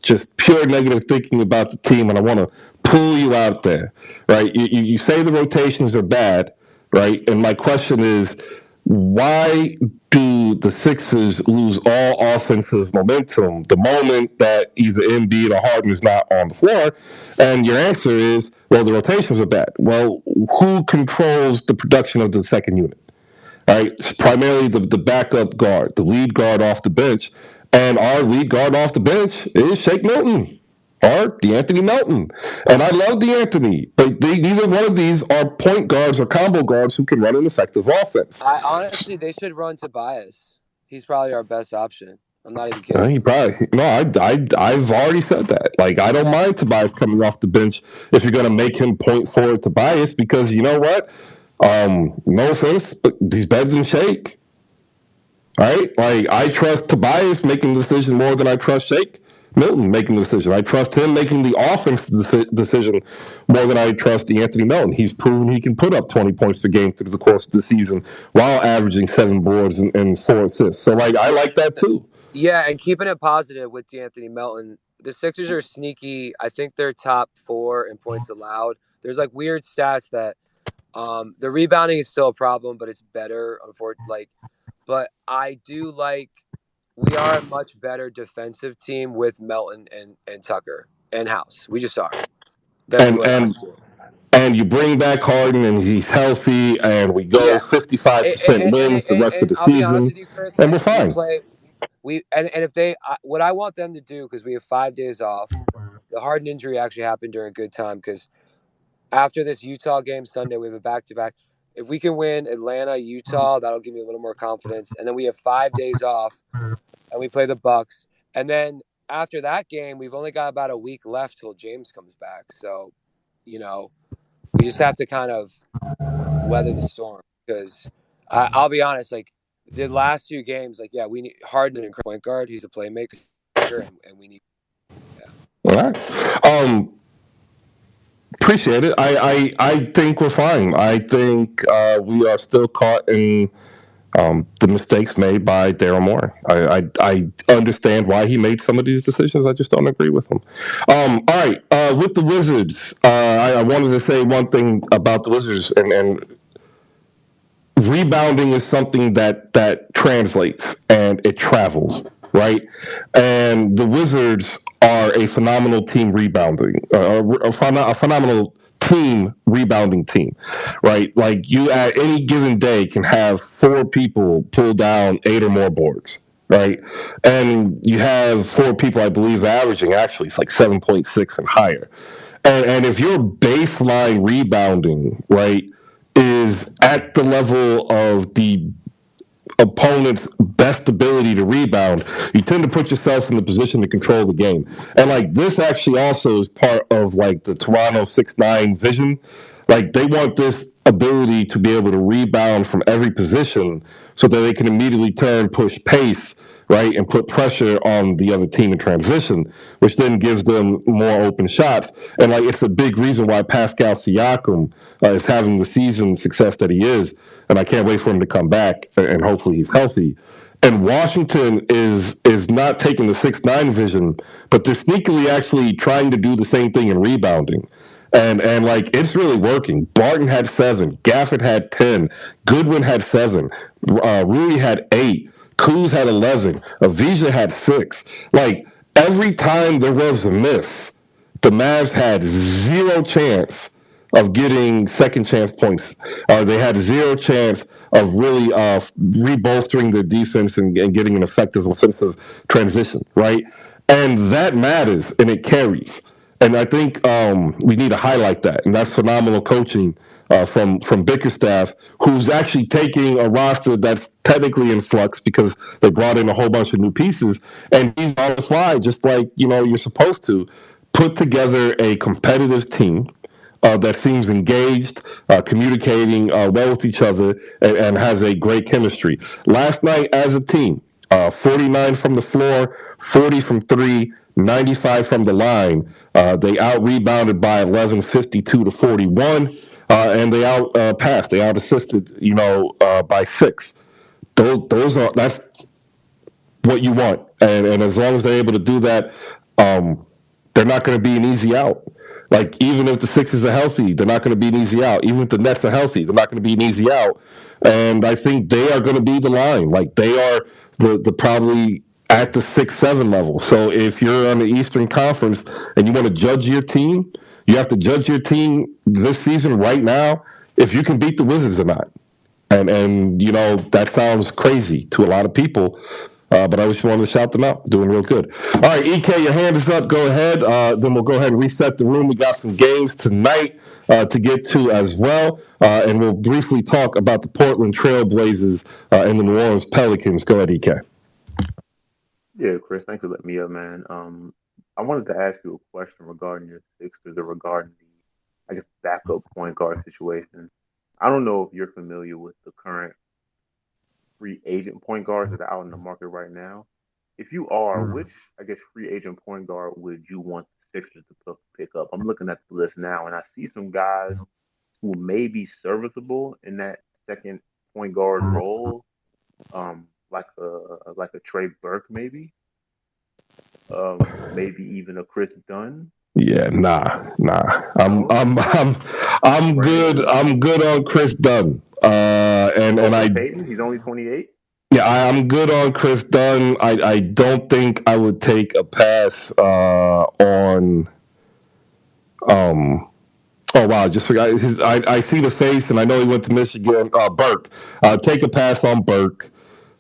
just pure negative thinking about the team, and I want to pull you out there, right? You say the rotations are bad, right? And my question is, why do the Sixers lose all offensive momentum the moment that either Embiid or Harden is not on the floor? And your answer is, well, the rotations are bad. Well, who controls the production of the second unit? Right, it's primarily the backup guard, the lead guard off the bench, and our lead guard off the bench is Shake Milton or DeAnthony Melton. And I love DeAnthony, but neither one of these are point guards or combo guards who can run an effective offense. honestly, they should run Tobias. He's probably our best option. I'm not even kidding. He probably I've already said that. Like, I don't mind Tobias coming off the bench if you're going to make him point forward Tobias, because you know what? No offense, but he's better than Shake. Right? Like, I trust Tobias making the decision more than I trust Shake Milton making the decision. I trust him making the offensive decision more than I trust DeAnthony Melton. He's proven he can put up 20 points per game through the course of the season while averaging 7 boards and 4 assists. So, like, I like that too. Yeah, and keeping it positive with DeAnthony Melton, the Sixers are sneaky. I think they're top 4 in points allowed. There's like weird stats that the rebounding is still a problem, but it's better, unfortunately. But I do like we are a much better defensive team with Melton and Tucker and House. We just are. And you bring back Harden, and he's healthy, and we go 55% wins the rest of the season, you, Chris, and we're fine. If they, what I want them to do, because we have 5 days off, the Harden injury actually happened during a good time, because after this Utah game Sunday, we have a back-to-back. If we can win Atlanta, Utah, that'll give me a little more confidence. And then we have 5 days off, and we play the Bucks. And then after that game, we've only got about a week left till James comes back. So, you know, we just have to kind of weather the storm, because I'll be honest, like, the last 2 games, like, yeah, we need Harden and point guard. He's a playmaker, and we need. Yeah. All right. Appreciate it. I think we're fine. I think we are still caught in the mistakes made by Daryl Morey. I understand why he made some of these decisions. I just don't agree with them. All right. With the Wizards, I wanted to say one thing about the Wizards, and rebounding is something that translates and it travels, right? And the Wizards are a phenomenal team rebounding, a phenomenal team rebounding team, right? Like, you at any given day can have 4 people pull down 8 or more boards, right? And you have 4 people, I believe, averaging actually it's like 7.6 and higher. And if your baseline rebounding, right, is at the level of the opponent's best ability to rebound, you tend to put yourself in the position to control the game. And like, this actually also is part of like the Toronto 6-9 vision. Like, they want this ability to be able to rebound from every position so that they can immediately turn, push pace, right, and put pressure on the other team in transition, which then gives them more open shots. And like, it's a big reason why Pascal Siakam is having the season success that he is. And I can't wait for him to come back, and hopefully he's healthy. And Washington is not taking the 6-9 vision, but they're sneakily actually trying to do the same thing in rebounding. And like, it's really working. Barton had 7, Gafford had 10, Goodwin had 7, Rui had 8, Kuz had 11, Avija had 6. Like, every time there was a miss, the Mavs had 0 chance of getting second chance points. They had 0 chance of really rebolstering their defense and getting an effective offensive transition, right? And that matters, and it carries. And I think we need to highlight that. And that's phenomenal coaching from Bickerstaff, who's actually taking a roster that's technically in flux because they brought in a whole bunch of new pieces, and he's on the fly, just like, you know, you're supposed to put together a competitive team that seems engaged, communicating well with each other, and has a great chemistry. Last night, as a team, 49 from the floor, 40 from 3, 95 from the line. They out-rebounded by 11, 52-41. and they passed. They out assisted, by 6. That's what you want, and as long as they're able to do that, they're not going to be an easy out. Like, even if the Sixers are healthy, they're not going to be an easy out. Even if the Nets are healthy, they're not going to be an easy out. And I think they are going to be the line. Like, they are the probably at the 6-7 level. So if you're on the Eastern Conference and you want to judge your team, you have to judge your team this season right now if you can beat the Wizards or not. And that sounds crazy to a lot of people, but I just wanted to shout them out. Doing real good. All right, EK, your hand is up. Go ahead. Then we'll go ahead and reset the room. We got some games tonight to get to as well, and we'll briefly talk about the Portland Trail Blazers and the New Orleans Pelicans. Go ahead, EK. Yeah, Chris, thanks for letting me up, man. I wanted to ask you a question regarding your Sixers or regarding the, I guess, backup point guard situation. I don't know if you're familiar with the current free agent point guards that are out in the market right now. If you are, which, I guess, free agent point guard would you want the Sixers to pick up? I'm looking at the list now, and I see some guys who may be serviceable in that second point guard role, like a Trey Burke, maybe even a Chris Dunn. Yeah, nah. I'm good. I'm good on Chris Dunn. Payton, he's only 28. Yeah, I'm good on Chris Dunn. I don't think I would take a pass on. Oh wow, just forgot his. I see the face, and I know he went to Michigan. Burke. Take a pass on Burke.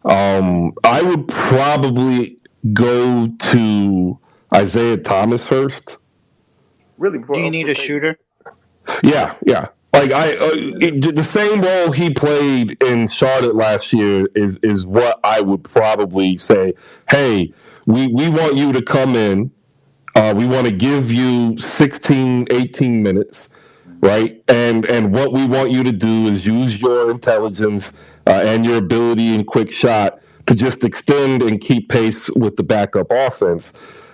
I would probably go to Isaiah Thomas first. Really, Do you need a shooter? Yeah. Like the same role he played in Charlotte last year is what I would probably say. Hey, we want you to come in. We want to give you 16, 18 minutes, right? And what we want you to do is use your intelligence and your ability and quick shot to just extend and keep pace with the backup offense.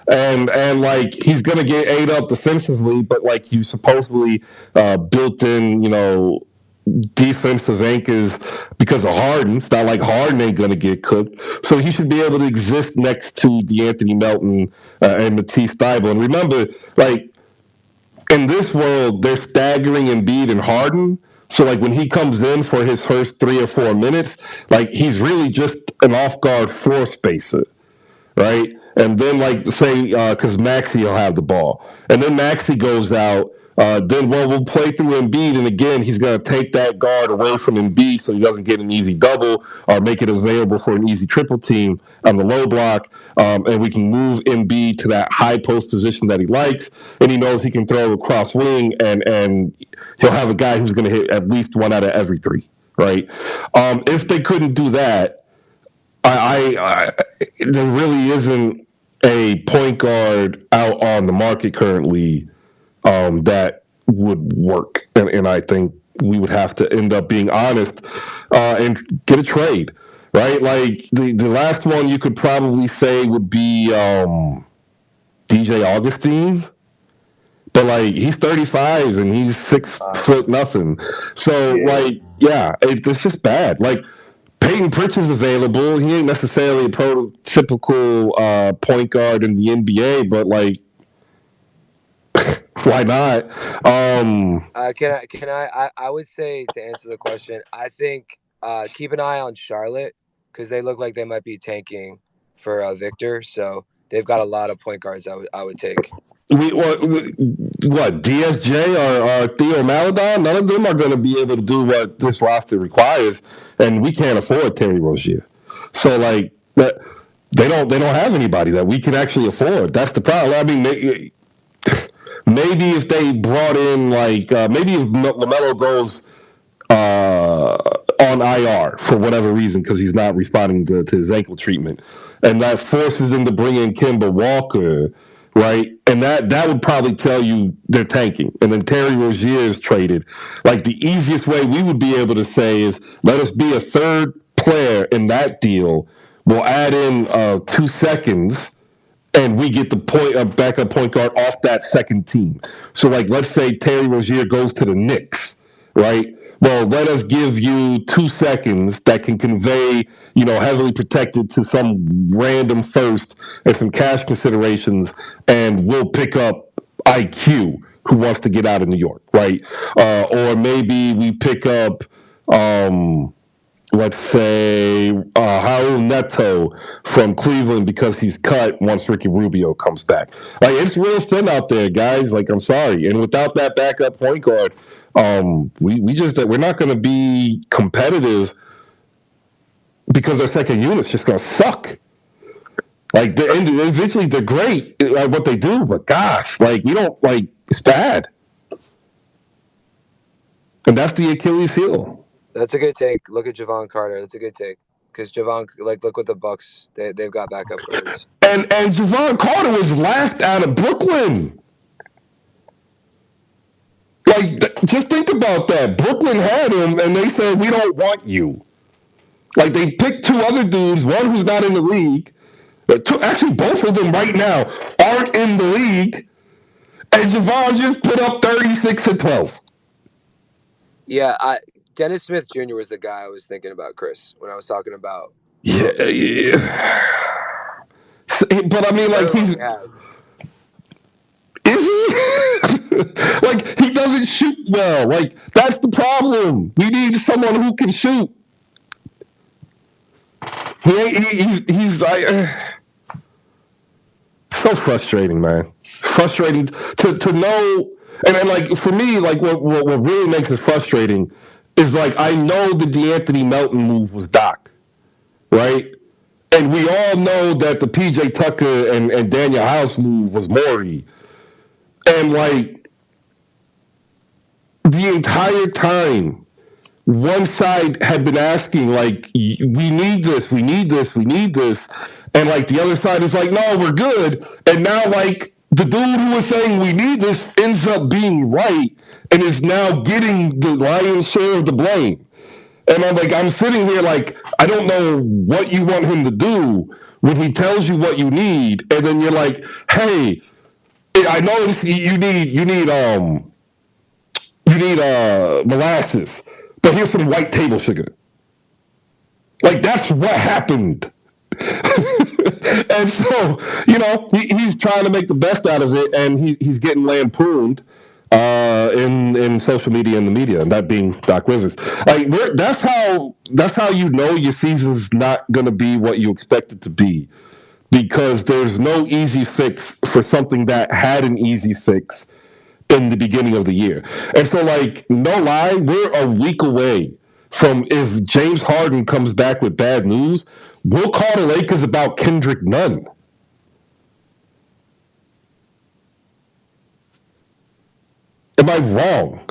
And like, he's gonna get ate up defensively, but like, you supposedly built in, defensive anchors because of Harden. It's not like Harden ain't gonna get cooked, so he should be able to exist next to DeAnthony Melton and Matisse Thybulle. And remember, like, in this world, they're staggering Embiid and Harden. So like, when he comes in for his first 3 or 4 minutes, like, he's really just an off-guard floor spacer, right? And then, like, say, because Maxey will have the ball, and then Maxey goes out. Then we'll play through Embiid, and again, he's going to take that guard away from Embiid so he doesn't get an easy double or make it available for an easy triple team on the low block, and we can move Embiid to that high post position that he likes, and he knows he can throw across wing, and he'll have a guy who's going to hit at least 1 out of every 3, right? If they couldn't do that, there really isn't a point guard out on the market currently that would work, and I think we would have to end up being honest and get a trade, right? Like, the last one you could probably say would be DJ Augustine, but like, he's 35 and he's 6 foot nothing. So like, yeah, it's just bad. Like, Peyton Pritchard's available. He ain't necessarily a prototypical point guard in the NBA, but like, why not? I would say, to answer the question, I think keep an eye on Charlotte, because they look like they might be tanking for Victor. So they've got a lot of point guards I would take. What, DSJ or Theo Maledon? None of them are going to be able to do what this roster requires, and we can't afford Terry Rozier. So like, that, they don't have anybody that we can actually afford. That's the problem. I mean, maybe if they brought in, like, maybe if LaMelo goes on IR for whatever reason because he's not responding to his ankle treatment, and that forces them to bring in Kemba Walker, right? And that would probably tell you they're tanking. And then Terry Rozier is traded. Like, the easiest way we would be able to say is, let us be a third player in that deal. We'll add in 2 seconds, and we get the backup point guard off that second team. So, like, let's say Terry Rozier goes to the Knicks, right? Well, let us give you 2 seconds that can convey, heavily protected to some random first and some cash considerations, and we'll pick up IQ who wants to get out of New York, right? Or maybe we pick up, let's say, Raul Neto from Cleveland because he's cut once Ricky Rubio comes back. Like, it's real thin out there, guys. Like, I'm sorry. And without that backup point guard, we're not going to be competitive because our second unit's just going to suck. Like, eventually they're great at what they do, but gosh, like, we don't, like, it's bad. And that's the Achilles heel. That's a good take. Look at Javon Carter. That's a good take. Because Javon, look what the Bucks, they've got backup guards. And Javon Carter was laughed out of Brooklyn. Like, just think about that. Brooklyn had him, and they said, we don't want you. Like, they picked 2 other dudes, one who's not in the league. Actually, both of them right now aren't in the league. And Javon just put up 36 and 12. Yeah, Dennis Smith Jr. was the guy I was thinking about, Chris, when I was talking about. Yeah. But, I mean, like, he's... Is he? Like, he doesn't shoot well. Like, that's the problem. We need someone who can shoot. He's like... so frustrating, man. Frustrating to know... And then, like, for me, like, what really makes it frustrating is, like, I know the DeAnthony Melton move was Doc, right? And we all know that the PJ Tucker and Daniel House move was Morey. And, like, the entire time, one side had been asking, like, we need this. And, like, the other side is like, no, we're good. And now, like, the dude who was saying we need this ends up being right and is now getting the lion's share of the blame. And I'm like, I'm sitting here like, I don't know what you want him to do when he tells you what you need. And then you're like, hey, I know you need molasses, but here's some white table sugar. Like, that's what happened. And so, he's trying to make the best out of it, and he's getting lampooned in social media and the media, and that being Doc Rivers. Like, that's how your season's not going to be what you expect it to be, because there's no easy fix for something that had an easy fix in the beginning of the year. And so, like, no lie, we're a week away from, if James Harden comes back with bad news, we'll call the Lakers about Kendrick Nunn. Am I wrong?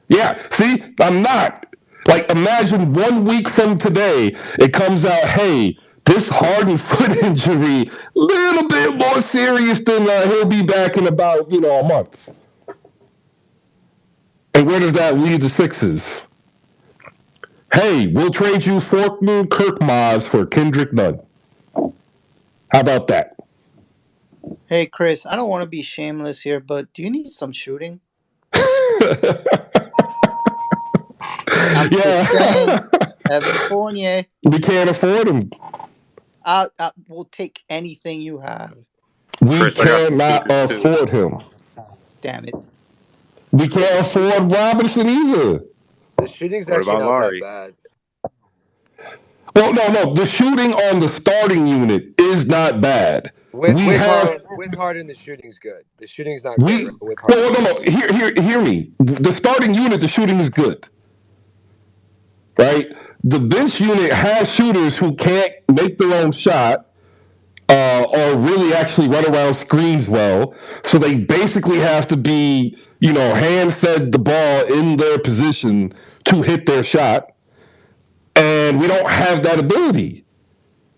Yeah, see, I'm not. Like, imagine 1 week from today, it comes out, hey, this Harden foot injury, a little bit more serious than he'll be back in about, a month. And where does that leave the Sixers? Hey, we'll trade you Fortner Korkmaz for Kendrick Nunn. How about that? Hey, Chris, I don't want to be shameless here, but do you need some shooting? I'm just saying, Evan Fournier. We can't afford him. We'll take anything you have. We cannot afford him. Damn it. We can't afford Robinson either. The shooting's actually not that bad. Well, no. The shooting on the starting unit is not bad. With Harden, the shooting's good. The shooting's not good. With Harden. No. Hear me. The starting unit, the shooting is good. Right? The bench unit has shooters who can't make their own shot or really actually run around screens well. So they basically have to be, hand-fed the ball in their position to hit their shot. And we don't have that ability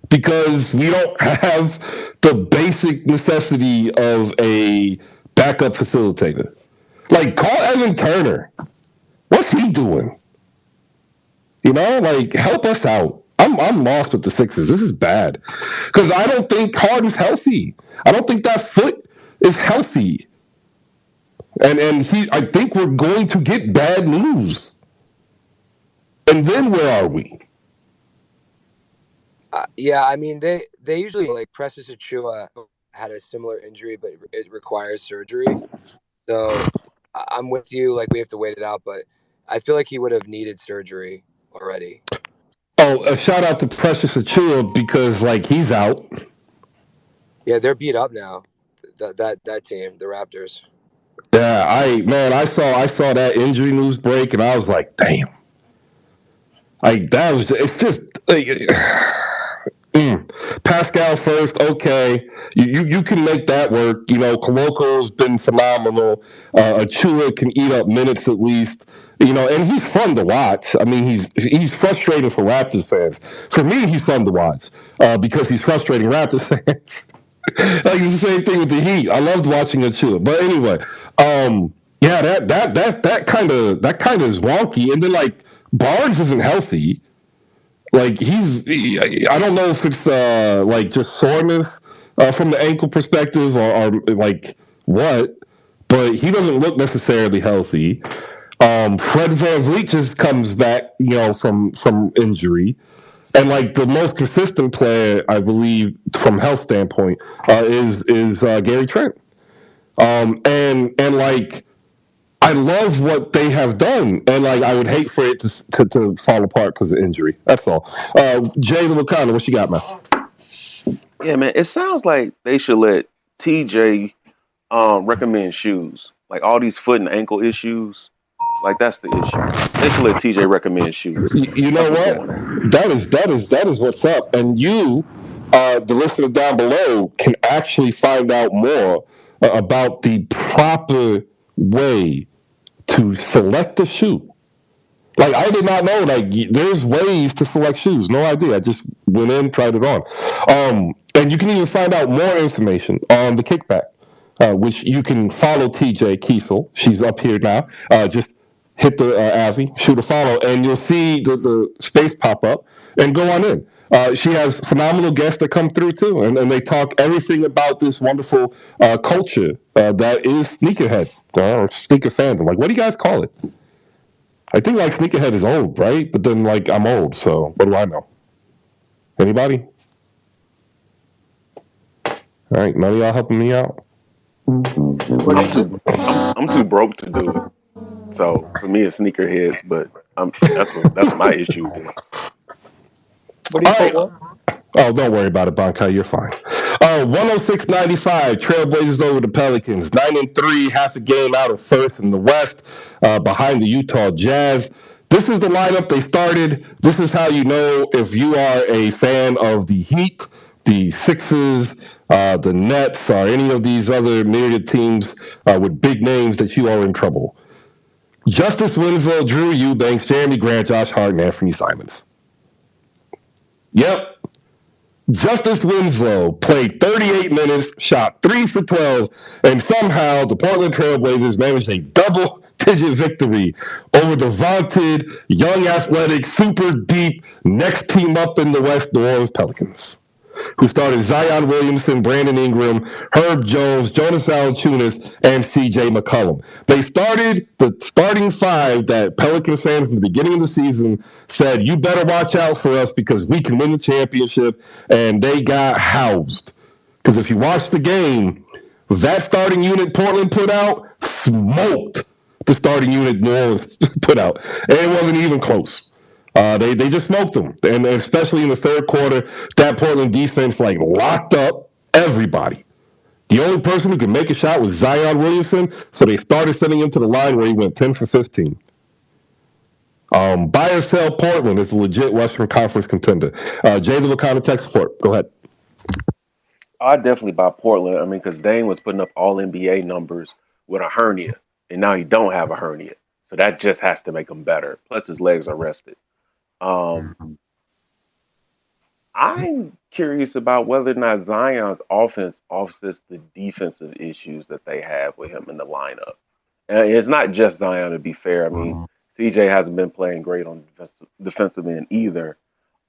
because we don't have the basic necessity of a backup facilitator. Like, call Evan Turner. What's he doing? Help us out. I'm lost with the Sixers. This is bad because I don't think Harden's healthy. I don't think that foot is healthy. And I think we're going to get bad news. And then where are we? Yeah, I mean they usually like Precious Achua had a similar injury, but it requires surgery. So I'm with you. Like we have to wait it out, but I feel like he would have needed surgery already. Oh, a shout out to Precious Achua because like he's out. Yeah, they're beat up now. That team, the Raptors. Yeah, I saw that injury news break and I was like, damn. Like that was it's just like, Pascal first, okay. You can make that work. You know, Coloco's been phenomenal. Achua can eat up minutes at least. You know, and he's fun to watch. I mean, he's frustrating for Raptors fans. For me, he's fun to watch because he's frustrating Raptors fans. Like it's the same thing with the Heat. I loved watching Achua. But anyway, yeah, that kind of is wonky. And then like Barnes isn't healthy. Like I don't know if it's like just soreness from the ankle perspective or like what, but he doesn't look necessarily healthy. Fred VanVleet just comes back, you know, from injury, and like the most consistent player, I believe, from health standpoint, is Gary Trent. And like I love what they have done, and like I would hate for it to fall apart because of injury. That's all. Jay Lucano, what you got, man? Yeah, man. It sounds like they should let TJ recommend shoes. Like all these foot and ankle issues, like that's the issue. They should let TJ recommend shoes. You know That's what's going on. what? That is what's up, and you, the listener down below, can actually find out more about the proper way to select a shoe. Like I did not know. Like there's ways to select shoes. No idea. I just went in, tried it on, and you can even find out more information on the kickback, which you can follow TJ Kiesel. She's up here now. Just hit the Avi, shoot a follow, and you'll see the space pop up, and go on in. She has phenomenal guests that come through too, and they talk everything about this wonderful culture that is sneakerhead or sneaker fandom. Like, what do you guys call it? I think like sneakerhead is old, right? But then like I'm old, so what do I know? Anybody? All right, none of y'all helping me out. I'm too broke to do it. So for me, it's sneakerheads. But that's what my issue is. What do you All call right. what? Oh, don't worry about it, Bankai. You're fine. 106.95. Trailblazers over the Pelicans. 9-3, half a game out of first in the West, behind the Utah Jazz. This is the lineup they started. This is how you know if you are a fan of the Heat, the Sixers, the Nets, or any of these other myriad teams with big names that you are in trouble. Justice Winslow, Drew Eubanks, Jeremy Grant, Josh Hart, and Anthony Simons. Yep. Justice Winslow played 38 minutes, shot 3 for 12, and somehow the Portland Trailblazers managed a double-digit victory over the vaunted, young, athletic, super deep, next team up in the West, New Orleans Pelicans, who started Zion Williamson, Brandon Ingram, Herb Jones, Jonas Valanciunas, and C.J. McCollum. They started the starting five that Pelicans fans in the beginning of the season said, you better watch out for us because we can win the championship, and they got housed. Because if you watch the game, that starting unit Portland put out smoked the starting unit New Orleans put out. And it wasn't even close. They just smoked them, and especially in the third quarter, that Portland defense like locked up everybody. The only person who could make a shot was Zion Williamson, so they started sending him to the line where he went 10 for 15. Buy or sell Portland is a legit Western Conference contender. Jay the Wakanda Tech Support, go ahead. I definitely buy Portland. I mean, because Dame was putting up all NBA numbers with a hernia, and now he don't have a hernia, so that just has to make him better. Plus, his legs are rested. Um, I'm curious about whether or not Zion's offense offsets the defensive issues that they have with him in the lineup. And it's not just Zion, to be fair. I mean, CJ hasn't been playing great on defensive end either.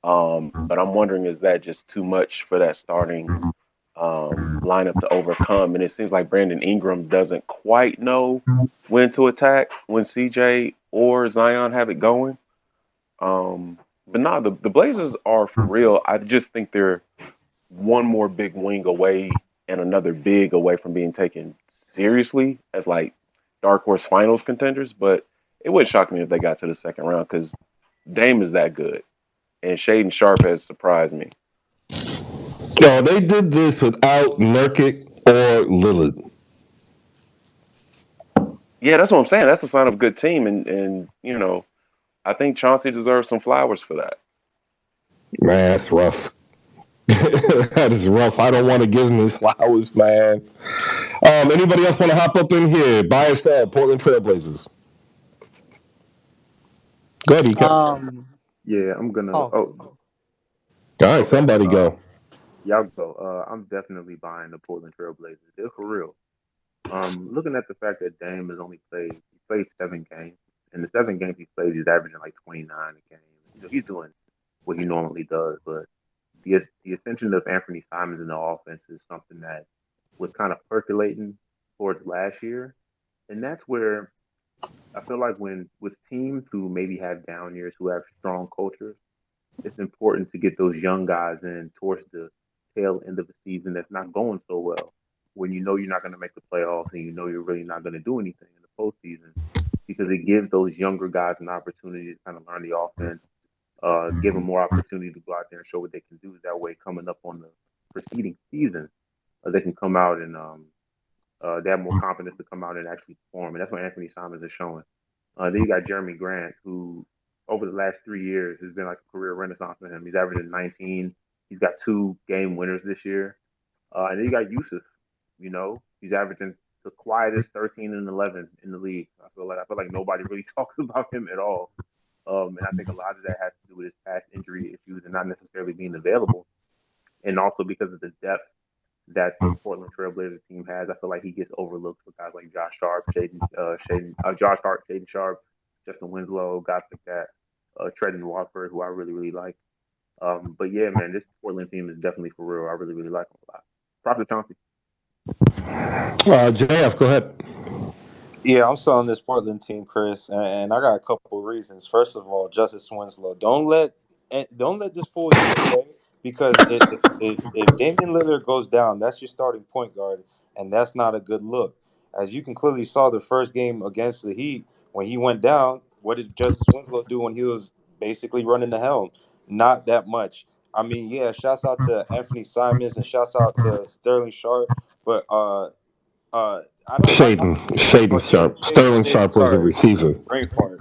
But I'm wondering, is that just too much for that starting lineup to overcome. And it seems like Brandon Ingram doesn't quite know when to attack when CJ or Zion have it going. But nah, the Blazers are for real. I just think they're one more big wing away and another big away from being taken seriously as like dark horse finals contenders. But it would shock me if they got to the second round because Dame is that good, and Shaden Sharp has surprised me. Yo, they did this without Nurkic or Lillard. Yeah, that's what I'm saying. That's a sign of a good team, and you know, I think Chauncey deserves some flowers for that. Man, that's rough. That is rough. I don't want to give him his flowers, man. Anybody else want to hop up in here? Buy or sell Portland Trailblazers? Go ahead, Eka. Yeah, I'm gonna. Oh, Oh, All right, okay. somebody go. Y'all go. I'm definitely buying the Portland Trailblazers. They're for real. Looking at the fact that Dame has only played 7 games. In the 7 games he played, he's averaging like 29 a game. You know, he's doing what he normally does, but the ascension of Anthony Simons in the offense is something that was kind of percolating towards last year, and that's where I feel like when with teams who maybe have down years, who have strong cultures, it's important to get those young guys in towards the tail end of the season that's not going so well, when you know you're not going to make the playoffs and you know you're really not going to do anything in the postseason, because it gives those younger guys an opportunity to kind of learn the offense, give them more opportunity to go out there and show what they can do. That way, coming up on the preceding season, they can come out and they have more confidence to come out and actually perform. And that's what Anthony Simons is showing. Then you got Jeremy Grant, who over the last 3 years has been like a career renaissance for him. He's averaging 19. He's got 2 game winners this year. And then you got Yusuf. You know, he's averaging the quietest 13 and 11 in the league. I feel like nobody really talks about him at all. And I think a lot of that has to do with his past injury issues and not necessarily being available, and also because of the depth that the Portland Trailblazers team has. I feel like he gets overlooked for guys like Josh Sharp, Josh Hart, Shaden Sharp, Justin Winslow, guys like that, Trendon Watford, who I really, really like. But yeah, man, this Portland team is definitely for real. I really, really like them a lot. Props to Chauncey. JF, go ahead. Yeah, I'm selling this Portland team, Chris, and I got a couple of reasons. First of all, Justice Winslow. Don't let this fool you, okay? Because if Damian Lillard goes down, that's your starting point guard, and that's not a good look. As you can clearly saw the first game against the Heat, when he went down, what did Justice Winslow do when he was basically running the helm? Not that much. I mean, yeah, shouts out to Anthony Simons and shouts out to Sterling Sharp, but I don't like Shaden Sharp. Sterling Shaden, Sharp was a sorry, receiver. brain fart.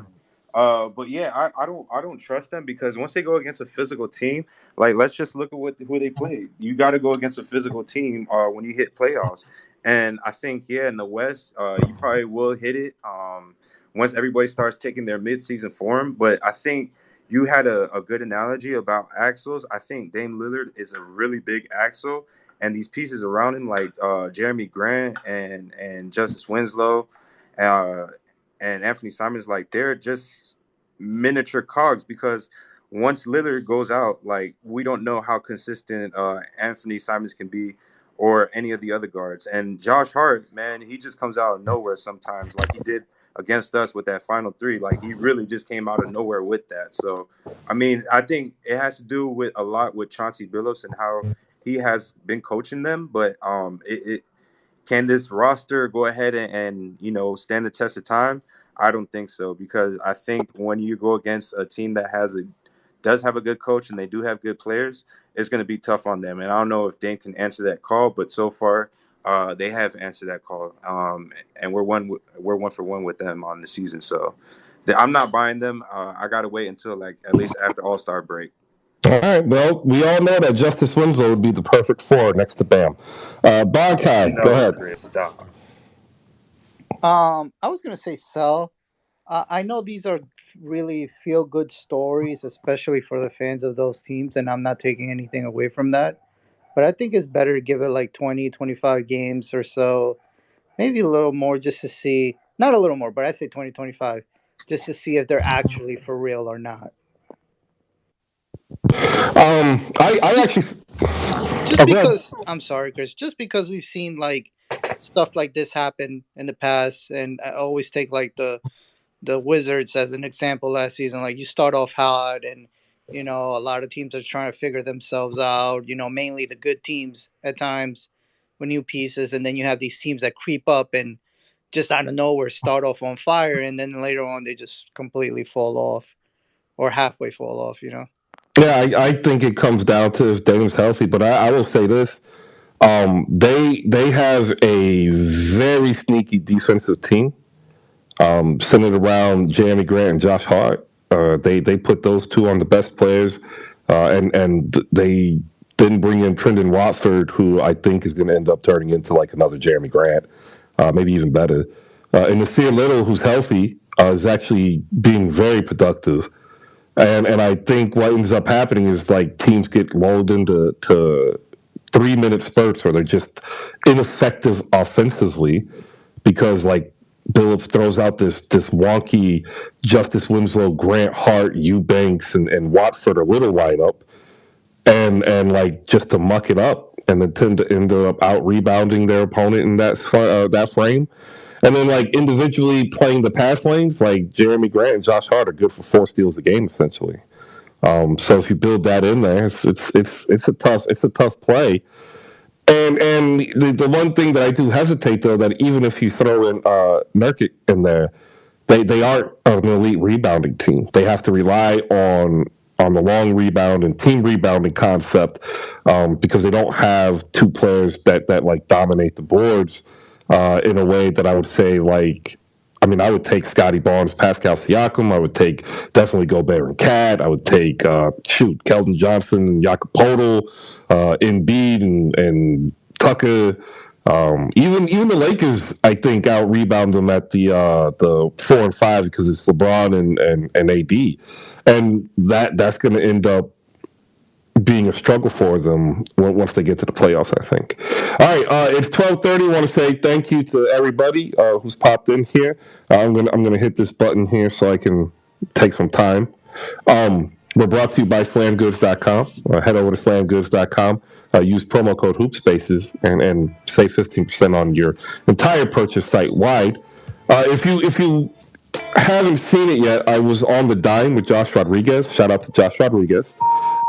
But yeah, I don't trust them because once they go against a physical team, like let's just look at who they played. You got to go against a physical team when you hit playoffs. And I think in the West, you probably will hit it once everybody starts taking their midseason form. But I think you had a good analogy about axles. I think Dame Lillard is a really big axle, and these pieces around him, like Jeremy Grant and Justice Winslow, uh, and Anthony Simons, like they're just miniature cogs because once Lillard goes out, like we don't know how consistent Anthony Simons can be or any of the other guards. And Josh Hart, man, he just comes out of nowhere sometimes, like he did against us with that final 3. Like he really just came out of nowhere with that. So, I mean, I think it has to do with a lot with Chauncey Billups and how he has been coaching them. But can this roster go ahead and stand the test of time? I don't think so, because I think when you go against a team that does have a good coach and they do have good players, it's going to be tough on them. And I don't know if Dame can answer that call, but so far they have answered that call, and we're one for one with them on the season. So I'm not buying them. I got to wait until like at least after All-Star break. All right. Well, we all know that Justice Winslow would be the perfect 4 next to Bam. Bonkai, go ahead. Chris, stop. I was gonna say sell. I know these are really feel good stories, especially for the fans of those teams, and I'm not taking anything away from that. But I think it's better to give it like 20, 25 games or so, maybe a little more just to see, not a little more, but I say 20, 25, just to see if they're actually for real or not. I actually. Just because I'm sorry, Chris. Just because we've seen like stuff like this happen in the past, and I always take like the Wizards as an example last season. Like you start off hot, and a lot of teams are trying to figure themselves out. Mainly the good teams at times with new pieces, and then you have these teams that creep up and just out of nowhere start off on fire, and then later on they just completely fall off or halfway fall off. Yeah, I think it comes down to if Dame's healthy, but I will say this. They have a very sneaky defensive team centered around Jeremy Grant and Josh Hart. They put those two on the best players, and they didn't bring in Trendon Watford, who I think is going to end up turning into like another Jeremy Grant, maybe even better. And Nasir Little, who's healthy, is actually being very productive. And I think what ends up happening is like teams get lulled into 3-minute spurts where they're just ineffective offensively because like Billups throws out this wonky Justice Winslow, Grant Hart, Eubanks, and Watford or Little lineup, and like just to muck it up, and then tend to end up out rebounding their opponent in that frame. And then, like individually playing the pass lanes, like Jeremy Grant and Josh Hart are good for 4 steals a game, essentially. So if you build that in there, it's a tough play. And the one thing that I do hesitate though, that even if you throw in Nurkic in there, they aren't an elite rebounding team. They have to rely on the long rebound and team rebounding concept because they don't have two players that like dominate the boards in a way that I would say like. I mean, I would take Scotty Barnes, Pascal Siakam. I would take definitely Gobert and Cat. I would take Keldon Johnson and Jakob Poeltl, Embiid and Tucker. Even the Lakers, I think, out rebound them at the 4 and 5 because it's LeBron and AD, and that's going to end up being a struggle for them once they get to the playoffs, I think. All right, it's 12:30. I want to say thank you to everybody who's popped in here. I'm gonna hit this button here so I can take some time. We're brought to you by SlamGoods.com. Head over to SlamGoods.com. Use promo code HoopSpaces and save 15% on your entire purchase site wide. If you haven't seen it yet, I was on the Dime with Josh Rodriguez. Shout out to Josh Rodriguez.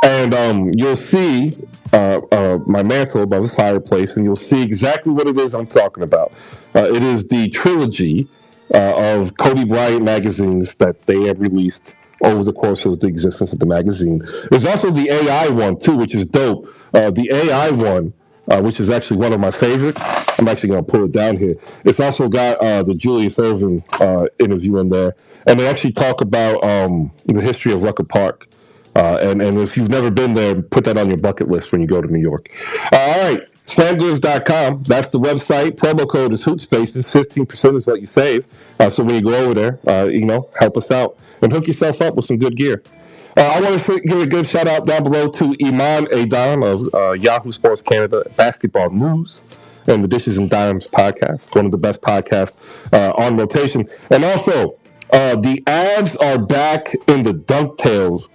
And you'll see my mantle above the fireplace, and you'll see exactly what it is I'm talking about. It is the trilogy of Kobe Bryant magazines that they have released over the course of the existence of the magazine. There's also the AI one, too, which is dope. The AI one, which is actually one of my favorites. I'm actually going to pull it down here. It's also got the Julius Erving interview in there. And they actually talk about the history of Rucker Park. And if you've never been there, put that on your bucket list when you go to New York. All right, SlamGoods.com. That's the website. Promo code is HoopSpaces. 15% is what you save. So when you go over there, help us out and hook yourself up with some good gear. I want to give a good shout out down below to Iman Adan of Yahoo Sports Canada Basketball News and the Dishes and Dimes podcast, one of the best podcasts on rotation. And also, the ads are back in the Dunktails.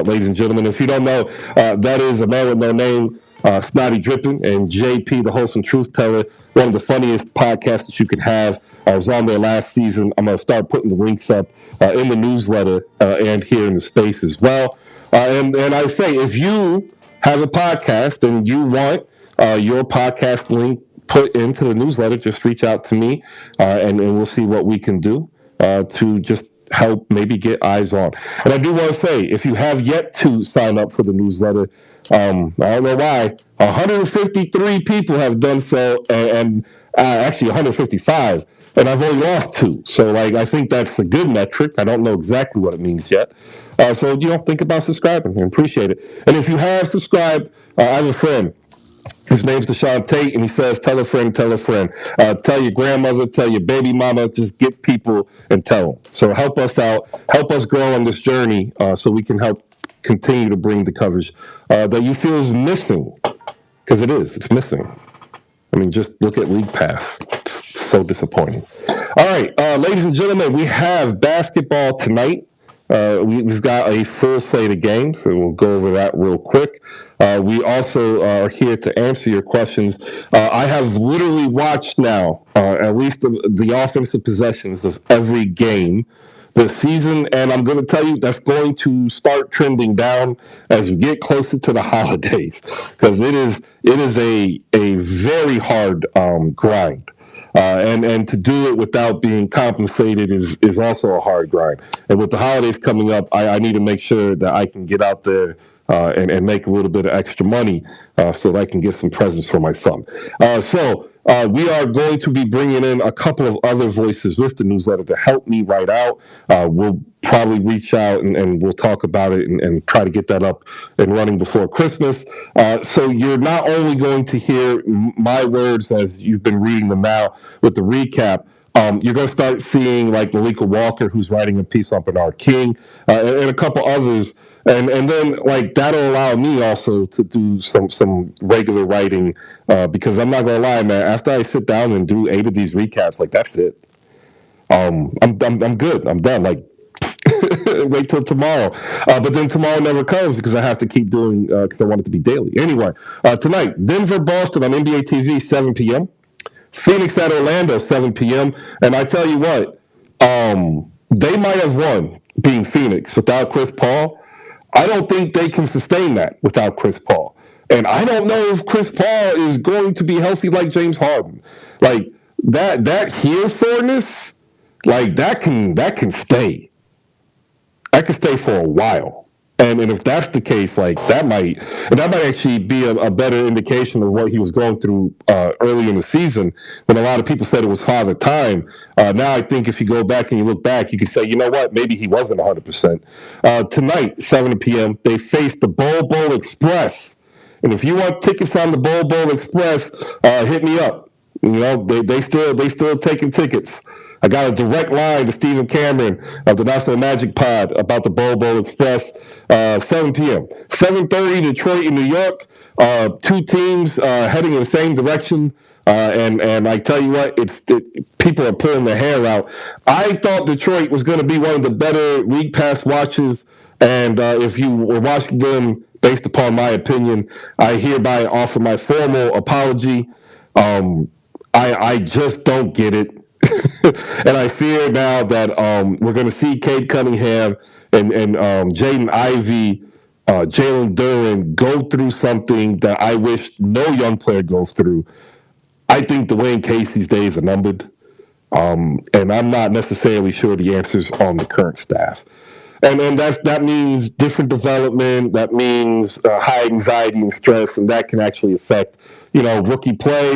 Ladies and gentlemen, if you don't know, that is a man with no name, Snotty Drippin, and JP, the host and truth teller, one of the funniest podcasts that you could have. I was on there last season. I'm going to start putting the links up in the newsletter and here in the space as well. And I say, if you have a podcast and you want your podcast link put into the newsletter, just reach out to me and we'll see what we can do to just help maybe get eyes on. And I do want to say, if you have yet to sign up for the newsletter, I don't know why, 153 people have done so, and actually 155, and I've only lost 2. So, I think that's a good metric. I don't know exactly what it means yet. So, think about subscribing and appreciate it. And if you have subscribed, I have a friend. His name's Deshaun Tate, and he says, tell a friend, tell a friend. Tell your grandmother, tell your baby mama, just get people and tell them. So help us out, help us grow on this journey so we can help continue to bring the coverage that you feel is missing, because it's missing. I mean, just look at League Pass. It's so disappointing. All right, ladies and gentlemen, we have basketball tonight. We've got a full slate of games, so we'll go over that real quick. We also are here to answer your questions. I have literally watched now at least the offensive possessions of every game this season, and I'm going to tell you that's going to start trending down as we get closer to the holidays, because it is a very hard grind. And to do it without being compensated is also a hard grind. And with the holidays coming up, I need to make sure that I can get out there and make a little bit of extra money so that I can get some presents for my son. So we are going to be bringing in a couple of other voices with the newsletter to help me write out. We'll probably reach out and we'll talk about it and try to get that up and running before Christmas. So you're not only going to hear my words as you've been reading them now with the recap, you're going to start seeing like Malika Walker, who's writing a piece on Bernard King, and a couple others. And then like that'll allow me also to do some regular writing because I'm not gonna lie, man. After I sit down and do 8 of these recaps, like that's it. I'm good. I'm done. Like wait till tomorrow. But then tomorrow never comes because I have to keep doing because I want it to be daily. Anyway, tonight Denver Boston on NBA TV 7 p.m. Phoenix at Orlando 7 p.m. And I tell you what, they might have won being Phoenix without Chris Paul. I don't think they can sustain that without Chris Paul. And I don't know if Chris Paul is going to be healthy like James Harden. Like that heel soreness, like that can stay. That can stay for a while. And if that's the case, like that might actually be a better indication of what he was going through early in the season when a lot of people said it was Father Time. Now I think if you go back and you look back, you can say, you know what, maybe he wasn't 100%. Tonight, 7 p.m., they face the Bol Bol Express. And if you want tickets on the Bol Bol Express, hit me up. You know, they still taking tickets. I got a direct line to Stephen Cameron of the Not So Magic Pod about the Bol Bol Express, 7 p.m. 7:30, Detroit and New York. 2 teams heading in the same direction. And I tell you what, people are pulling their hair out. I thought Detroit was going to be one of the better League Pass watches. And if you were watching them based upon my opinion, I hereby offer my formal apology. I just don't get it. And I fear now that we're going to see Cade Cunningham and Jaden Ivey, Jalen Duren go through something that I wish no young player goes through. I think Dwayne Casey's days are numbered, and I'm not necessarily sure the answer's on the current staff. And that means different development. That means high anxiety and stress, and that can actually affect, rookie play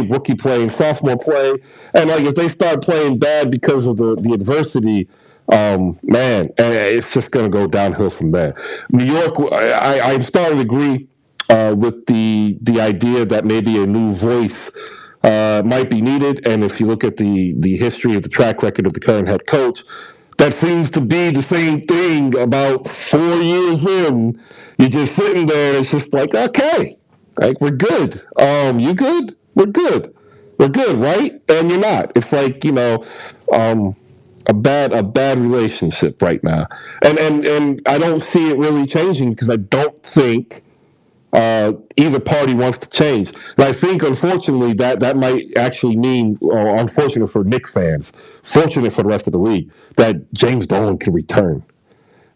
and sophomore play. And like if they start playing bad because of the adversity, man, it's just going to go downhill from there. New York, I'm starting to agree with the idea that maybe a new voice might be needed. And if you look at the history of the track record of the current head coach, that seems to be the same thing about 4 years in. You're just sitting there and it's just like, okay, like we're good. You good? We're good. We're good, right? And you're not. It's like, a bad relationship right now. And I don't see it really changing because I don't think either party wants to change. And I think, unfortunately, that might actually mean, unfortunate for Knicks fans, fortunate for the rest of the league, that James Dolan can return.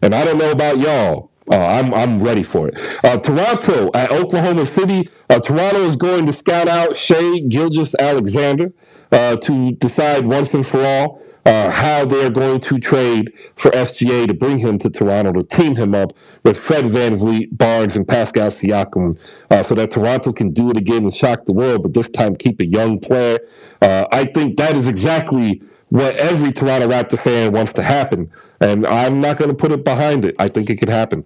And I don't know about y'all. I'm ready for it. Toronto at Oklahoma City. Toronto is going to scout out Shai Gilgeous-Alexander to decide once and for all how they are going to trade for SGA to bring him to Toronto to team him up with Fred VanVleet, Barnes, and Pascal Siakam so that Toronto can do it again and shock the world, but this time keep a young player. I think that is exactly what every Toronto Raptor fan wants to happen, and I'm not going to put it behind it. I think it could happen.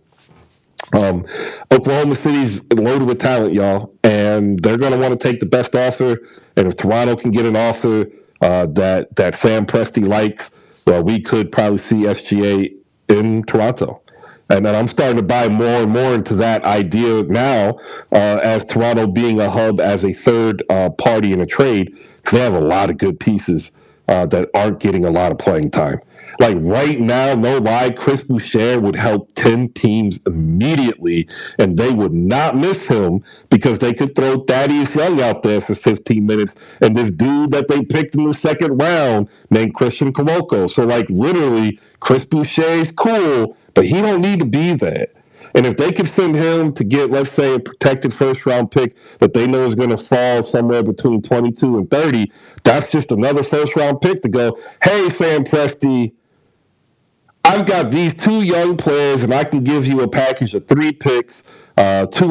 Oklahoma City's loaded with talent, y'all, and they're going to want to take the best offer. And if Toronto can get an offer that Sam Presti likes, well, we could probably see SGA in Toronto. And then I'm starting to buy more and more into that idea now as Toronto being a hub as a third party in a trade, because they have a lot of good pieces that aren't getting a lot of playing time. Like right now, no lie, Chris Boucher would help 10 teams immediately, and they would not miss him because they could throw Thaddeus Young out there for 15 minutes and this dude that they picked in the second round named Christian Coloco. So like literally, Chris Boucher's cool, but he don't need to be there. And if they could send him to get, let's say, a protected first-round pick that they know is going to fall somewhere between 22 and 30, that's just another first-round pick to go, hey, Sam Presti, I've got these 2 young players, and I can give you a package of 3 picks, 2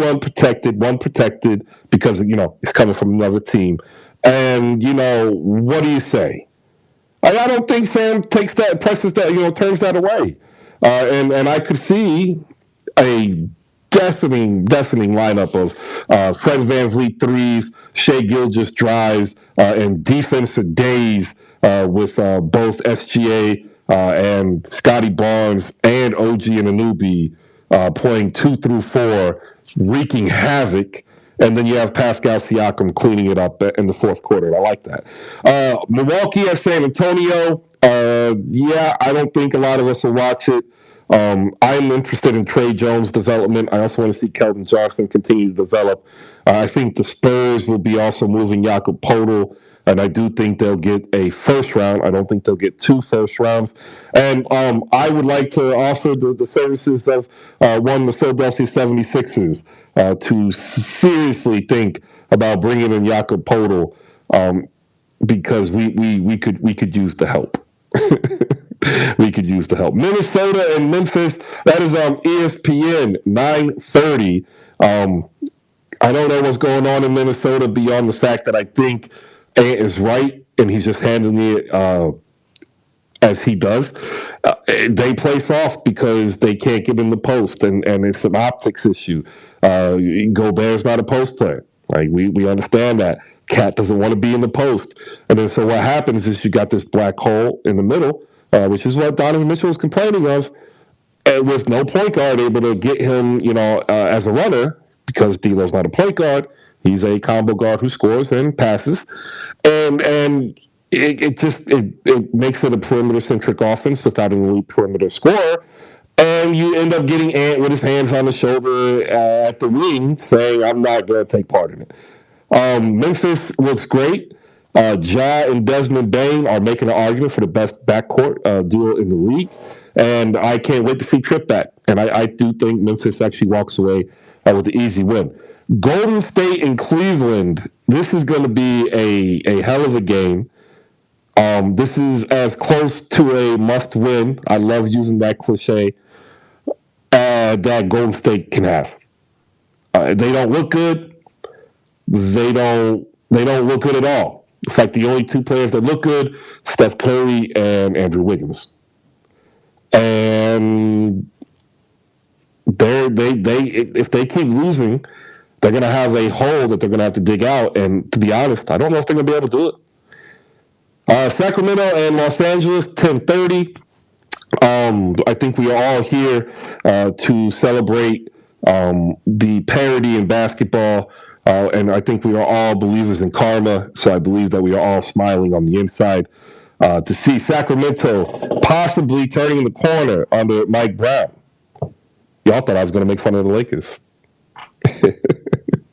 unprotected, 1 protected, because, it's coming from another team. And, what do you say? I don't think Sam turns that away. And I could see a deafening lineup of Fred VanVleet threes, Shai Gilgeous drives, and defense for days with both SGA and Scotty Barnes and OG Anunoby playing 2 through 4, wreaking havoc. And then you have Pascal Siakam cleaning it up in the fourth quarter. I like that. Milwaukee at San Antonio. I don't think a lot of us will watch it. I'm interested in Trey Jones' development. I also want to see Keldon Johnson continue to develop. I think the Spurs will be also moving Jakob Poeltl, and I do think they'll get a first round. I don't think they'll get 2 first rounds. And I would like to offer the services of one of the Philadelphia 76ers to seriously think about bringing in Jakob Poeltl because we could use the help. We could use the help. Minnesota and Memphis. That is ESPN 9:30. I don't know what's going on in Minnesota beyond the fact that I think Ant is right, and he's just handling it as he does. They play soft because they can't get in the post, and it's an optics issue. Gobert's not a post player. Right? We understand that. Cat doesn't want to be in the post. And then so what happens is you got this black hole in the middle, which is what Donovan Mitchell is complaining of, and with no point guard able to get him, as a runner, because D'Lo's not a point guard. He's a combo guard who scores and passes. And it makes it a perimeter-centric offense without an elite perimeter scorer. And you end up getting Ant with his hands on the shoulder at the wing saying, I'm not going to take part in it. Memphis looks great. Ja and Desmond Bane are making an argument for the best backcourt duo in the league. And I can't wait to see Tripp back. And I do think Memphis actually walks away with an easy win. Golden State and Cleveland, this is going to be a hell of a game. This is as close to a must-win. I love using that cliche that Golden State can have. They don't look good. They don't look good at all. In fact, the only 2 players that look good, Steph Curry and Andrew Wiggins. And if they keep losing, they're going to have a hole that they're going to have to dig out. And to be honest, I don't know if they're going to be able to do it. Sacramento and Los Angeles, 10:30. I think we are all here to celebrate the parity in basketball. And I think we are all believers in karma. So I believe that we are all smiling on the inside to see Sacramento possibly turning the corner under Mike Brown. Y'all thought I was going to make fun of the Lakers.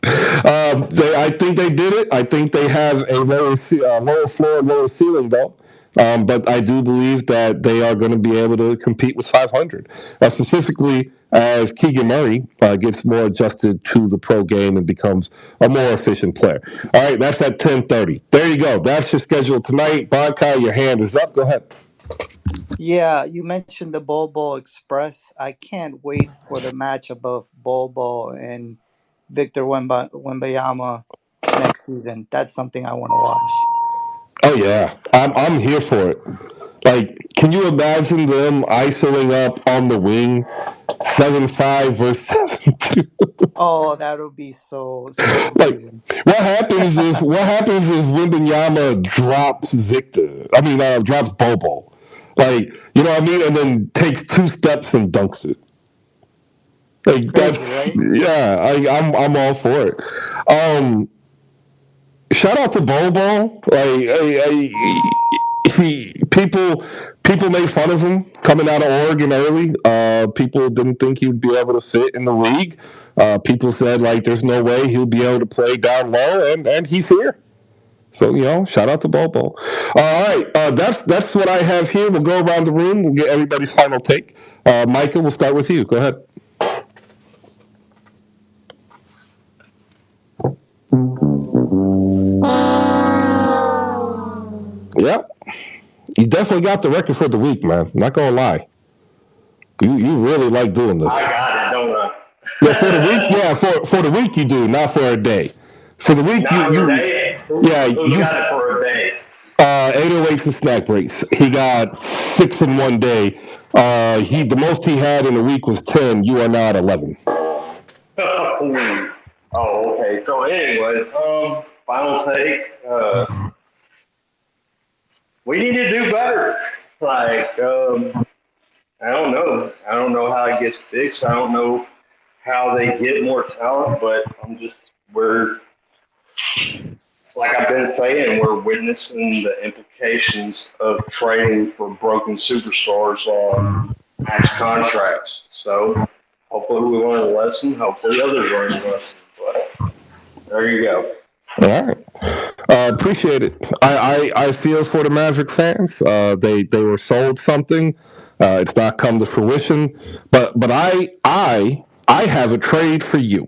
I think they did it. I think they have a lower floor, lower ceiling, though. But I do believe that they are going to be able to compete with 500, specifically as Keegan Murray gets more adjusted to the pro game and becomes a more efficient player. All right, that's at 10:30. There you go. That's your schedule tonight. Bonkai, your hand is up. Go ahead. Yeah, you mentioned the Bol Bol Express. I can't wait for the matchup of Bol Bol and Victor Wembanyama next season. That's something I want to watch. Oh yeah, I'm here for it. Like, can you imagine them isoling up on the wing, 7-5 versus 7-2? Oh, that'll be so amazing. Like, what happens if Wembanyama drops drops Bobo? Like, you know what I mean? And then takes 2 steps and dunks it. Like, Crazy, right? Yeah, I'm all for it. Shout out to Bobo. Like, people people made fun of him coming out of Oregon early. People didn't think he'd be able to fit in the league. People said, like, there's no way he'll be able to play down low, and he's here. So, shout out to Bobo. All right, that's what I have here. We'll go around the room. We'll get everybody's final take. Micah, we'll start with you. Go ahead. Yep. You definitely got the record for the week, man. Not gonna lie. You really like doing this. I got it, don't I? Yeah, for the week. Yeah, for the week you do, not for a day. For the week Not for a day? Who's got it for a day? 808s and snack breaks. He got 6 in one day. The most he had in a week was 10. You are now at 11. Oh, okay. So anyway, final take. We need to do better. Like, I don't know. I don't know how it gets fixed. I don't know how they get more talent, but like I've been saying, we're witnessing the implications of trading for broken superstars on max contracts. So hopefully we learn a lesson. Hopefully others learn a lesson. But there you go. All right. Appreciate it. I feel for the Maverick fans. They were sold something. It's not come to fruition. But I have a trade for you.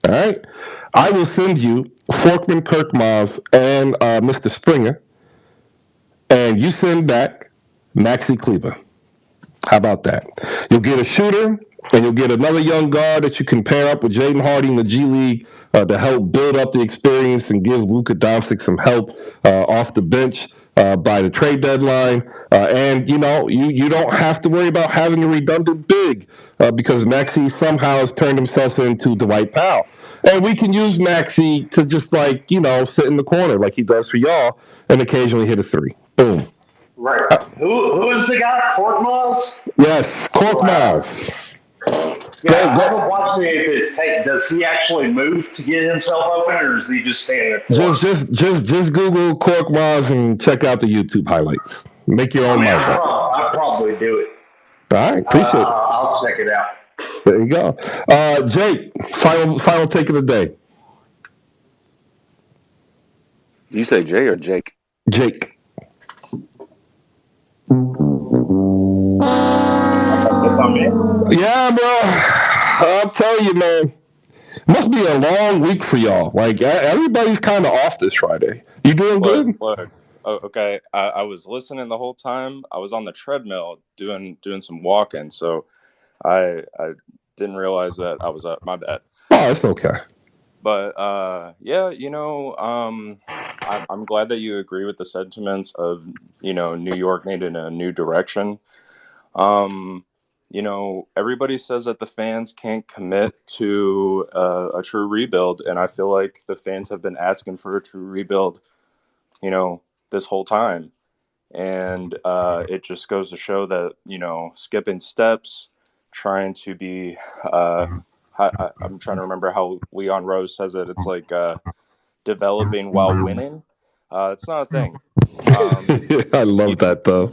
All right. I will send you Forkman, Kirkmaz, and Mr. Springer, and you send back Maxi Kleber. How about that? You'll get a shooter, and you'll get another young guard that you can pair up with Jaden Hardy in the G League to help build up the experience and give Luka Doncic some help off the bench by the trade deadline. And you don't have to worry about having a redundant big because Maxi somehow has turned himself into Dwight Powell. And we can use Maxi to just sit in the corner like he does for y'all and occasionally hit a three. Boom. Right. Who is the guy? Korkmaz? Yes, Korkmaz. Yeah, I haven't watched any of his tape. Does he actually move to get himself open, or is he just standing there? Just Google Korkmaz and check out the YouTube highlights. Make your own mind up. I'll probably do it. All right, appreciate it. I'll check it out. There you go. Jake, final take of the day. You say Jay or Jake? Jake. That's not me. Yeah, bro. I'll tell you, man. Must be a long week for y'all. Like everybody's kind of off this Friday. You doing good? Look. Oh, okay. I was listening the whole time. I was on the treadmill doing some walking, so I didn't realize that I was up. My bad. Oh, it's okay. But yeah, I'm glad that you agree with the sentiments of New York needing a new direction. Everybody says that the fans can't commit to a true rebuild, and I feel like the fans have been asking for a true rebuild, this whole time. And it just goes to show that, skipping steps, trying to be, I'm trying to remember how Leon Rose says it. It's like developing while winning. It's not a thing. I love that, though.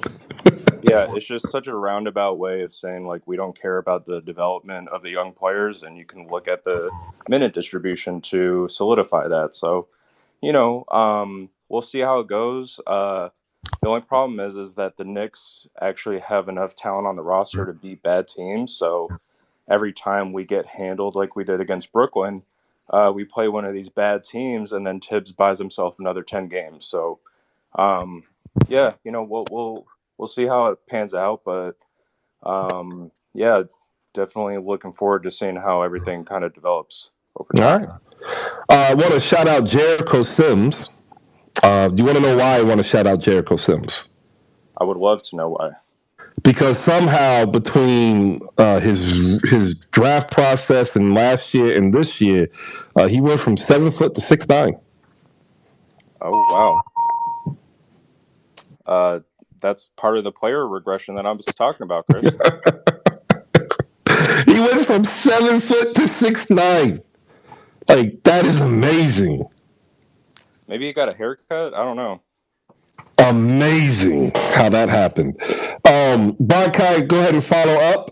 Yeah, it's just such a roundabout way of saying, like, we don't care about the development of the young players, and you can look at the minute distribution to solidify that. So, we'll see how it goes. The only problem is that the Knicks actually have enough talent on the roster to beat bad teams. So every time we get handled like we did against Brooklyn, we play one of these bad teams, and then Tibbs buys himself another 10 games. So, yeah, we'll see how it pans out, but yeah, definitely looking forward to seeing how everything kind of develops over time. All right. I want to shout out Jericho Sims. Do you want to know why I want to shout out Jericho Sims? I would love to know why. Because somehow between his draft process and last year and this year, he went from 7 foot to 6'9". Oh, wow. That's part of the player regression that I was talking about, Chris. He went from 7 foot to 6'9". Like, that is amazing. Maybe he got a haircut? I don't know. Amazing how that happened. Barkai, go ahead and follow up.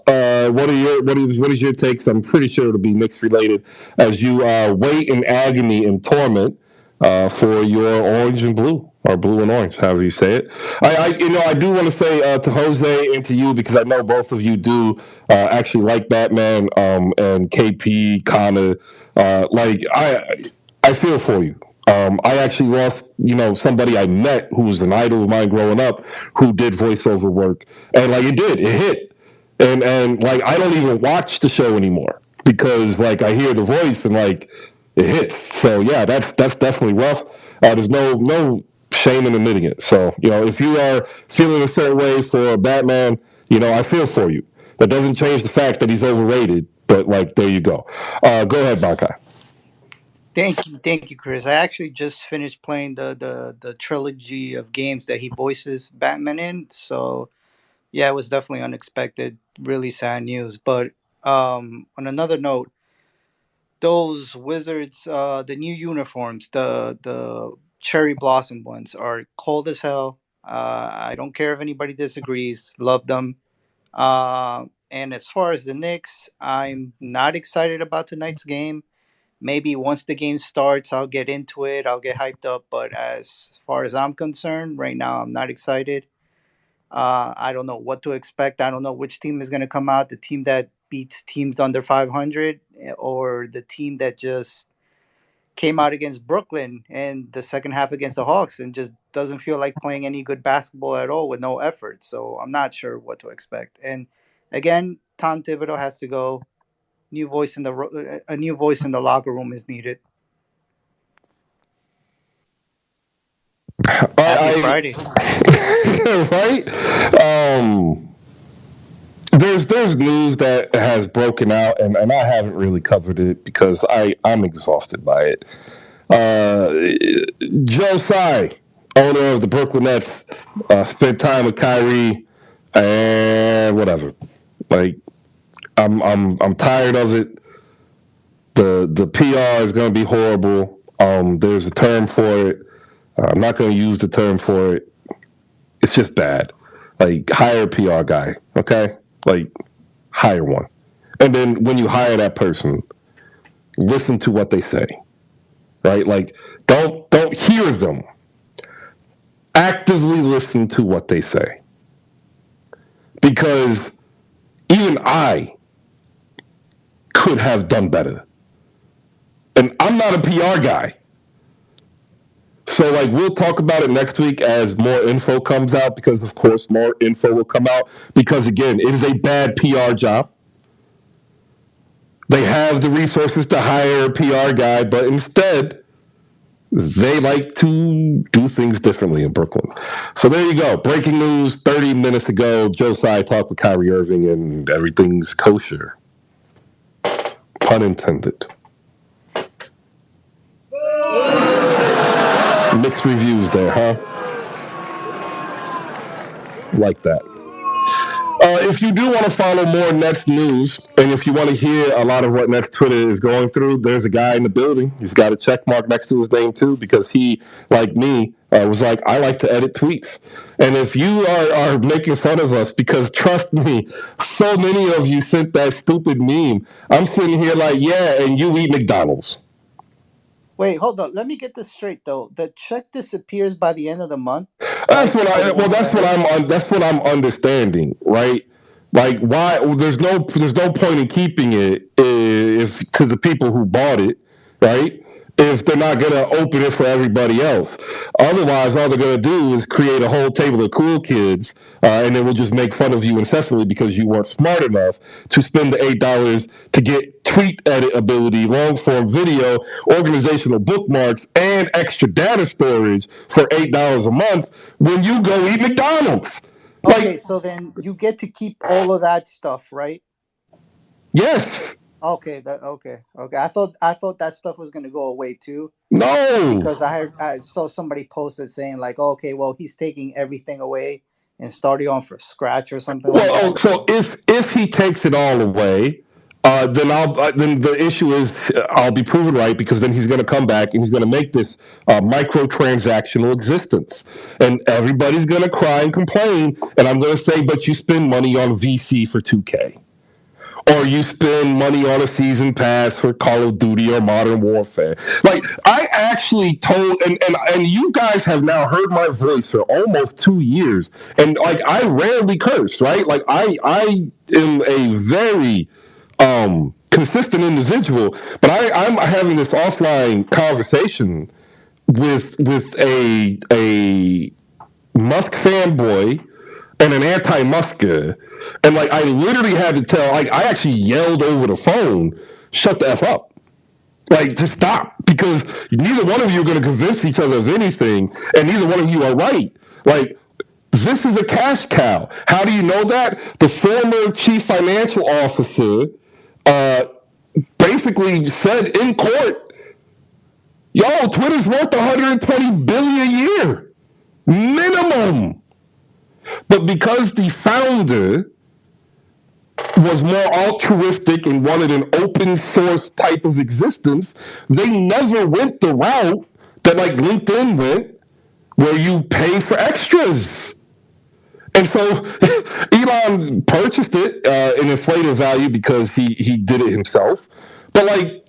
What is your takes? I'm pretty sure it'll be Knicks related as you wait in agony and torment for your orange and blue, or blue and orange, however you say it. I do want to say to Jose and to you, because I know both of you do actually like Batman and KP kind of I feel for you. I actually lost, somebody I met who was an idol of mine growing up, who did voiceover work, and it hit, and I don't even watch the show anymore because I hear the voice and it hits. So yeah, that's definitely rough. There's no shame in admitting it. So if you are feeling a certain way for Batman, I feel for you. That doesn't change the fact that he's overrated. But there you go. Go ahead, Bakai. Thank you, Chris. I actually just finished playing the trilogy of games that he voices Batman in. So yeah, it was definitely unexpected, really sad news. But on another note, those Wizards, the new uniforms, the cherry blossom ones, are cold as hell. I don't care if anybody disagrees. Love them. And as far as the Knicks, I'm not excited about tonight's game. Maybe once the game starts, I'll get into it. I'll get hyped up. But as far as I'm concerned, right now, I'm not excited. I don't know what to expect. I don't know which team is going to come out. The team that beats teams under 500, or the team that just came out against Brooklyn and the second half against the Hawks and just doesn't feel like playing any good basketball at all with no effort. So I'm not sure what to expect. And again, Tom Thibodeau has to go. A new voice in the locker room is needed. Happy Friday. Right? There's news that has broken out, and I haven't really covered it because I'm exhausted by it. Joe Tsai, owner of the Brooklyn Nets, spent time with Kyrie, and whatever. I'm tired of it. The PR is going to be horrible. There's a term for it. I'm not going to use the term for it. It's just bad. Hire a PR guy, okay? Hire one. And then when you hire that person, listen to what they say, right? Don't hear them. Actively listen to what they say. Because even I could have done better. And I'm not a PR guy. So we'll talk about it next week as more info comes out, because of course more info will come out, because again, it is a bad PR job. They have the resources to hire a PR guy, but instead they like to do things differently in Brooklyn. So there you go. Breaking news 30 minutes ago. Joe Tsai talked with Kyrie Irving and everything's kosher. Pun intended. Mixed reviews there, huh? Like that. If you do want to follow more Nets news, and if you want to hear a lot of what Nets Twitter is going through, there's a guy in the building. He's got a check mark next to his name, too, because he, like me, was like, I like to edit tweets. And if you are making fun of us, because trust me, so many of you sent that stupid meme, I'm sitting here yeah, and you eat McDonald's. Wait, hold on. Let me get this straight though. The check disappears by the end of the month. That's what I'm understanding, right? Why? Well, there's no point in keeping it if to the people who bought it, right? If they're not gonna open it for everybody else. Otherwise, all they're gonna do is create a whole table of cool kids, and then we'll just make fun of you incessantly because you weren't smart enough to spend the $8 to get tweet edit ability, long form video, organizational bookmarks, and extra data storage for $8 a month when you go eat McDonald's. Okay, so then you get to keep all of that stuff, right? Yes. Okay. Okay. I thought that stuff was gonna go away too. No. Because I saw somebody posted saying okay, well, he's taking everything away and starting on from scratch or something. So if he takes it all away, then the issue is I'll be proven right, because then he's going to come back and he's going to make this microtransactional existence, and everybody's going to cry and complain, and I'm going to say, but you spend money on VC for 2K, or you spend money on a season pass for Call of Duty or Modern Warfare. Like, I actually told, and you guys have now heard my voice for almost 2 years, and like, I rarely curse, right? Like, I am a very consistent individual, but I'm having this offline conversation with a Musk fanboy and an anti-Musker, and like, I literally had to tell, like, I actually yelled over the phone, "Shut the F up." Like, just stop, because neither one of you are going to convince each other of anything, and neither one of you are right. Like, this is a cash cow. How do you know that? The former chief financial officer basically said in court, "Yo, Twitter's worth 120 billion a year, minimum." But because the founder was more altruistic and wanted an open source type of existence, they never went the route that like LinkedIn went, where you pay for extras. And so Elon purchased it in inflated value because he did it himself. But like,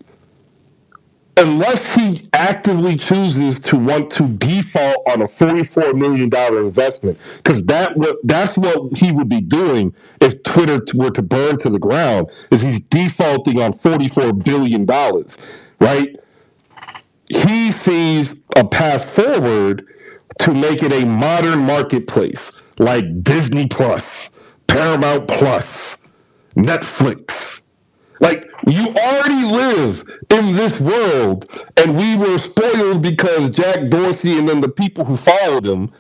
unless he actively chooses to want to default on a $44 million investment, because that's what he would be doing if Twitter were to burn to the ground, is he's defaulting on $44 billion, right? He sees a path forward to make it a modern marketplace like Disney Plus, Paramount Plus, Netflix. Like, you already live in this world, and we were spoiled because Jack Dorsey and then the people who followed him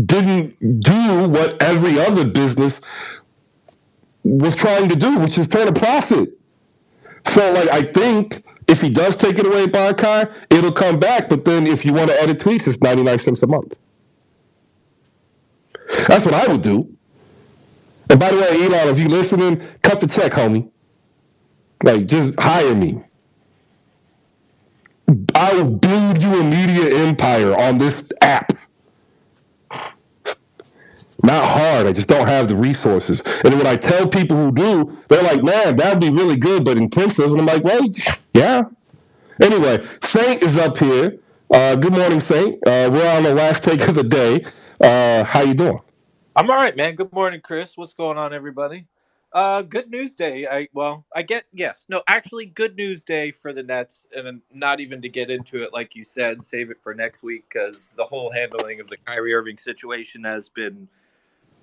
didn't do what every other business was trying to do, which is turn a profit. So, like, I think if he does take it away, Barkai, it'll come back. But then if you want to edit tweets, it's 99 cents a month. That's what I would do. And by the way, Elon, if you listening, cut the check, homie. Like, just hire me. I will build you a media empire on this app. Not hard. I just don't have the resources. And when I tell people who do, they're like, "Man, that'd be really good, but intensive." And I'm like, "Well, yeah." Anyway, Saint is up here. Good morning, Saint. We're on the last take of the day. How you doing? I'm all right, man. Good morning, Chris. What's going on, everybody? Good news day. Actually, good news day for the Nets, and not even to get into it, like you said, save it for next week, because the whole handling of the Kyrie Irving situation has been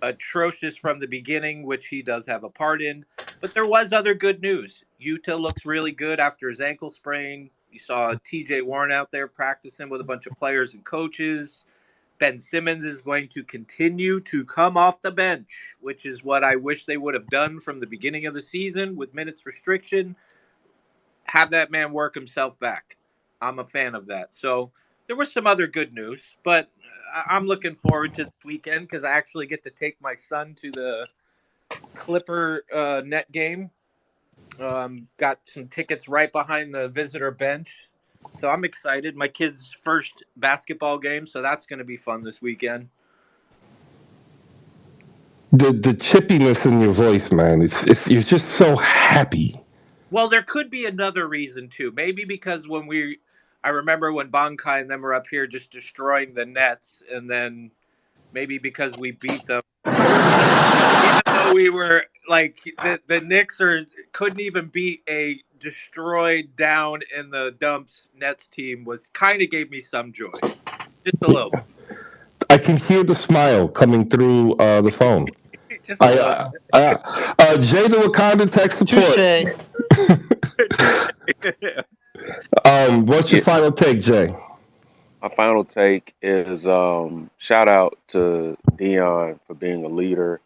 atrocious from the beginning, which he does have a part in. But there was other good news. Utah looks really good after his ankle sprain. You saw TJ Warren out there practicing with a bunch of players and coaches. Ben Simmons is going to continue to come off the bench, which is what I wish they would have done from the beginning of the season with minutes restriction. Have that man work himself back. I'm a fan of that. So there was some other good news, but I'm looking forward to this weekend because I actually get to take my son to the Clipper net game. Got some tickets right behind the visitor bench. So I'm excited. My kid's first basketball game, so that's going to be fun this weekend. The chippiness in your voice, man. It's you're just so happy. Well, there could be another reason too. Maybe because I remember when Bankai and them were up here just destroying the Nets, and then maybe because we beat them. Even though we were like the Knicks couldn't even beat a destroyed down in the dumps Nets team, was kind of gave me some joy, just a little. I can hear the smile coming through the phone. Just a little. Jay the Wakanda tech support. What's your final take, Jay? My final take is shout out to Dion for being a leader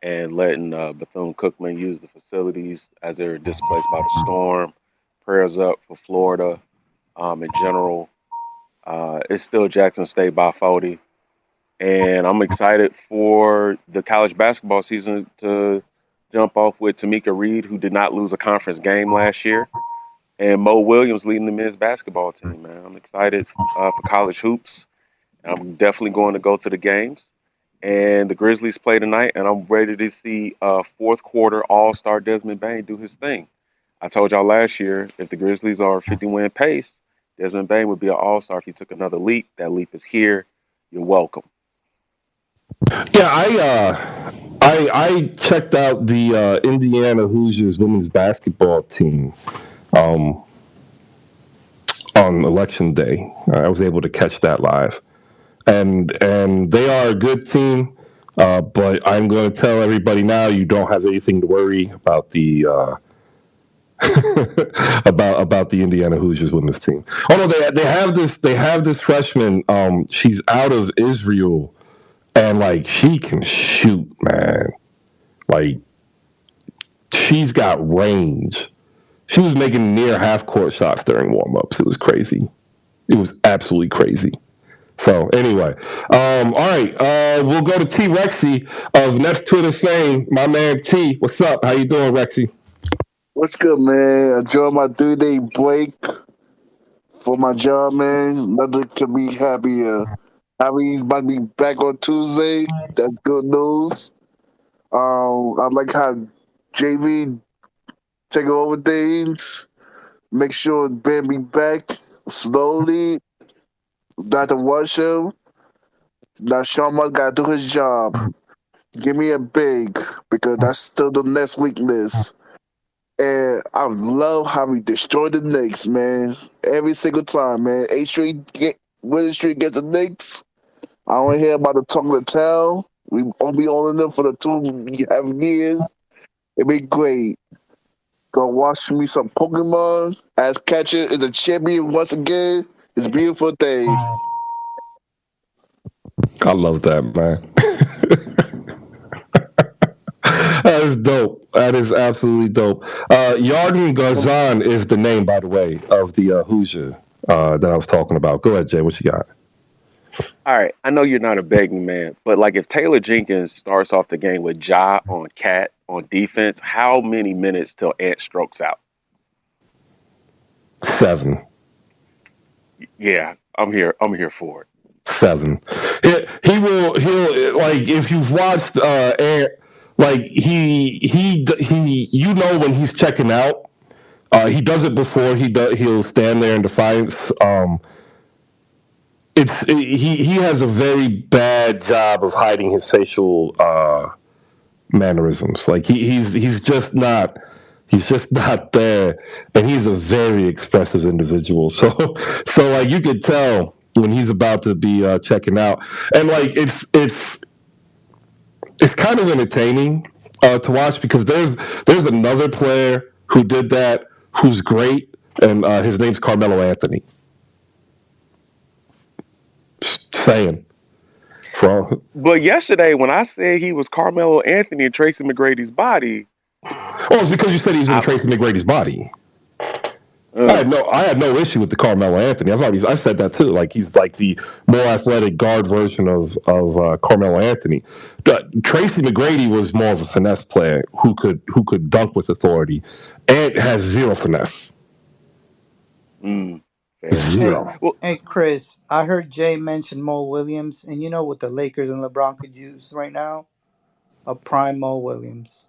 and letting Bethune-Cookman use the facilities as they were displaced by the storm. Prayers up for Florida in general. It's still Jackson State by 40. And I'm excited for the college basketball season to jump off with Tamika Reed, who did not lose a conference game last year, and Mo Williams leading the men's basketball team. Man, I'm excited for college hoops. I'm definitely going to go to the games. And the Grizzlies play tonight, and I'm ready to see fourth quarter All Star Desmond Bain do his thing. I told y'all last year if the Grizzlies are 50-win pace, Desmond Bain would be an All Star if he took another leap. That leap is here. You're welcome. Yeah, I checked out the Indiana Hoosiers women's basketball team um, on election day. I was able to catch that live, and they are a good team. But I'm going to tell everybody now, you don't have anything to worry about the about the Indiana Hoosiers women's team. Although they have this freshman. She's out of Israel, and like she can shoot, man. Like she's got range. She was making near half court shots during warm ups. It was crazy. It was absolutely crazy. So anyway, all right, we'll go to T Rexy of Nets Twitter fame. My man T, what's up? How you doing, Rexy? What's good, man? Enjoy my 3-day break for my job, man. Nothing could be happier. Harry's about to be back on Tuesday. That's good news. I like how JV taking over things. Make sure Ben be back slowly. Not to rush him. Now Sean Marks got to do his job. Give me a big because that's still the next weakness. And I love how we destroyed the Knicks, man. Every single time, man. Winning Street gets the Knicks. I don't hear about the talk of the town. We won't be on them for the 2.5 years. It'd be great. Go watch me some Pokemon. As Catcher is a champion once again. It's a beautiful thing. I love that, man. That is dope. That is absolutely dope. Yarden Gazan is the name, by the way, of the Hoosier that I was talking about. Go ahead, Jay. What you got? All right, I know you're not a begging man, but like if Taylor Jenkins starts off the game with Ja on Cat on defense, how many minutes till Ant Strokes out? 7. Yeah, I'm here. I'm here for it. 7. He'll like if you've watched Ant, like he you know when he's checking out. He does it before he'll stand there in defiance. He has a very bad job of hiding his facial mannerisms. Like he's just not there, and he's a very expressive individual. So like you could tell when he's about to be checking out, and like it's kind of entertaining to watch because there's another player who did that who's great, and his name's Carmelo Anthony. Saying. But yesterday, when I said he was Carmelo Anthony and Tracy McGrady's body, it's because you said he's in Tracy McGrady's body. I had no issue with the Carmelo Anthony. I've said that too. Like he's like the more athletic guard version of Carmelo Anthony. Tracy McGrady was more of a finesse player who could dunk with authority, and has zero finesse. Zero. Hey, Chris, I heard Jay mention Mo Williams, and you know what the Lakers and LeBron could use right now? A prime Mo Williams.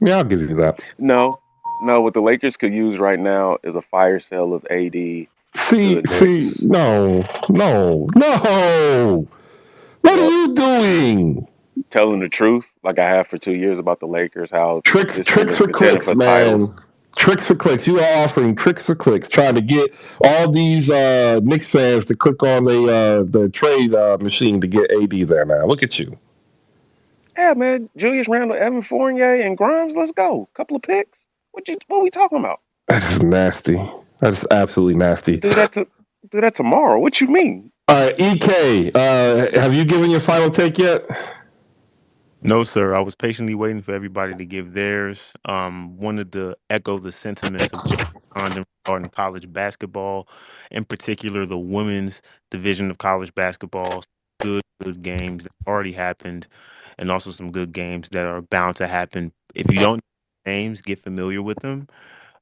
Yeah, I'll give you that. No, what the Lakers could use right now is a fire sale of AD. See, no. What are you doing? Telling the truth, like I have for 2 years about the Lakers. How tricks for clicks, man. Tricks for clicks. You are offering tricks for clicks, trying to get all these Knicks fans to click on the trade machine to get AD there. Now, look at you. Yeah, man. Julius Randle, Evan Fournier, and Grimes. Let's go. Couple of picks. What are we talking about? That is nasty. That is absolutely nasty. Do that tomorrow. What you mean? All right, EK. Have you given your final take yet? No, sir. I was patiently waiting for everybody to give theirs. Wanted to echo the sentiments of regarding college basketball, in particular the women's division of college basketball. Good games that already happened, and also some good games that are bound to happen If you don't know names, get familiar with them.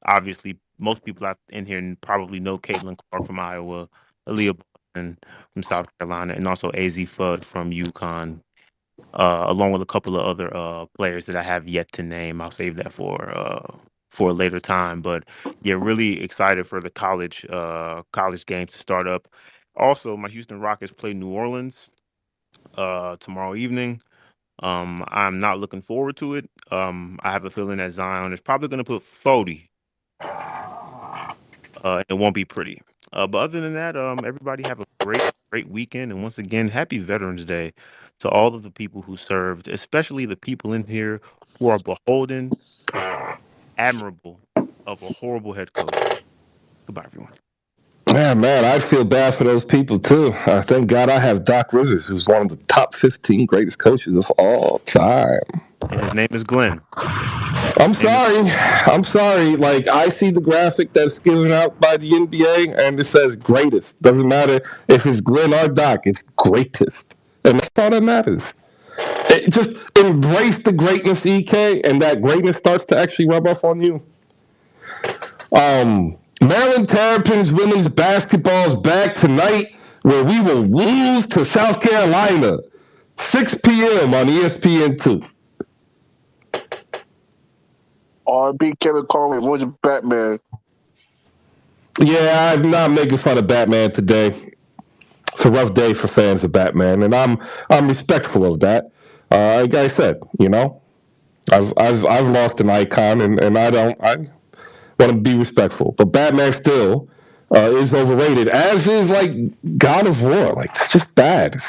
Obviously, most people out in here probably know Caitlin Clark from Iowa, Aaliyah Boston from South Carolina, and also AZ Fudd from UConn, along with a couple of other players that I have yet to name. I'll save that for a later time. But yeah, really excited for the college games to start up. Also, my Houston Rockets play New Orleans tomorrow evening. I'm not looking forward to it. I have a feeling that Zion is probably going to put 40. It won't be pretty. But other than that, everybody have a great weekend. And once again, happy Veterans Day to all of the people who served, especially the people in here who are beholden, admirable of a horrible head coach. Goodbye, everyone. Yeah, man, I feel bad for those people too. Thank God I have Doc Rivers, who's one of the top 15 greatest coaches of all time. And his name is Glenn. I'm sorry. Like, I see the graphic that's given out by the NBA, and it says greatest. Doesn't matter if it's Glenn or Doc, it's greatest. And that's all that matters. Just embrace the greatness, EK, and that greatness starts to actually rub off on you. Maryland Terrapins women's basketball is back tonight, where we will lose to South Carolina, 6 p.m. on ESPN2. R.B. Kevin Conley, voice of Batman. Yeah, I'm not making fun of Batman today. It's a rough day for fans of Batman, and I'm respectful of that. Like I said, I've lost an icon, and I want to be respectful. But Batman still is overrated, as is like God of War. Like, it's just bad.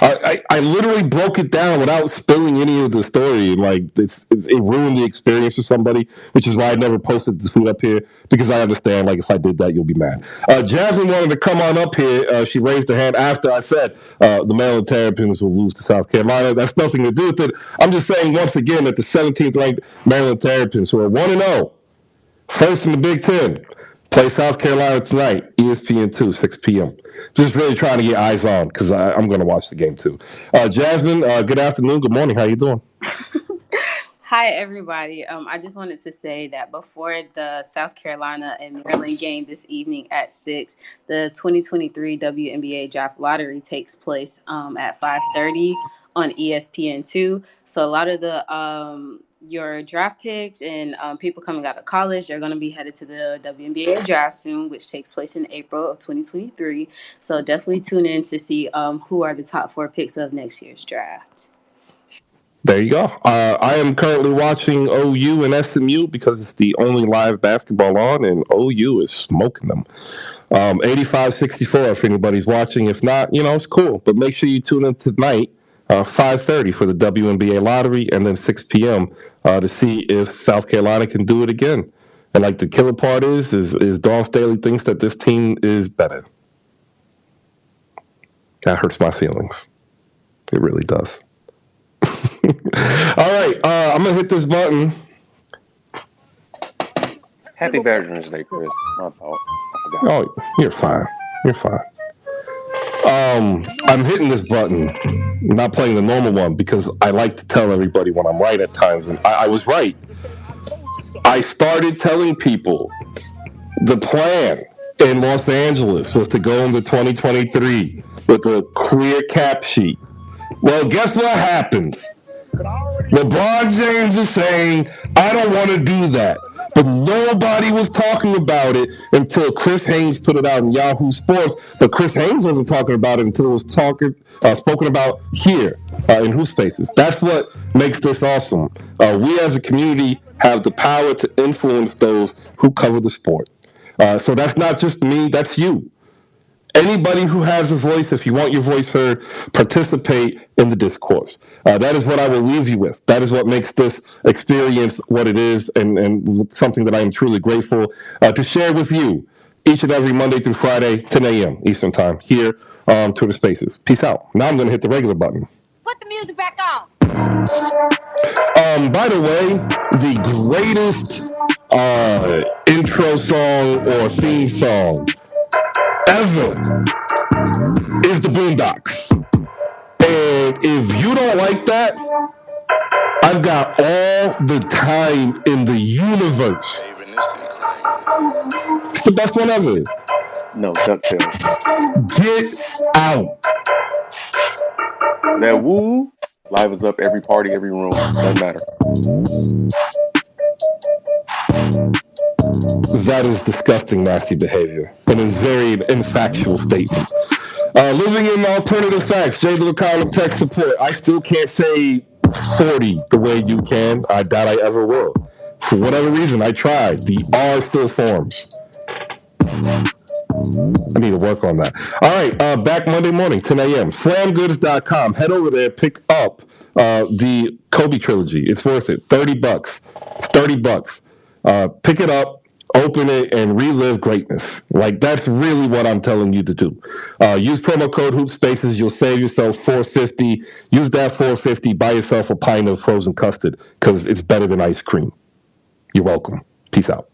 I literally broke it down without spilling any of the story. Like, it ruined the experience for somebody, which is why I never posted the tweet up here, because I understand, like, if I did that, you'll be mad. Jasmine wanted to come on up here. She raised her hand after I said the Maryland Terrapins will lose to South Carolina. That's nothing to do with it. I'm just saying, once again, that the 17th ranked Maryland Terrapins, who are 1-0, first in the Big Ten, play South Carolina tonight, ESPN2, 6 p.m. Just really trying to get eyes on, because I'm going to watch the game too. Jasmine, good afternoon, good morning. How you doing? Hi, everybody. I just wanted to say that before the South Carolina and Maryland game this evening at 6, the 2023 WNBA Draft Lottery takes place at 5:30 on ESPN2. So a lot of the your draft picks and people coming out of college are going to be headed to the WNBA draft soon, which takes place in April of 2023. So definitely tune in to see who are the top 4 picks of next year's draft. There you go. I am currently watching OU and SMU because it's the only live basketball on, and OU is smoking them. 85-64 if anybody's watching. If not, it's cool. But make sure you tune in tonight, 5:30 for the WNBA lottery, and then 6 p.m. To see if South Carolina can do it again. And like the killer part is Dawn Staley thinks that this team is better. That hurts my feelings. It really does. All right, I'm gonna hit this button. Happy Veterans Day, Chris. My fault. I forgot. Oh, you're fine. You're fine. I'm hitting this button, not playing the normal one, because I like to tell everybody when I'm right at times, and I was right. I started telling people the plan in Los Angeles was to go into 2023 with a clear cap sheet. Well, guess what happened? LeBron James is saying, I don't want to do that. But nobody was talking about it until Chris Haynes put it out in Yahoo Sports. But Chris Haynes wasn't talking about it until it was spoken about here in Who Spaces. That's what makes this awesome. We as a community have the power to influence those who cover the sport. So that's not just me, that's you. Anybody who has a voice, if you want your voice heard, participate in the discourse. That is what I will leave you with. That is what makes this experience what it is, and something that I am truly grateful to share with you each and every Monday through Friday, 10 a.m. Eastern Time, here on Twitter Spaces. Peace out. Now I'm going to hit the regular button. Put the music back on. By the way, the greatest intro song or theme song ever is the Boondocks. And if you don't like that, I've got all the time in the universe. It's the best one ever. No, DuckTales. Get out. That woo livens up every party, every room. Doesn't matter. That is disgusting, nasty behavior. And it's very infactual statement. Living in alternative facts, Jay Lucano of tech support. I still can't say 40 the way you can. I doubt I ever will. For whatever reason, I tried. The R still forms. I need to work on that. All right, back Monday morning, 10 a.m. Slamgoods.com. Head over there, pick up the Kobe trilogy. It's worth it. $30. It's $30. Pick it up, open it, and relive greatness. Like, that's really what I'm telling you to do. Use promo code HoopSpaces. You'll save yourself $4.50. Use that $4.50. Buy yourself a pint of frozen custard because it's better than ice cream. You're welcome. Peace out.